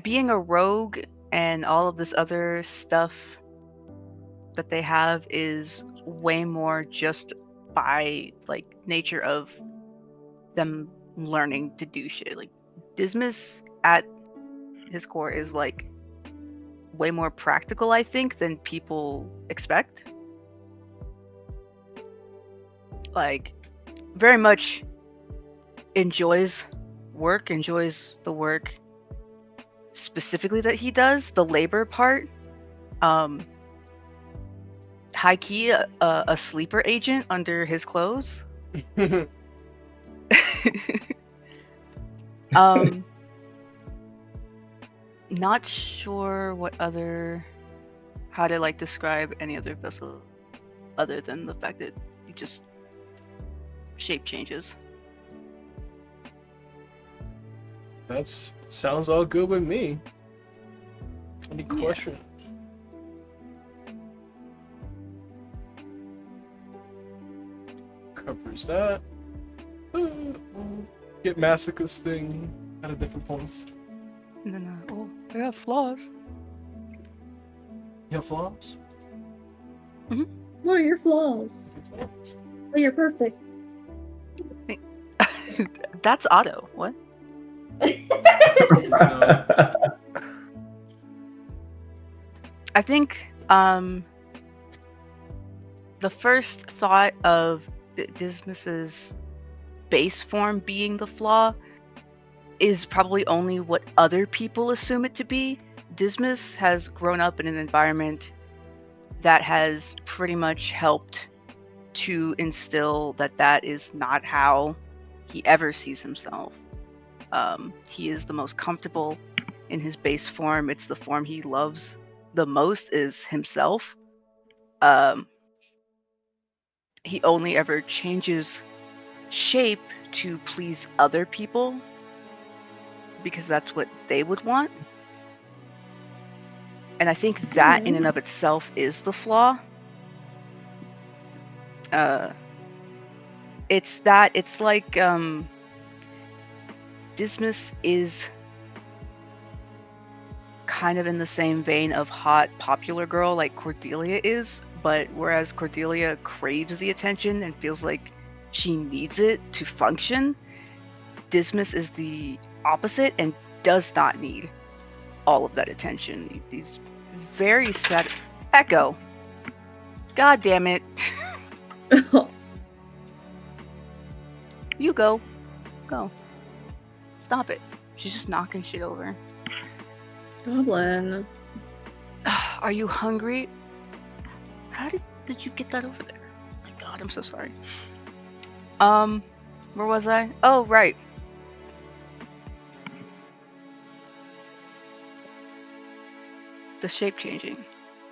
Being a rogue and all of this other stuff that they have is way more just by like nature of them learning to do shit. Like Dismas at his core is like way more practical, I think, than people expect. Like very much enjoys the work specifically that he does, the labor part. High key a sleeper agent under his clothes. Not sure how to like describe any other vessel other than the fact that he just shape changes. That sounds all good with me. Any questions? Covers that. Get Massacre's thing at a different points. And then, I have flaws. You have flaws? What are your flaws? Oh, you're perfect. That's Otto. What? I think the first thought of Dismas's base form being the flaw is probably only what other people assume it to be. Dismas has grown up in an environment that has pretty much helped to instill that is not how he ever sees himself. He is the most comfortable in his base form. It's the form he loves the most, is himself. He only ever changes shape to please other people because that's what they would want. And I think that in and of itself is the flaw. It's like Dismas is kind of in the same vein of hot popular girl like Cordelia is, but whereas Cordelia craves the attention and feels like she needs it to function, Dismas is the opposite and does not need all of that attention. He's very sad. Echo. God damn it. You go. Go. Stop it. She's just knocking shit over. Goblin. Are you hungry? How did you get that over there? My God, I'm so sorry. Where was I? Oh, right. The shape changing.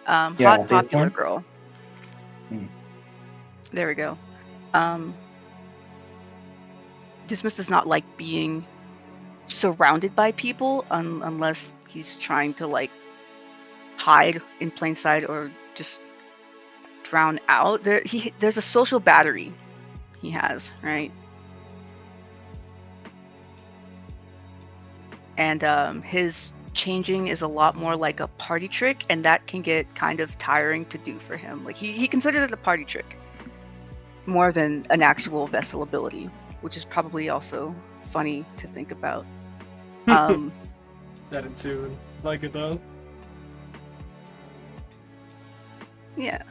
Hot popular girl. There we go. Dismas does not like being surrounded by people unless he's trying to like hide in plain sight or just drown out. There's a social battery he has, right? And his changing is a lot more like a party trick, and that can get kind of tiring to do for him. Like he considers it a party trick more than an actual vessel ability, which is probably also funny to think about. That in tune. Like it though. Yeah.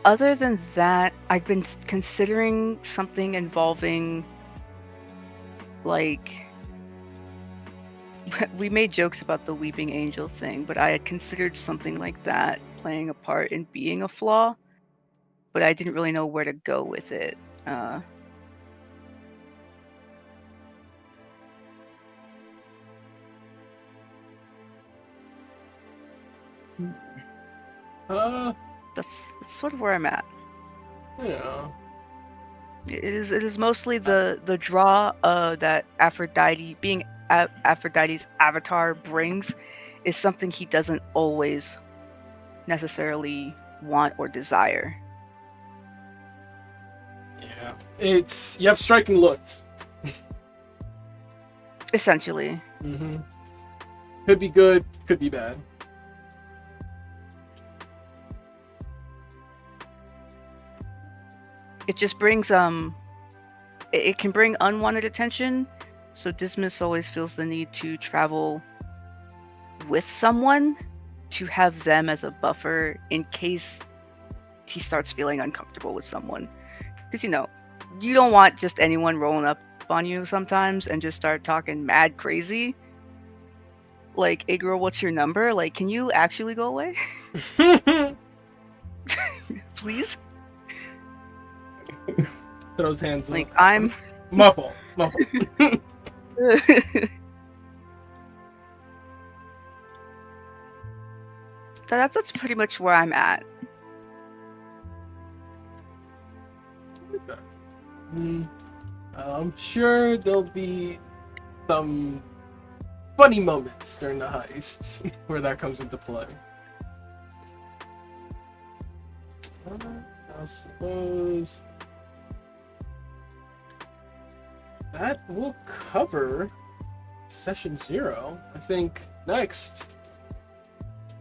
Other than that, I've been considering something involving like we made jokes about the weeping angel thing, but I had considered something like that playing a part in being a flaw, but I didn't really know where to go with it. That's sort of where I'm at. Yeah. It is mostly the draw that Aphrodite, being Aphrodite's avatar, brings is something he doesn't always necessarily want or desire. Yeah. You have striking looks. Essentially. Could be good, could be bad. it just brings it can bring unwanted attention. So Dismas always feels the need to travel with someone to have them as a buffer in case he starts feeling uncomfortable with someone. Because, you know, you don't want just anyone rolling up on you sometimes and just start talking mad crazy. Like, hey girl, what's your number? Like, can you actually go away? Please? Throws hands Like, up. I'm... Muffle. So that's pretty much where I'm at. I'm sure there'll be some funny moments during the heist where that comes into play. I suppose that will cover session 0. I think next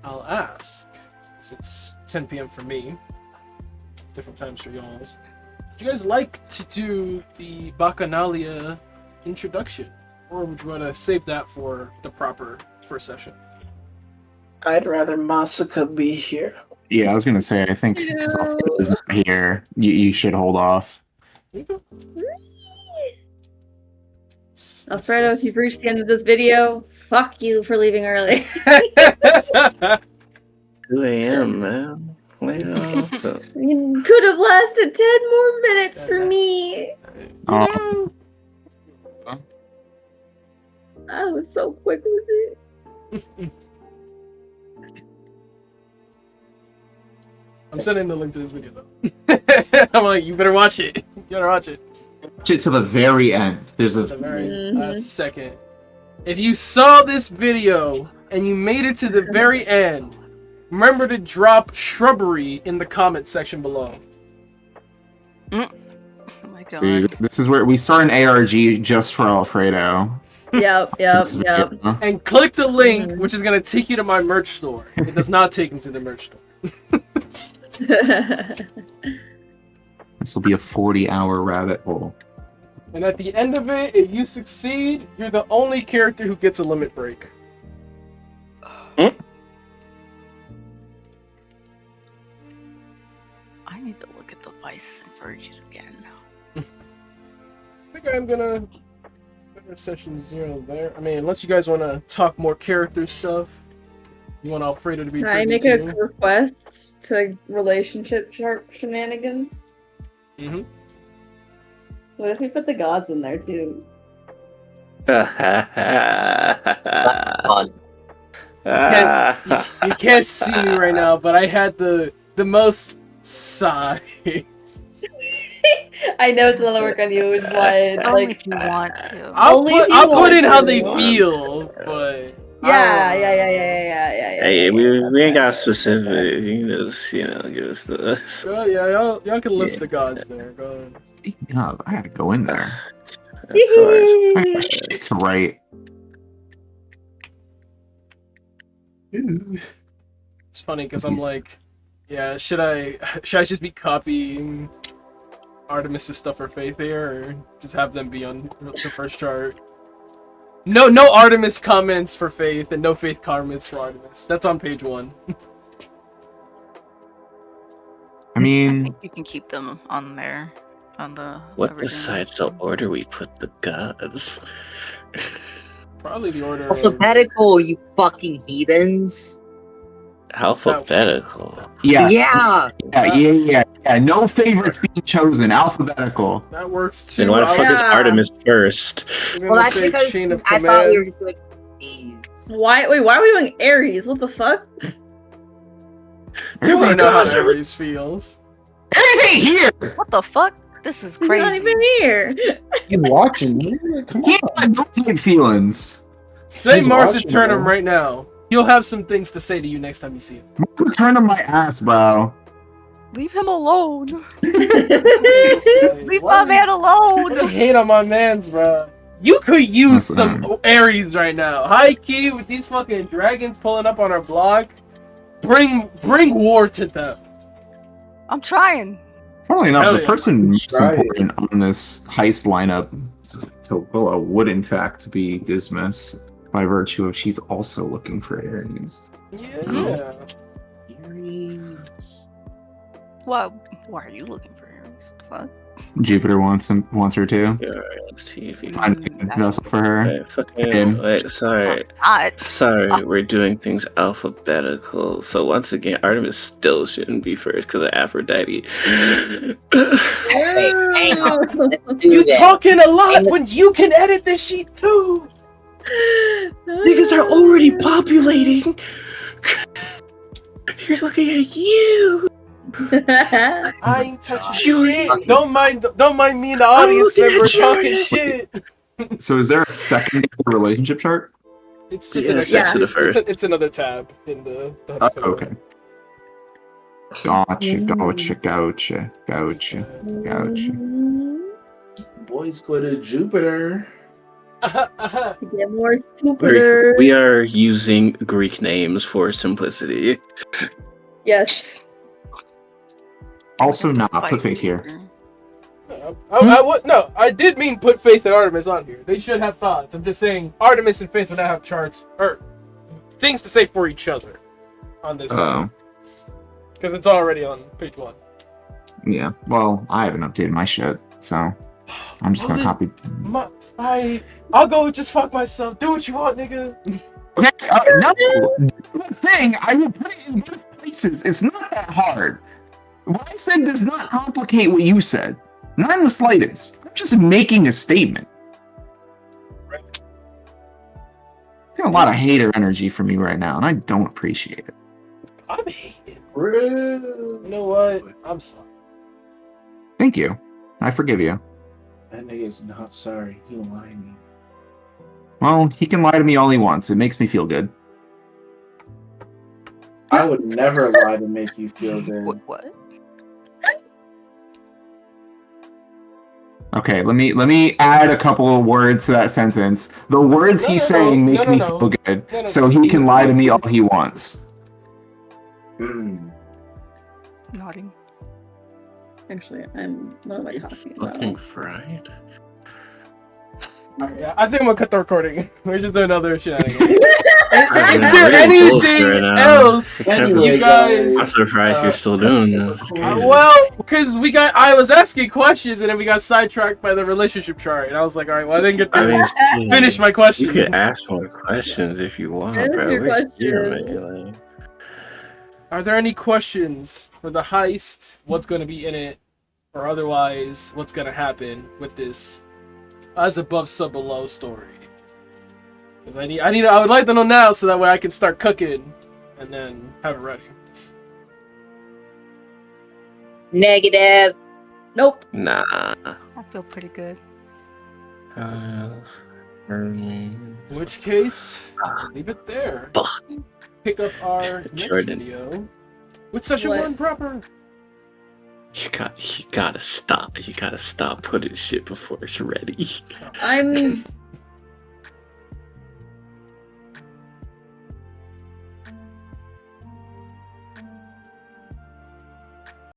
I'll ask, since it's 10 p.m. for me, different times for y'all's. Would you guys like to do the Bacchanalia introduction? Or would you want to save that for the proper first session? I'd rather Masaka be here. Yeah, I was gonna say, I think because Alfredo's not here, you should hold off. Alfredo, if you've reached the end of this video, fuck you for leaving early. 2 a.m., man. Wait up. You could have lasted 10 more minutes for me. I was so quick with it. I'm sending the link to this video though. I'm like, you better watch it. You better watch it. Watch it to the very end. There's a The very last second. If you saw this video and you made it to the very end, remember to drop shrubbery in the comment section below. Oh my god. See, this is where we start an ARG just for Alfredo. Yep. And click the link, which is going to take you to my merch store. It does not take you to the merch store. This will be a 40-hour rabbit hole. And at the end of it, if you succeed, you're the only character who gets a limit break. I need to look at the vices and virtues again. I think I'm gonna session 0 there. I mean, unless you guys want to talk more character stuff. You want Alfredo to be Can I make a request to relationship shenanigans? Mm-hmm. What if we put the gods in there too? Fun. You can't see me right now, but I had the most sigh. I know it's a lot of work on you, which is why Only like if you want to. I'll put in how they to. feel, but Yeah. Hey, we ain't got specific. You can just, give us the. Oh yeah, y'all can list the gods there. Go ahead. Speaking of, I gotta go in there. Of course. I got shit to write. It's funny because I'm like, yeah, should I just be copying Artemis's stuff for Faith here, or just have them be on the first chart? No Artemis comments for Faith, and no Faith comments for Artemis. That's on page 1. I mean, I think you can keep them on there. On the What original. decides the order we put the gods? Probably the order. Alphabetical, you fucking heathens. Alphabetical. yes. Yeah. Yeah. No favorites being chosen. Alphabetical. That works too. Then why the fuck is Artemis first? Well, that's because chain of I command. thought we were just doing these. why are we doing Aries? What the fuck? Because I know how Aries feels. Aries ain't here. What the fuck? This is He's not crazy. even here. He's watching. Come He on. ain't got no big feelings. Say He's Mars and watching, Turnham bro. right now. He'll have some things to say to you next time you see him. Turn on my ass, bro. Leave him alone. Say, Leave why my do man you alone. hate on my mans, bro? You could use Listen. some Aries right now. High key with these fucking dragons pulling up on our block. Bring war to them. I'm trying. Funnily enough, Hell the yeah. person most Try it. important on this heist lineup to Willa would in fact be Dismas, by virtue of she's also looking for Aries. Yeah. Why are you looking for Aries? Fuck. Jupiter wants her too. Yeah, let's see if you can. Find a good vessel for her. Wait, fucking, Him. wait, sorry. Not. Sorry, we're doing things alphabetical. So once again, Artemis still shouldn't be first because of Aphrodite. Hey, hang on. Let's do You this. talking a lot Hang- when you can edit this sheet too. Niggas are already populating. Here's looking at you. I ain't touching Shuri. shit. Don't mind me and the audience looking at member Shuri. talking shit. So is there a second relationship chart? It's just Yeah, an it's next to the first. It's another tab in the Okay. Gotcha. Boys go to Jupiter. Get more stupider. We are using Greek names for simplicity. Yes. Also, put Fake here. I did mean put Faith and Artemis on here. They should have thoughts. I'm just saying Artemis and Faith would not have charts or things to say for each other on this side. Because it's already on page 1. Yeah. Well, I haven't updated my shit, so I'm just gonna copy. I'll go just fuck myself. Do what you want, nigga. Okay. No. The thing, I will put it in both places. It's not that hard. What I said does not complicate what you said. Not in the slightest. I'm just making a statement. Getting a lot of hater energy from you right now, and I don't appreciate it. I'm hating. Rude. You know what? I'm sorry. Thank you. I forgive you. That nigga is not sorry. He lied to me. Well, he can lie to me all he wants. It makes me feel good. I would never lie to make you feel good. What? Okay, let me add a couple of words to that sentence. The words he's saying make me feel good, so he can lie to me all he wants. Nodding. Actually, what am I talking about? Fucking fried. Yeah, I think I'm gonna cut the recording. We're just doing another shenanigans. Is I'm there really close anything right now. else Anyway, you guys? I'm surprised you're still doing this. It's crazy. Well, because I was asking questions and then we got sidetracked by the relationship chart, and I was like, all right, well, I didn't get to shit. finish my questions. You can ask more questions if you want, Ask bro. your We're here, questions. man. Like, Are there any questions for the heist? What's going to be in it, or otherwise, what's going to happen with this as above, so below story? 'Cause I would like to know now so that way I can start cooking and then have it ready. Negative. Nope. nah. I feel pretty good. In which case, leave it there. Fuck. Pick up our next Jordan. video with session What? 1 proper. You gotta stop. You gotta stop putting shit before it's ready. I'm